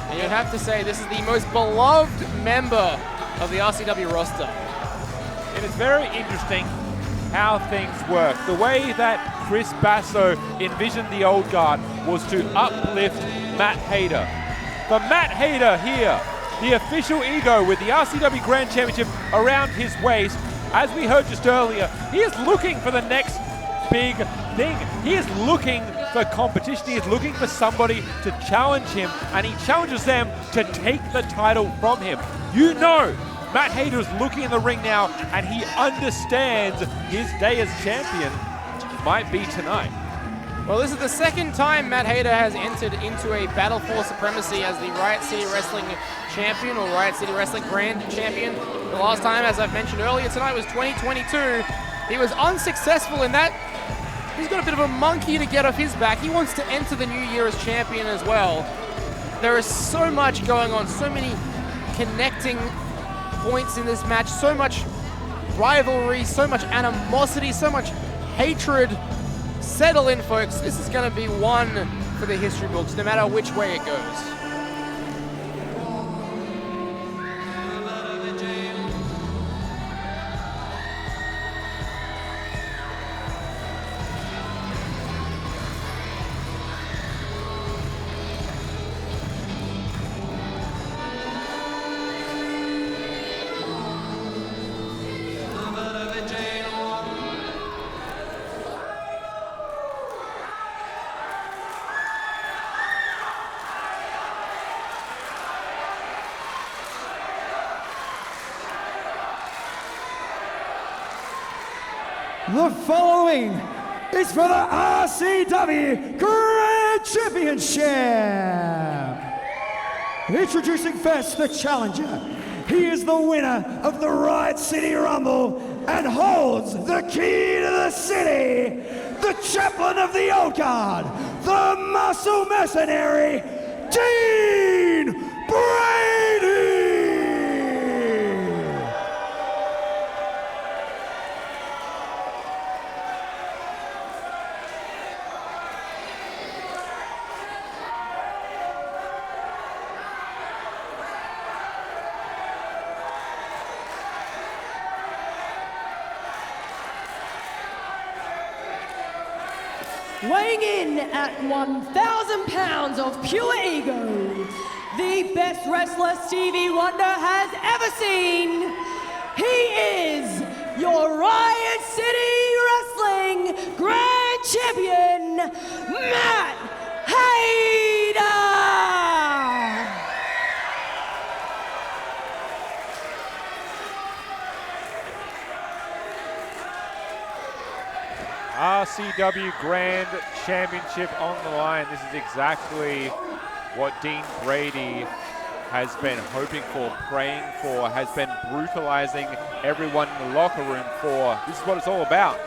And you'd have to say this is the most beloved member of the RCW roster. It is very interesting how things work. The way that Chris Basso envisioned the old guard was to uplift Matt Hayter. For Matt Hayter here, the official ego with the RCW Grand Championship around his waist, as we heard just earlier, he is looking for the next big thing. He is looking for competition. He is looking for somebody to challenge him, and he challenges them to take the title from him. You know, Matt Hayter is looking in the ring now, and he understands his day as champion might be tonight. Well, this is the second time Matt Hayter has entered into a Battle For Supremacy as the Riot City Wrestling Champion, or Riot City Wrestling Grand Champion. The last time, as I've mentioned earlier tonight, was 2022. He was unsuccessful in that. He's got a bit of a monkey to get off his back. He wants to enter the new year as champion as well. There is so much going on, so many connecting points in this match, so much rivalry, so much animosity, so much hatred. Settle in, folks. This is going to be one for the history books, no matter which way it goes. The following is for the RCW Grand Championship. Introducing first the challenger. He is the winner of the Riot City Rumble and holds the key to the city. The chaplain of the old guard, the Muscle Mercenary, Dean Brady. Weighing in at 1,000 pounds of pure ego, the best wrestler Stevie Wonder has ever seen. He is your Riot City Wrestling Grand Champion, Matt Hayter! RCW Grand Championship on the line. This is exactly what Dean Brady has been hoping for, praying for, has been brutalizing everyone in the locker room for. This is what it's all about.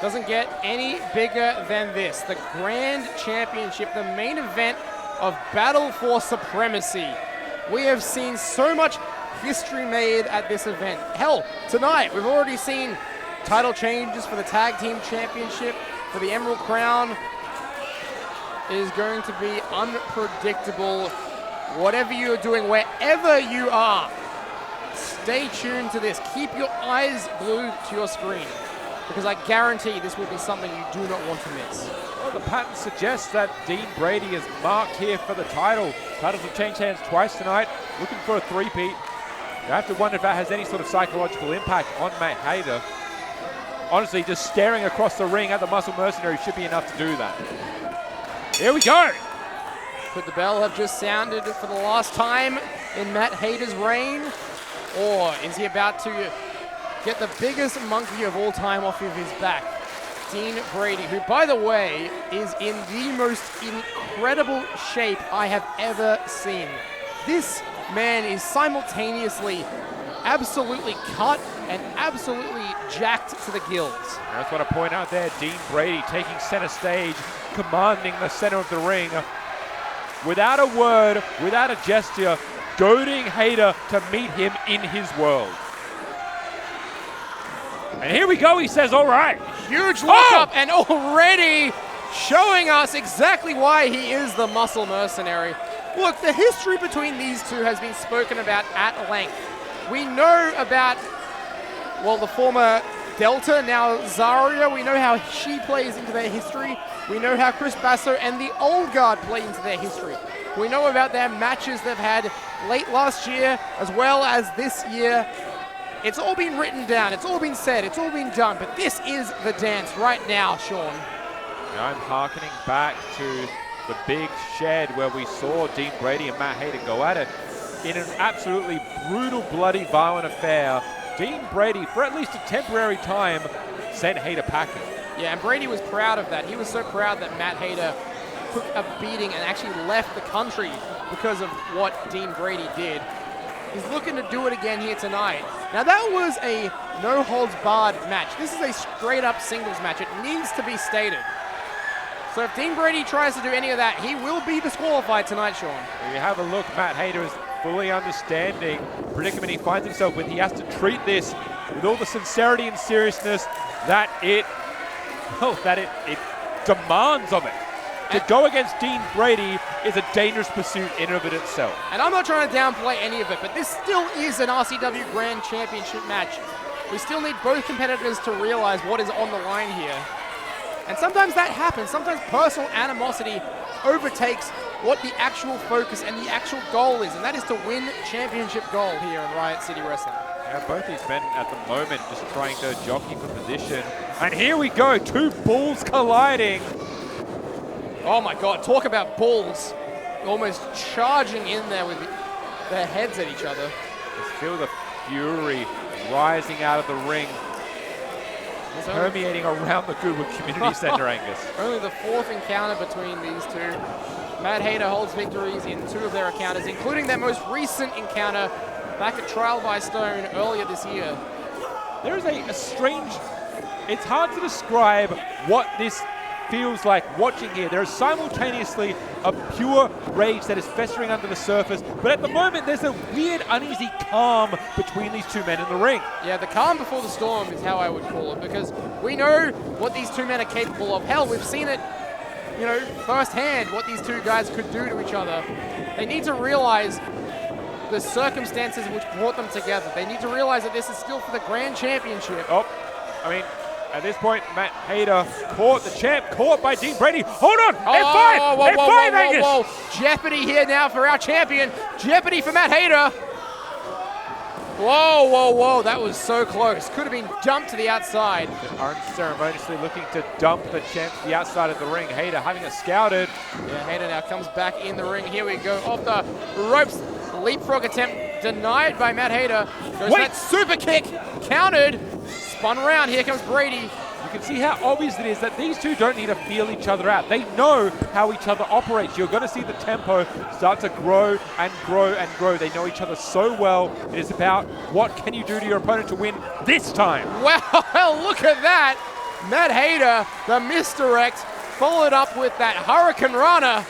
Doesn't get any bigger than this. The Grand Championship, the main event of Battle For Supremacy. We have seen so much history made at this event. Hell, tonight we've already seen title changes for the Tag Team Championship, for the Emerald Crown is going to be unpredictable. Whatever you're doing, wherever you are, stay tuned to this. Keep your eyes glued to your screen, because I guarantee this will be something you do not want to miss. Well, the pattern suggests that Dean Brady is marked here for the title. Titles have changed hands twice tonight, looking for a three-peat. You have to wonder if that has any sort of psychological impact on Matt Hayter. Honestly, just staring across the ring at the Muscle Mercenary should be enough to do that. Here we go. Could the bell have just sounded for the last time in Matt Hayter's reign? Or is he about to get the biggest monkey of all time off of his back? Dean Brady, who, by the way, is in the most incredible shape I have ever seen. This man is simultaneously absolutely cut and absolutely jacked to the gills. I just want to point out there, Dean Brady taking center stage, commanding the center of the ring. Without a word, without a gesture, goading Hayter to meet him in his world. And here we go, he says, all right. Huge lockup, and already showing us exactly why he is the Muscle Mercenary. Look, the history between these two has been spoken about at length. We know about, well, the former Delta, now Zarya. We know how she plays into their history. We know how Chris Basso and the Old Guard play into their history. We know about their matches they've had late last year as well as this year. It's all been written down, it's all been said, it's all been done, but this is the dance right now, Sean. I'm hearkening back to the big shed where we saw Dean Brady and Matt Hayter go at it in an absolutely brutal, bloody, violent affair. Dean Brady, for at least a temporary time, sent Hayter packing. Yeah, and Brady was proud of that. He was so proud that Matt Hayter took a beating and actually left the country because of what Dean Brady did. He's looking to do it again here tonight. Now that was a no-holds-barred match. This is a straight-up singles match. It needs to be stated. So if Dean Brady tries to do any of that, he will be disqualified tonight, Sean. If you have a look, Matt Hayter is fully understanding the predicament he finds himself with. He has to treat this with all the sincerity and seriousness that it demands of it. To go against Dean Brady is a dangerous pursuit in and of it itself. And I'm not trying to downplay any of it, but this still is an RCW Grand Championship match. We still need both competitors to realize what is on the line here. And sometimes that happens. Sometimes personal animosity overtakes what the actual focus and the actual goal is, and that is to win championship gold here in Riot City Wrestling. Yeah, both these men at the moment just trying to jockey for position. And here we go, two bulls colliding. Oh my God, talk about bulls almost charging in there with their heads at each other. Just feel the fury rising out of the ring, permeating around the Goodwood Community Center, Angus. Only the fourth encounter between these two. Matt Hayter holds victories in two of their encounters, including their most recent encounter back at Trial by Stone earlier this year. There is a strange, it's hard to describe what this feels like watching here. There is simultaneously a pure rage that is festering under the surface, but at the moment there's a weird, uneasy calm between these two men in the ring. Yeah, the calm before the storm is how I would call it, because we know what these two men are capable of. Hell, we've seen it, you know, firsthand, what these two guys could do to each other. They need to realize the circumstances which brought them together. They need to realize that this is still for the Grand Championship. Oh, I mean, at this point, Matt Hayter caught the champ, caught by Dean Brady. Hold on, F5, F5, Angus. Whoa. Jeopardy here now for our champion. Jeopardy for Matt Hayter. Whoa, that was so close. Could have been dumped to the outside. Unceremoniously looking to dump the champ to the outside of the ring. Hayter having it scouted. Yeah, Hayter now comes back in the ring. Here we go, off the ropes. Leapfrog attempt denied by Matt Hayter. Goes that super kick, countered. Spun around, here comes Brady. You can see how obvious it is that these two don't need to feel each other out. They know how each other operates. You're going to see the tempo start to grow and grow and grow. They know each other so well. It is about what can you do to your opponent to win this time. Well, look at that. Matt Hayter, the misdirect, followed up with that Hurricane Rana.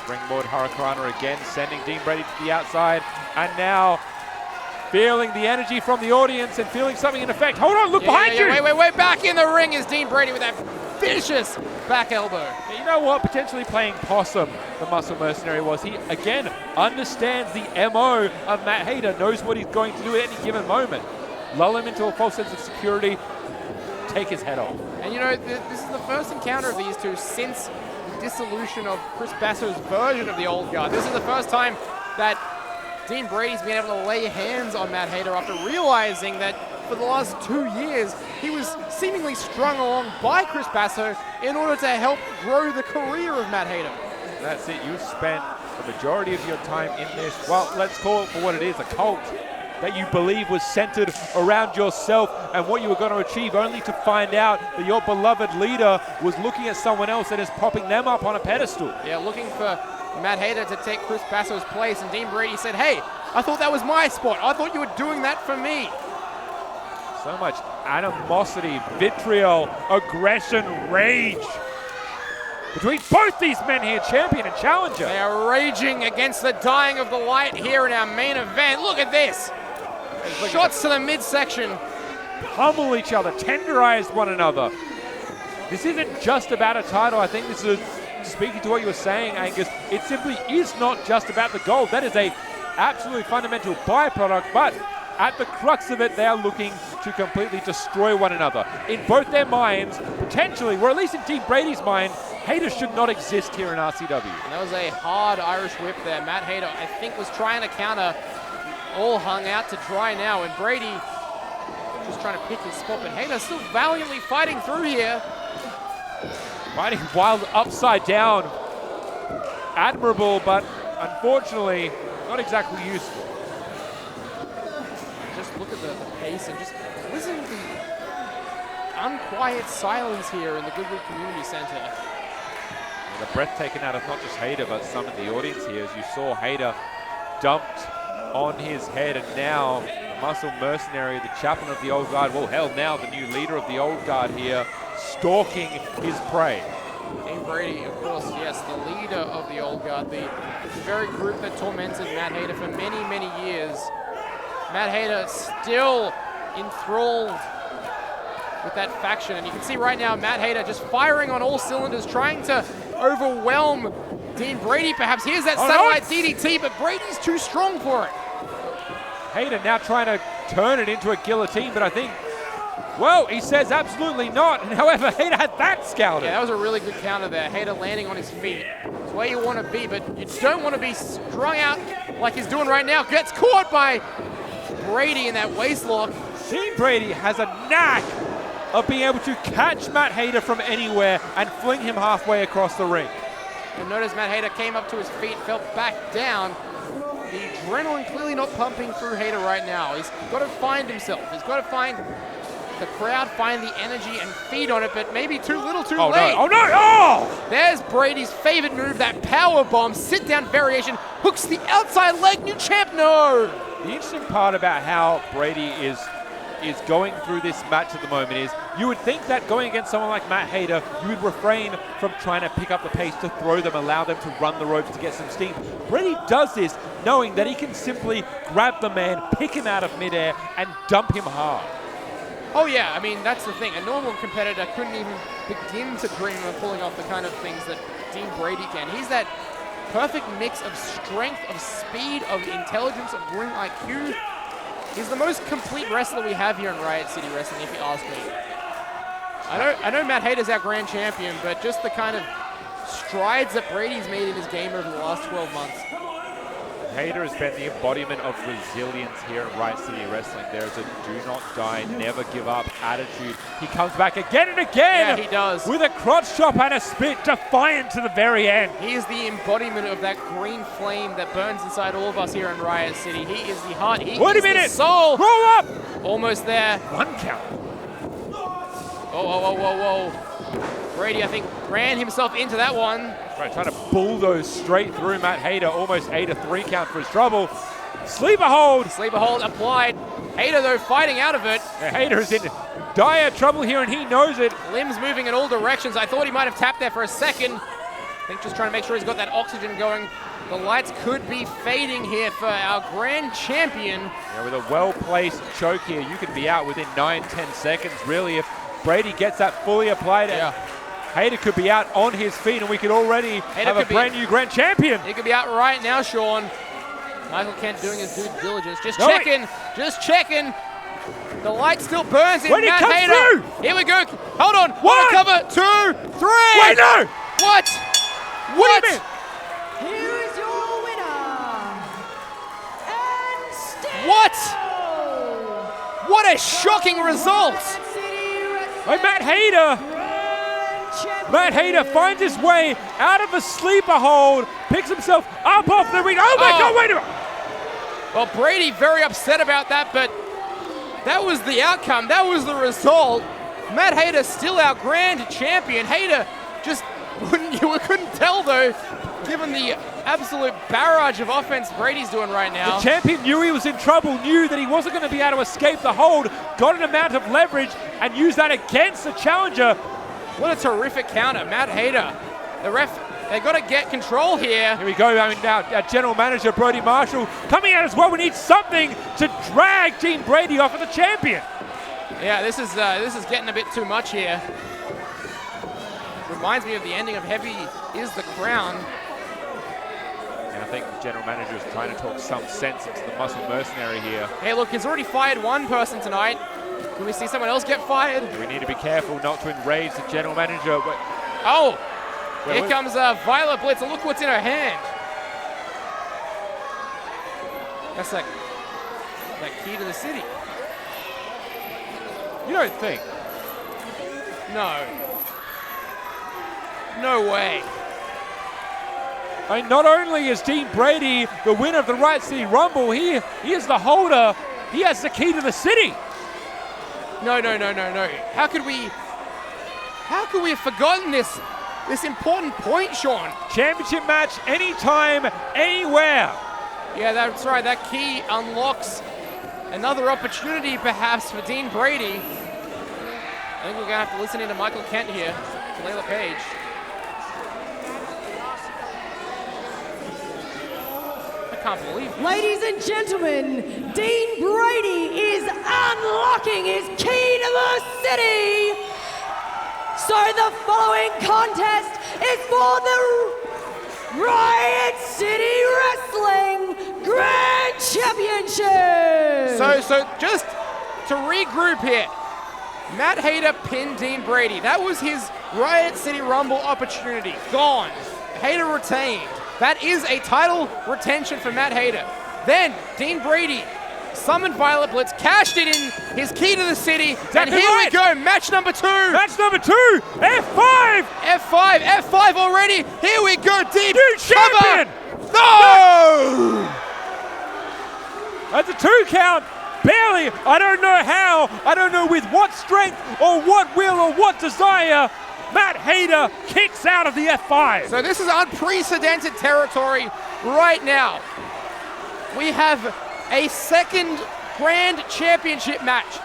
Springboard Hurricane Rana again, sending Dean Brady to the outside. And now feeling the energy from the audience and feeling something in effect. Hold on, look behind you. Wait, back in the ring is Dean Brady with that vicious back elbow. You know what? Potentially playing possum, the Muscle Mercenary was. He, again, understands the MO of Matt Hayter, knows what he's going to do at any given moment. Lull him into a false sense of security, take his head off. And you know, this is the first encounter of these two since the dissolution of Chris Basso's version of the Old Guard. This is the first time that Dean Brady's been able to lay hands on Matt Hayter after realizing that for the last 2 years, he was seemingly strung along by Chris Basso in order to help grow the career of Matt Hayter. That's it. You spent the majority of your time in this, well, let's call it for what it is, a cult that you believe was centered around yourself and what you were going to achieve, only to find out that your beloved leader was looking at someone else and is propping them up on a pedestal. Yeah, looking for Matt Hayter to take Chris Basso's place, and Dean Brady said, hey, I thought that was my spot. I thought you were doing that for me. So much animosity, vitriol, aggression, rage between both these men here, champion and challenger. They are raging against the dying of the light here in our main event. Look at this. Shots to the midsection. Pummel each other, tenderize one another. This isn't just about a title. I think this is, speaking to what you were saying, Angus, it simply is not just about the gold. That is a absolutely fundamental byproduct, but at the crux of it, they are looking to completely destroy one another. In both their minds, potentially, or at least in Dean Brady's mind, Hayter should not exist here in RCW. And that was a hard Irish whip there. Matt Hayter, I think, was trying to counter, all hung out to dry now, and Brady just trying to pick his spot, but Hayter still valiantly fighting through here. Fighting wild upside down. Admirable, but unfortunately, not exactly useful. Just look at the pace and just listen to the unquiet silence here in the Goodwood Community Center. The breath taken out of not just Hayter, but some in the audience here, as you saw Hayter dumped on his head, and now the Muscle Mercenary, the chaplain of the Old Guard, well, hell, now the new leader of the Old Guard here, stalking his prey. Dean Brady, of course, yes, the leader of the Old Guard, the very group that tormented Matt Hayter for many, many years. Matt Hayter still enthralled with that faction, and you can see right now Matt Hayter just firing on all cylinders, trying to overwhelm Dean Brady perhaps. Here's that satellite DDT, but Brady's too strong for it. Hayter now trying to turn it into a guillotine, but I think, well, he says absolutely not. However, Hayter had that scouted. Yeah, that was a really good counter there. Hayter landing on his feet. It's where you want to be, but you don't want to be strung out like he's doing right now. Gets caught by Brady in that waist lock. Dean Brady has a knack of being able to catch Matt Hayter from anywhere and fling him halfway across the ring. And notice Matt Hayter came up to his feet, fell back down. The adrenaline clearly not pumping through Hayter right now. He's got to find himself. He's got to find the crowd, find the energy and feed on it, but maybe too little too late. No. Oh no! Oh! There's Brady's favorite move, that power bomb, sit down variation, hooks the outside leg, new champ, no! The interesting part about how Brady is going through this match at the moment is you would think that going against someone like Matt Hayter, you would refrain from trying to pick up the pace to throw them, allow them to run the ropes to get some steam. Brady does this knowing that he can simply grab the man, pick him out of midair, and dump him hard. Oh yeah, I mean, that's the thing. A normal competitor couldn't even begin to dream of pulling off the kind of things that Dean Brady can. He's that perfect mix of strength, of speed, of intelligence, of ring IQ. He's the most complete wrestler we have here in Riot City Wrestling, if you ask me. I know Matt Hayter's our grand champion, but just the kind of strides that Brady's made in his game over the last 12 months. Hayter has been the embodiment of resilience here at Riot City Wrestling. There is a do not die, never give up attitude. He comes back again and again. Yeah, he does. With a crotch chop and a spit, defiant to the very end. He is the embodiment of that green flame that burns inside all of us here in Riot City. He is the heart. He is the soul. Roll up. Almost there. One count. Whoa. Brady, I think, ran himself into that one. Right, trying to bulldoze straight through Matt Hayter, almost ate a 3 count for his trouble. Sleeper hold. Sleeper hold applied. Hayter, though, fighting out of it. Yeah, Hayter is in dire trouble here, and he knows it. Limbs moving in all directions. I thought he might have tapped there for a second. I think just trying to make sure he's got that oxygen going. The lights could be fading here for our grand champion. Yeah, with a well-placed choke here, you could be out within 9-10 seconds, really, if Brady gets that fully applied. Yeah. Hayter could be out on his feet, and we could already have a brand new grand champion. He could be out right now, Sean. Michael Kent doing his due diligence. Just checking. The light still burns in Matt Hayter. Here we go. Hold on. One. Cover. 2, 3. Wait, no. What? What? Here is your winner. And still. What? What a shocking result. By Matt Hayter finds his way out of a sleeper hold, picks himself up off the ring. Oh my God, wait a minute. Well, Brady very upset about that, but that was the outcome. That was the result. Matt Hayter still our grand champion. Hayter just couldn't tell though, given the absolute barrage of offense Brady's doing right now. The champion knew he was in trouble, knew that he wasn't going to be able to escape the hold, got an amount of leverage, and used that against the challenger. What a terrific counter, Matt Hayter. The ref, they got to get control here. Here we go. I mean, now our general manager Brody Marshall coming out as well. We need something to drag Dean Brady off of the champion. Yeah, this is getting a bit too much here. Reminds me of the ending of Heavy is the Crown. And I think the general manager is trying to talk some sense into the Muscle Mercenary here. Hey, look, he's already fired one person tonight. Can we see someone else get fired? We need to be careful not to enrage the general manager. Oh, here comes Violet Blitz. Look what's in her hand. That's that key to the city. You don't think? No. No way. I mean, not only is Dean Brady the winner of the Riot City Rumble, he is the holder. He has the key to the city. No. How could we have forgotten this important point, Sean? Championship match, anytime, anywhere. Yeah, that's right. That key unlocks another opportunity, perhaps, for Dean Brady. I think we're going to have to listen into Michael Kent here, to Layla Page. I can't believe it. Ladies and gentlemen, Dean Brady is unlocking his key to the city. So the following contest is for the Riot City Wrestling Grand Championship. So just to regroup here, Matt Hayter pinned Dean Brady. That was his Riot City Rumble opportunity. Gone. Hayter retained. That is a title retention for Matt Hayter. Then Dean Brady summoned Violet Blitz, cashed it in his key to the city, and here we go, match number 2. Match number 2, F5. F5 already. Here we go, deep new champion. No! That's a 2 count. Barely. I don't know how. I don't know with what strength or what will or what desire. Matt Hayter kicks out of the F5. So this is unprecedented territory right now. We have a second grand championship match.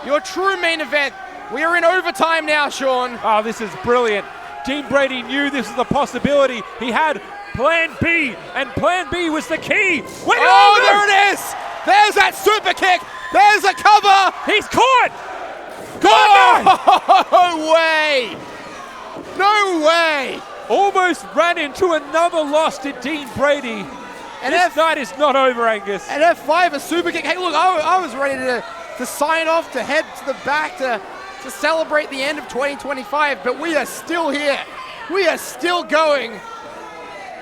Your true main event. We are in overtime now, Sean. Oh, this is brilliant. Dean Brady knew this was a possibility. He had plan B, and plan B was the key. There it is. There's that super kick. There's a cover. He's caught. No way! No way! Almost ran into another loss to Dean Brady. And this night is not over, Angus. And F5, a super kick. Hey, look, I was ready to sign off, to head to the back to celebrate the end of 2025, but we are still here. We are still going.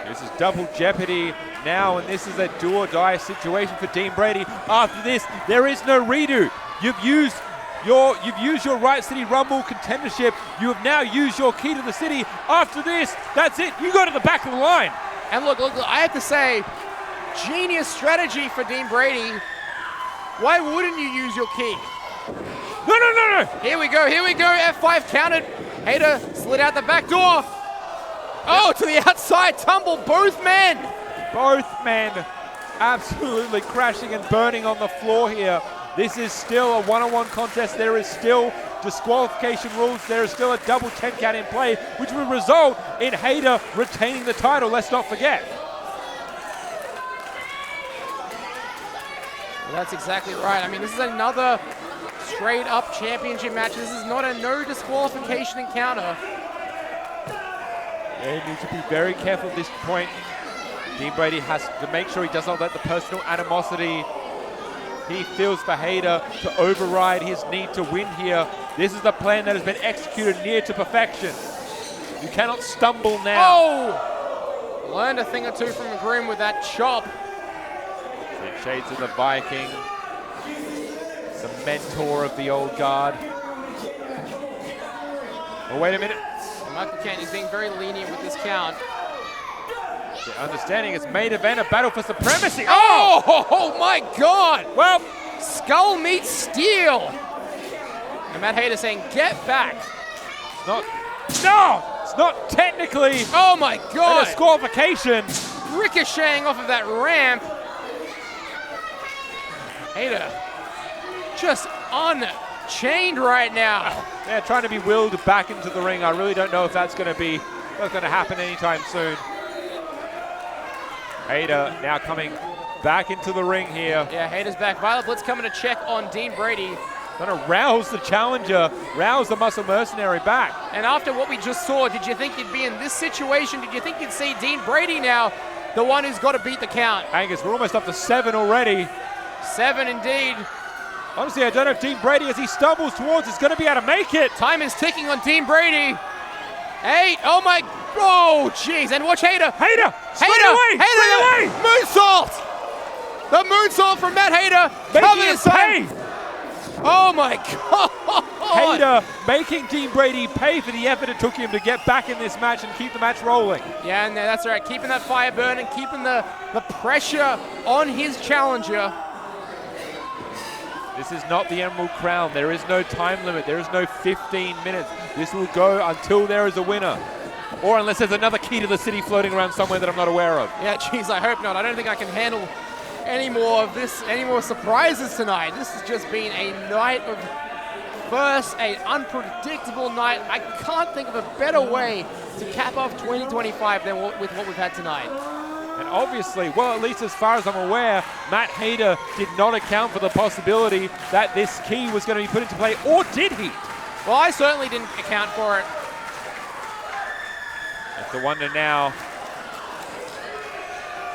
This is double jeopardy now, and this is a do or die situation for Dean Brady. After this, there is no redo. You've used your Riot City Rumble contendership. You have now used your key to the city. After this, that's it. You go to the back of the line. And look, I have to say, genius strategy for Dean Brady. Why wouldn't you use your key? No. Here we go. F5 counted. Hayter slid out the back door. Oh, to the outside tumble. Both men absolutely crashing and burning on the floor here. This is still a one-on-one contest. There is still disqualification rules. There is still a double 10 count in play, which will result in Hayter retaining the title. Let's not forget. Well, that's exactly right. I mean, this is another straight-up championship match. This is not a no disqualification encounter. They need to be very careful at this point. Dean Brady has to make sure he does not let the personal animosity he feels for Hayter to override his need to win here. This is the plan that has been executed near to perfection. You cannot stumble now. Oh! Learned a thing or two from Grim with that chop. And shades of the Viking. The mentor of the old guard. Oh, wait a minute. Michael Kent is being very lenient with this count. The understanding is main event, a battle for supremacy. Oh my God! Well, skull meets steel. And Matt Hayter saying, get back. It's not, no! It's not technically. Oh my God! A disqualification. Ricocheting off of that ramp. Hayter just unchained right now. Yeah, trying to be willed back into the ring. I really don't know if that's going to happen anytime soon. Hayter now coming back into the ring here. Yeah, Hayter's back. Violet Blitz coming to check on Dean Brady. Gonna rouse the challenger, rouse the Muscle Mercenary back. And after what we just saw, did you think you'd be in this situation? Did you think you'd see Dean Brady now, the one who's got to beat the count? Angus, we're almost up to 7 already. 7 indeed. Honestly, I don't know if Dean Brady, as he stumbles towards, is going to be able to make it. Time is ticking on Dean Brady. 8, oh my, oh jeez, and watch Hayter. Hayter, straight away. Moonsault. The moonsault from Matt Hayter. Making it pay. Oh my God. Hayter making Dean Brady pay for the effort it took him to get back in this match and keep the match rolling. Yeah, and that's right, keeping that fire burning, keeping the pressure on his challenger. This is not the Emerald Crown. There is no time limit. There is no 15 minutes. This will go until there is a winner. Or unless there's another key to the city floating around somewhere that I'm not aware of. Yeah, geez, I hope not. I don't think I can handle any more of this, any more surprises tonight. This has just been a night of first, an unpredictable night. I can't think of a better way to cap off 2025 than with what we've had tonight. And obviously, well, at least as far as I'm aware, Matt Hayter did not account for the possibility that this key was going to be put into play, or did he? Well, I certainly didn't account for it. It's the wonder now,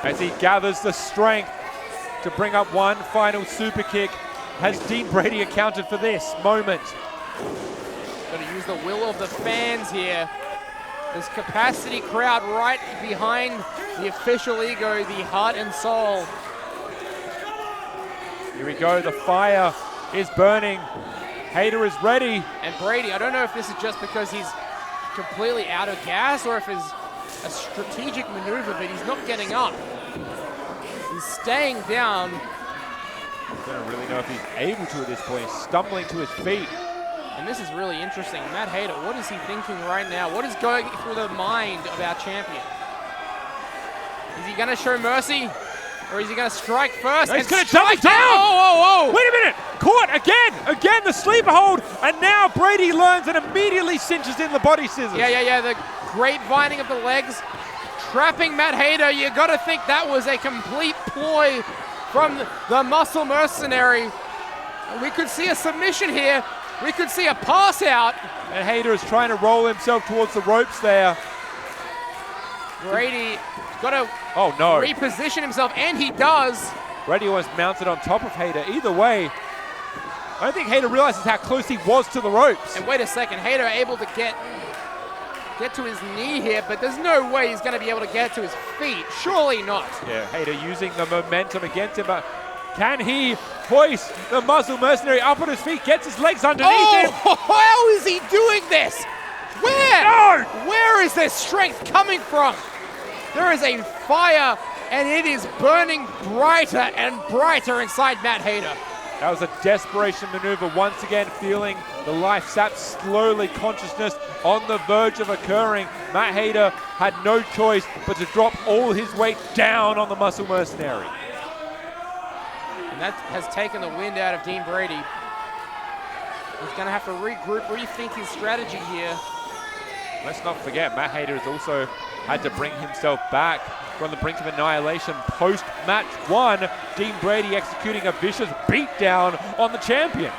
as he gathers the strength to bring up one final super kick. Has Dean Brady accounted for this moment? Got to use the will of the fans here. This capacity crowd right behind the official ego, the heart and soul. Here we go, the fire is burning. Hayter is ready. And Brady, I don't know if this is just because he's completely out of gas or if it's a strategic maneuver, but he's not getting up. He's staying down. I don't really know if he's able to at this point. He's stumbling to his feet. And this is really interesting. Matt Hayter, what is he thinking right now? What is going through the mind of our champion? Is he going to show mercy? Or is he going to strike first? He's going to jump down! Oh! Wait a minute! Caught again! Again, the sleeper hold! And now Brady learns and immediately cinches in the body scissors. Yeah. The grapevining of the legs. Trapping Matt Hayter. You got to think that was a complete ploy from the Muscle Mercenary. We could see a submission here. We could see a pass out. And Hayter is trying to roll himself towards the ropes there. Brady got to reposition himself, and he does. Brady was mounted on top of Hayter. Either way, I don't think Hayter realizes how close he was to the ropes. And wait a second, Hayter able to get to his knee here, but there's no way he's going to be able to get to his feet. Surely not. Yeah, Hayter using the momentum against him, but can he hoist the Muscle Mercenary up on his feet, gets his legs underneath him? How is he doing this? Where? No! Where is this strength coming from? There is a fire, and it is burning brighter and brighter inside Matt Hayter. That was a desperation maneuver, once again feeling the life sap slowly, consciousness on the verge of occurring. Matt Hayter had no choice but to drop all his weight down on the Muscle Mercenary. And that has taken the wind out of Dean Brady. He's going to have to regroup, rethink his strategy here. Let's not forget, Matt Hayter has also had to bring himself back from the brink of annihilation post-match 1. Dean Brady executing a vicious beatdown on the champion.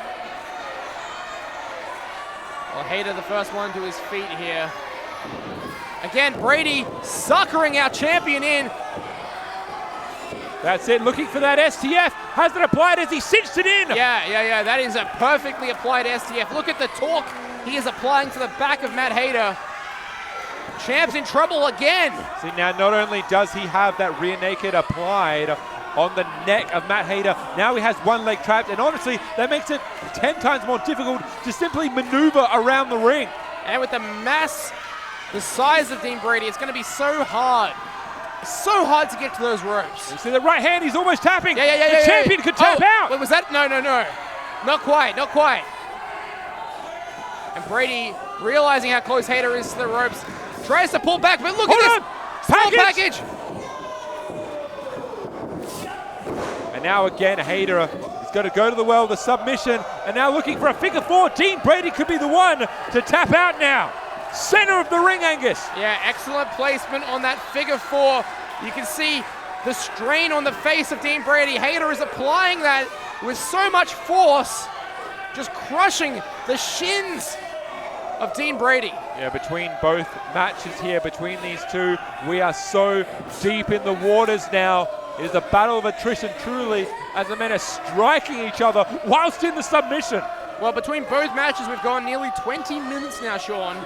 Well, Hayter the first one to his feet here. Again, Brady suckering our champion in. That's it, looking for that STF. Has it applied as he cinched it in? Yeah. That is a perfectly applied STF. Look at the torque he is applying to the back of Matt Hayter. Champ's in trouble again. See, now not only does he have that rear naked applied on the neck of Matt Hayter, now he has one leg trapped, and honestly, that makes it 10 times more difficult to simply maneuver around the ring. And with the mass, the size of Dean Brady, it's going to be so hard. So hard to get to those ropes. You see the right hand, he's almost tapping. Yeah. The champion could tap out. Wait, was that? No. Not quite. And Brady, realizing how close Hayter is to the ropes, tries to pull back, but look at this. Small package. And now again, Hayter is going to go to the well, the submission, and now looking for a figure four. Dean Brady could be the one to tap out now. Center of the ring, Angus. Yeah, excellent placement on that figure four. You can see the strain on the face of Dean Brady. Hayter is applying that with so much force, just crushing the shins of Dean Brady. Yeah, between both matches here, between these two, we are so deep in the waters now. It is a battle of attrition, truly, as the men are striking each other whilst in the submission. Well, between both matches, we've gone nearly 20 minutes now, Sean.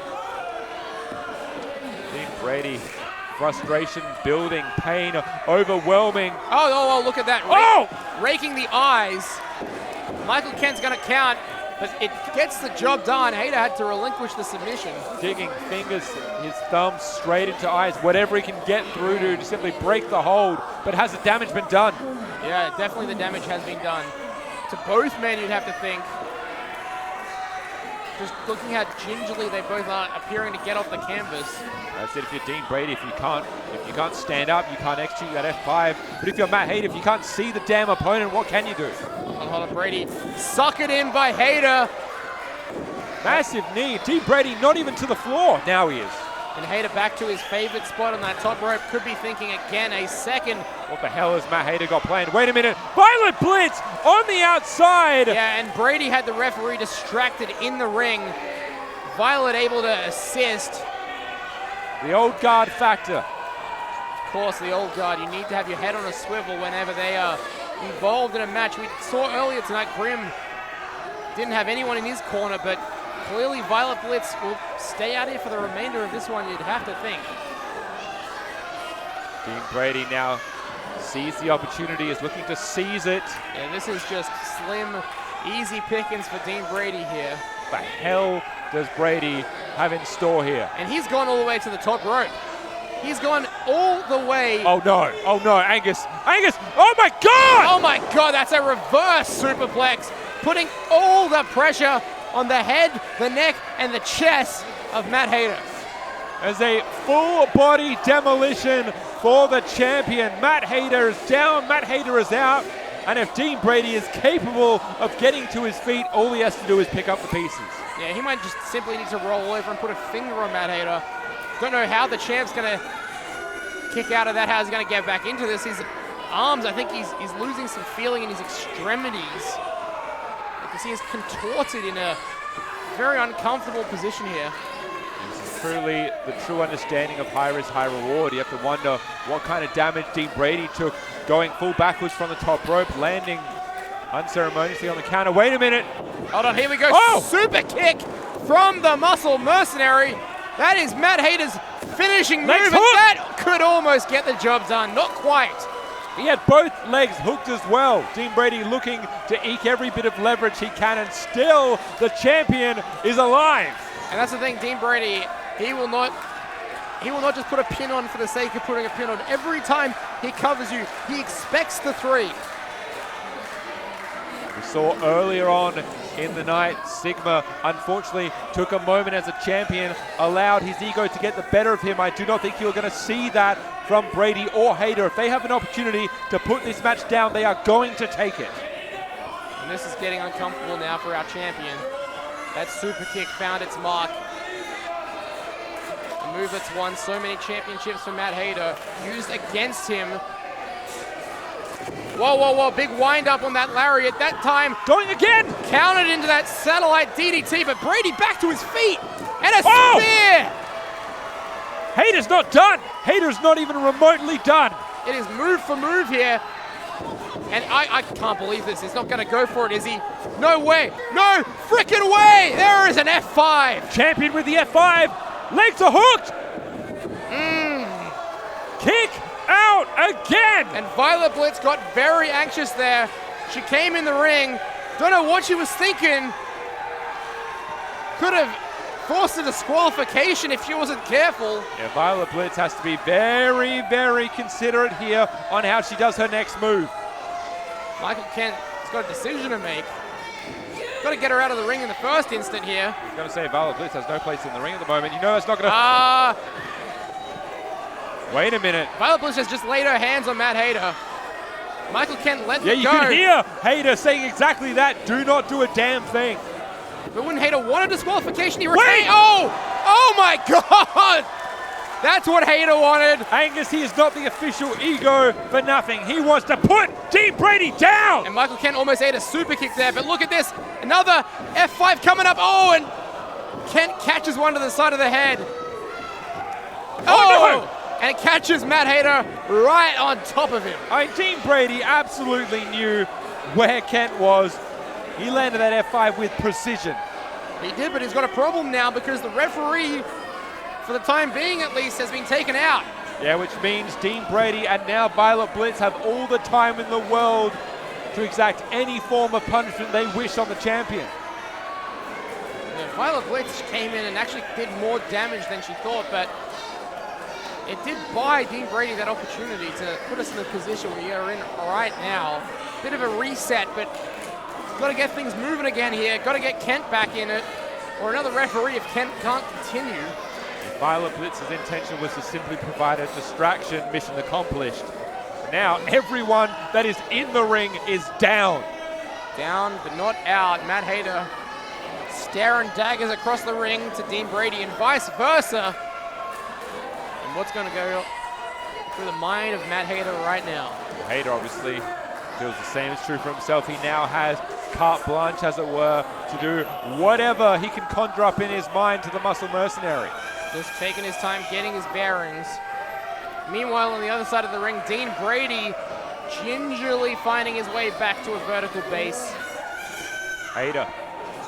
Dean Brady, frustration building, pain overwhelming. Oh, look at that. Raking the eyes. Michael Kent's going to count, but it gets the job done. Hayter had to relinquish the submission. Digging fingers, his thumbs straight into eyes, whatever he can get through to simply break the hold. But has the damage been done? Yeah, definitely the damage has been done. To both men, you'd have to think. Just looking how gingerly they both are appearing to get off the canvas. That's it. If you're Dean Brady, if you can't stand up, you can't execute that F5. But if you're Matt Hayter, if you can't see the damn opponent, what can you do? Hold on, Brady. Suck it in by Hayter. Massive knee. Dean Brady not even to the floor. Now he is. And Hayter back to his favorite spot on that top rope. Could be thinking again a second. What the hell has Matt Hayter got planned? Wait a minute. Violent blitz on the outside. Yeah, and Brady had the referee distracted in the ring. Violet able to assist. The old guard factor. Of course, the old guard. You need to have your head on a swivel whenever they are involved in a match. We saw earlier tonight, Grim didn't have anyone in his corner, but clearly Violet Blitz will stay out here for the remainder of this one, you'd have to think. Dean Brady now sees the opportunity, is looking to seize it. Yeah, this is just slim, easy pickings for Dean Brady here. What the hell does Brady have in store here? And he's gone all the way to the top rope. He's gone all the way. Oh no, Angus, oh my God! Oh my God, that's a reverse superplex, putting all the pressure on the head, the neck, and the chest of Matt Hayter. As a full body demolition for the champion. Matt Hayter is down, Matt Hayter is out. And if Dean Brady is capable of getting to his feet, all he has to do is pick up the pieces. Yeah, he might just simply need to roll over and put a finger on Matt Hayter. Don't know how the champ's going to kick out of that, how he's going to get back into this. His arms, I think he's losing some feeling in his extremities. You can see he's contorted in a very uncomfortable position here. This is truly the true understanding of high risk, high reward. You have to wonder what kind of damage Dean Brady took going full backwards from the top rope, landing unceremoniously on the counter. Wait a minute. Hold on, here we go. Oh! Super kick from the Muscle Mercenary. That is Matt Hayter's finishing move, and that could almost get the job done. Not quite. He had both legs hooked as well. Dean Brady looking to eke every bit of leverage he can, and still the champion is alive. And that's the thing, Dean Brady, he will not just put a pin on for the sake of putting a pin on. Every time he covers you, he expects the three. We saw earlier on in the night, Sigma unfortunately took a moment as a champion, allowed his ego to get the better of him. I do not think you're going to see that from Brady or Hayter. If they have an opportunity to put this match down, they are going to take it. And this is getting uncomfortable now for our champion. That super kick found its mark. A move that's won so many championships for Matt Hayter, used against him. Whoa, big wind up on that lariat. That time, going again. Countered into that satellite DDT, but Brady back to his feet. And a spear Hayter's not done. Hayter's not even remotely done. It is move for move here. And I can't believe this. He's not going to go for it, is he? No way. No freaking way. There is an F5. Champion with the F5. Legs are hooked. Kick out again. And Violet Blitz got very anxious there. She came in the ring. Don't know what she was thinking. Could have forced a disqualification if she wasn't careful. Yeah, Violet Blitz has to be very, very considerate here on how she does her next move. Michael Kent's got a decision to make. Got to get her out of the ring in the first instant here. I was going to say Violet Blitz has no place in the ring at the moment. You know it's not going to... Wait a minute. Violet Blitz has just laid her hands on Matt Hayter. Michael Kent let Yeah, them you go. can hear Hayter saying exactly that. Do not do a damn thing. But when Hayter wanted disqualification, he retained. Oh my God! That's what Hayter wanted. Angus, he is not the official ego for nothing. He wants to put Dean Brady down. And Michael Kent almost ate a super kick there, but look at this. Another F5 coming up. Oh, and Kent catches one to the side of the head. Oh no! And it catches Matt Hayter right on top of him. Dean Brady absolutely knew where Kent was. He landed that F5 with precision. He did, but he's got a problem now because the referee, for the time being at least, has been taken out. Yeah, which means Dean Brady and now Violet Blitz have all the time in the world to exact any form of punishment they wish on the champion. Yeah, Violet Blitz came in and actually did more damage than she thought, but it did buy Dean Brady that opportunity to put us in the position we are in right now. Bit of a reset, but got to get things moving again here. Got to get Kent back in it, or another referee if Kent can't continue. Violet Blitz's intention was to simply provide a distraction. Mission accomplished. Now everyone that is in the ring is down. Down, but not out. Matt Hayter staring daggers across the ring to Dean Brady and vice versa. And what's going to go through the mind of Matt Hayter right now? Well, Hayter obviously feels the same is true for himself. He now has carte blanche, as it were, to do whatever he can conjure up in his mind to the Muscle Mercenary. Just taking his time, getting his bearings. Meanwhile, on the other side of the ring, Dean Brady gingerly finding his way back to a vertical base. Hayter,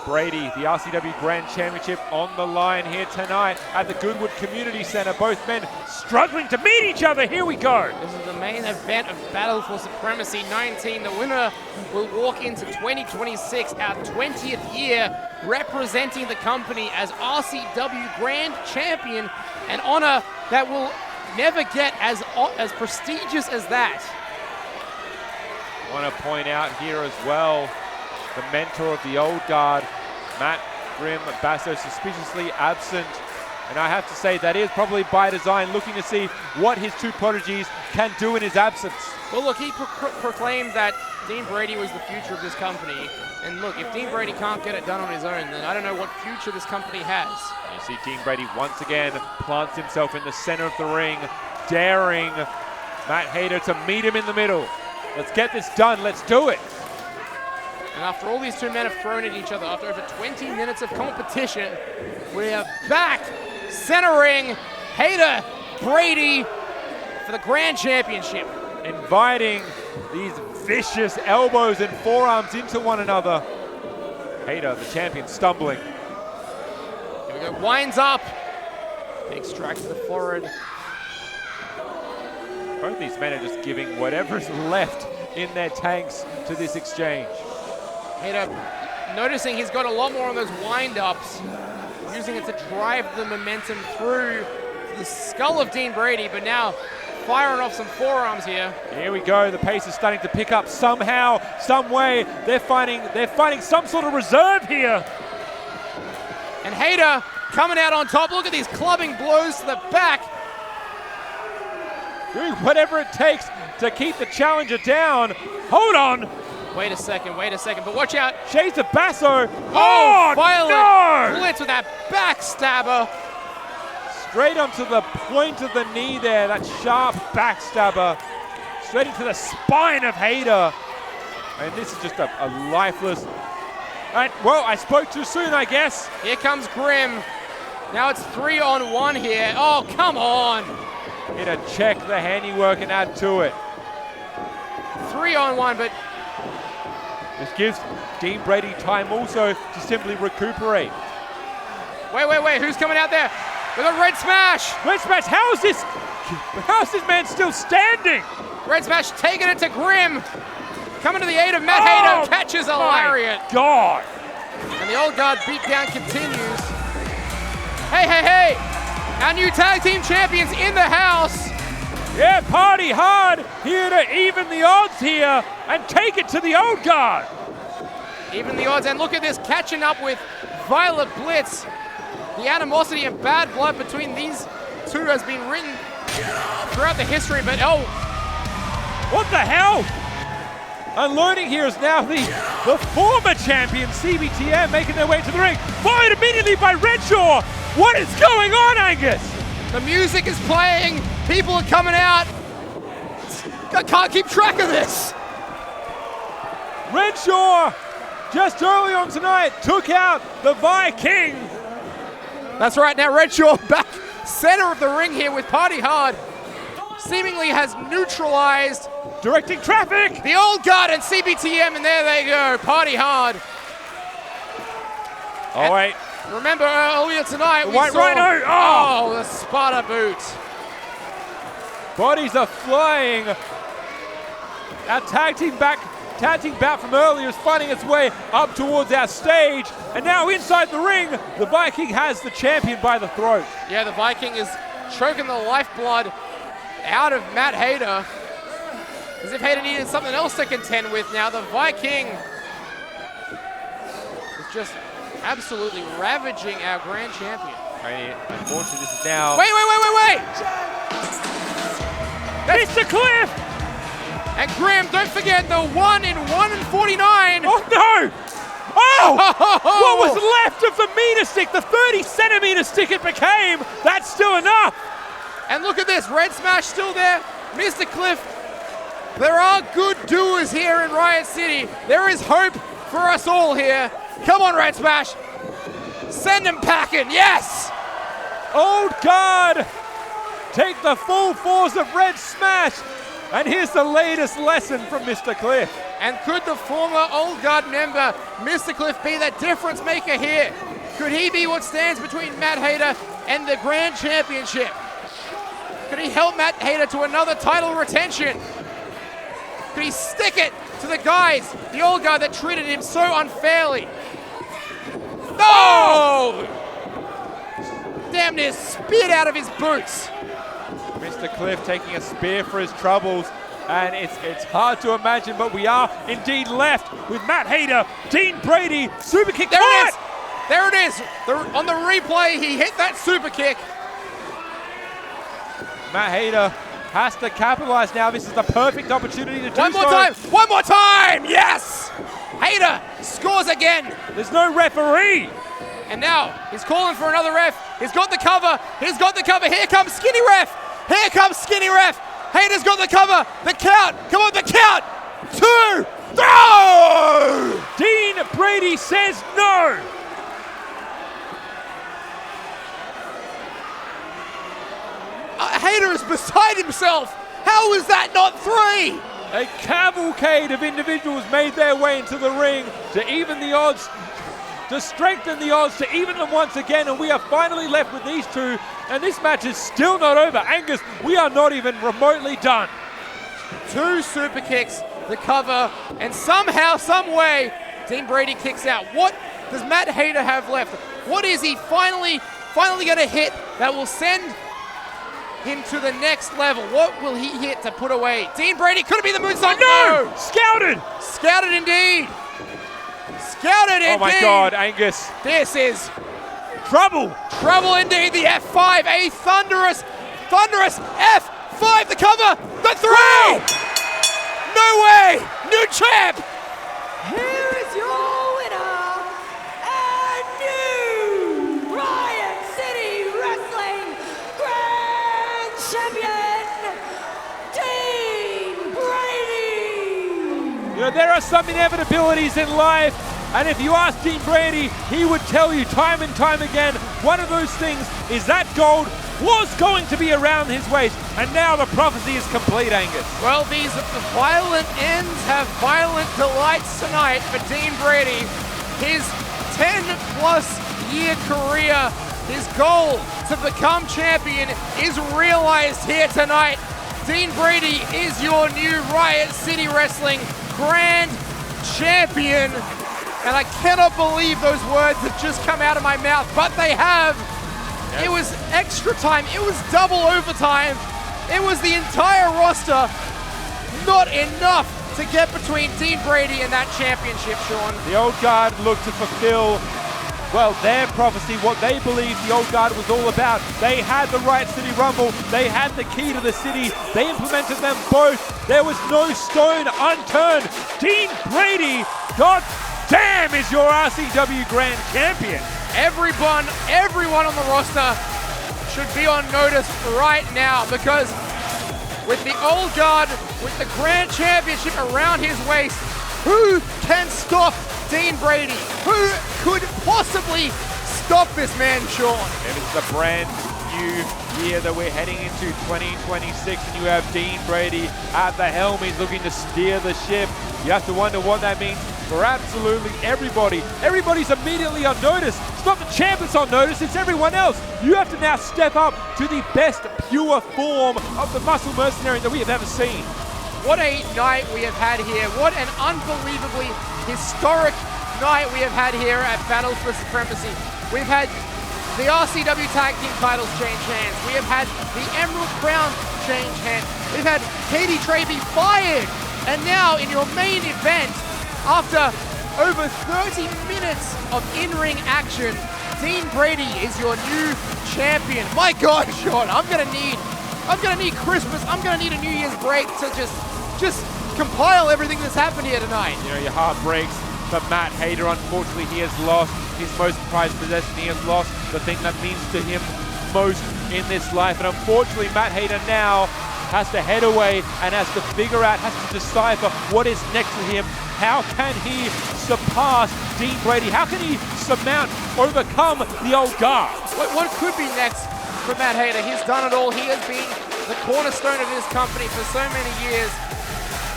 Brady, the RCW Grand Championship on the line here tonight at the Goodwood Community Center. Both men struggling to meet each other. Here we go. This is the main event of Battle for Supremacy 19. The winner will walk into 2026, our 20th year, representing the company as RCW Grand Champion, an honor that will never get as prestigious as that. I want to point out here as well, the mentor of the old guard, Matt Grimm Basso, suspiciously absent. And I have to say that is probably by design, looking to see what his two prodigies can do in his absence. Well, look, he proclaimed that Dean Brady was the future of this company. And look, if Dean Brady can't get it done on his own, then I don't know what future this company has. You see Dean Brady once again plants himself in the center of the ring, daring Matt Hayter to meet him in the middle. Let's get this done, let's do it. And after all these two men have thrown at each other, after over 20 minutes of competition, we are back centering Hayter Brady for the Grand Championship. Inviting these vicious elbows and forearms into one another. Hayter, the champion, stumbling. Here we go, winds up. Big strike to the forehead. Both these men are just giving whatever is left in their tanks to this exchange. Hayter noticing he's got a lot more on those wind-ups, using it to drive the momentum through the skull of Dean Brady, but now firing off some forearms here. Here we go, the pace is starting to pick up somehow, some way. They're finding some sort of reserve here. And Hayter coming out on top. Look at these clubbing blows to the back. Doing whatever it takes to keep the challenger down. Hold on. Wait a second, but watch out. Shades of Basso. Oh, Violet no! Blitz with that backstabber. Straight onto the point of the knee there, that sharp backstabber. Straight into the spine of Hayter. And this is just a lifeless... well, I spoke too soon, I guess. Here comes Grimm. Now it's 3-on-1 here. Oh, come on. Here to check the handiwork and add to it. 3-on-1, but this gives Dean Brady time also to simply recuperate. Wait, who's coming out there? We got Red Smash! Red Smash, how is this man still standing? Red Smash taking it to Grim. Coming to the aid of Matt Hayter, catches a lariat. God! And the Old Guard beatdown continues. Hey! Our new tag team champions in the house. Yeah, party hard, here to even the odds here and take it to the Old Guard. Even the odds, and look at this, catching up with Violet Blitz. The animosity and bad blood between these two has been written throughout the history, but what the hell? Unloading here is now the former champion, CBTM, making their way to the ring. Fired immediately by Redshaw. What is going on, Angus? The music is playing. People are coming out. I can't keep track of this. Redshaw, just early on tonight, took out the Viking. That's right, now Redshaw back center of the ring here with Party Hard. Seemingly has neutralized. Directing traffic. The Old Guard and CBTM, and there they go, Party Hard. Oh, wait. Remember earlier tonight, we White saw, Rhino. Oh, the Sparta boot. Bodies are flying. Our tag team bout from earlier is finding its way up towards our stage. And now inside the ring, the Viking has the champion by the throat. Yeah, the Viking is choking the lifeblood out of Matt Hayter. As if Hayter needed something else to contend with now. The Viking is just absolutely ravaging our grand champion. Unfortunately, this is now... Wait! Mr. Cliff! And Graham, don't forget the 1 in 149. Oh, no! Oh! What was left of the meter stick, the 30-centimeter stick it became, that's still enough. And look at this, Red Smash still there. Mr. Cliff, there are good doers here in Riot City. There is hope for us all here. Come on, Red Smash. Send him packing, yes! Old Guard take the full force of Red Smash. And here's the latest lesson from Mr. Cliff. And could the former Old Guard member, Mr. Cliff, be the difference maker here? Could he be what stands between Matt Hayter and the Grand Championship? Could he help Matt Hayter to another title retention? Could he stick it to the guys, the Old Guard that treated him so unfairly? No! Damn near spit out of his boots. Mr. Cliff taking a spear for his troubles, and it's hard to imagine, but we are indeed left with Matt Hayter, Dean Brady, super kick. There it is. On the replay, he hit that super kick. Matt Hayter has to capitalize now. This is the perfect opportunity to do so. One more time, yes! Hayter scores again. There's no referee. And now he's calling for another ref. He's got the cover. Here comes Skinny Ref. Hayter's got the cover. The count. Come on, the count. 2, throw! Dean Brady says no. Hayter is beside himself. How is that not 3? A cavalcade of individuals made their way into the ring to even the odds, to strengthen the odds, to even them once again, and we are finally left with these two, and this match is still not over. Angus, we are not even remotely done. 2 super kicks, the cover, and somehow, some way, Dean Brady kicks out. What does Matt Hayter have left? What is he finally going to hit that will send him to the next level? What will he hit to put away? Dean Brady, could it be the moonsault? No! Scouted! Scouted indeed. Oh my God, Angus. This is trouble. Trouble indeed. The F5, a thunderous F5. The cover, the 3. No way. New champ. Here is your winner and new Riot City Wrestling Grand Champion, Dean Brady. You know, there are some inevitabilities in life. And if you ask Dean Brady, he would tell you time and time again, one of those things is that gold was going to be around his waist. And now the prophecy is complete, Angus. Well, these violent ends have violent delights tonight for Dean Brady. His 10-plus year career, his goal to become champion is realized here tonight. Dean Brady is your new Riot City Wrestling Grand Champion. And I cannot believe those words have just come out of my mouth, but they have. It was extra time. It was double overtime. It was the entire roster. Not enough to get between Dean Brady and that championship, Sean. The Old Guard looked to fulfill, well, their prophecy, what they believed the Old Guard was all about. They had the Riot City Rumble. They had the key to the city. They implemented them both. There was no stone unturned. Dean Brady, God damn, is your RCW Grand Champion. Everyone on the roster should be on notice right now, because with the Old Guard, with the Grand Championship around his waist, who can stop Dean Brady? Who could possibly stop this man, Sean? And it's the brand new year that we're heading into 2026, and you have Dean Brady at the helm. He's looking to steer the ship. You have to wonder what that means for absolutely everybody. Everybody's immediately on notice. It's not the champ that's on notice, it's everyone else. You have to now step up to the best pure form of the Muscle Mercenary that we have ever seen. What a night we have had here. What an unbelievably historic night we have had here at Battle for Supremacy. We've had the RCW Tag Team titles change hands. We have had the Emerald Crown change hands. We've had Trey be fired. And now in your main event, after over 30 minutes of in-ring action, Dean Brady is your new champion. My God, Sean, I'm gonna need Christmas. I'm gonna need a New Year's break to just compile everything that's happened here tonight. You know, your heart breaks for Matt Hayter. Unfortunately, he has lost his most prized possession. He has lost the thing that means to him most in this life. And unfortunately, Matt Hayter now has to head away and has to figure out, has to decipher what is next to him. How can he surpass Dean Brady? How can he overcome the Old Guard? What could be next for Matt Hayter? He's done it all. He has been the cornerstone of his company for so many years,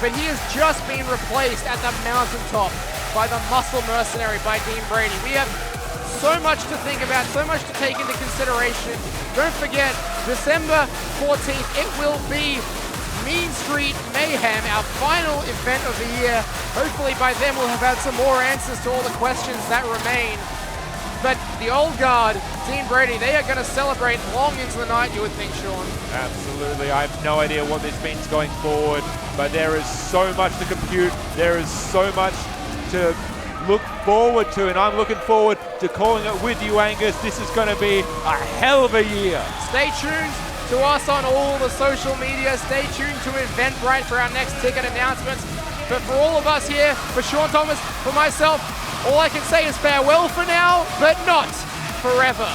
but he has just been replaced at the mountaintop by the Muscle Mercenary, by Dean Brady. We have so much to think about, so much to take into consideration. Don't forget, December 14th, it will be Mean Street Mayhem, our final event of the year. Hopefully by then we'll have had some more answers to all the questions that remain. But the Old Guard, Dean Brady, they are going to celebrate long into the night, you would think, Sean. Absolutely. I have no idea what this means going forward, but there is so much to compute. There is so much to look forward to, and I'm looking forward to calling it with you, Angus. This is going to be a hell of a year. Stay tuned to us on all the social media. Stay tuned to Eventbrite for our next ticket announcements. But for all of us here, for Sean Thomas, for myself, all I can say is farewell for now, but not forever.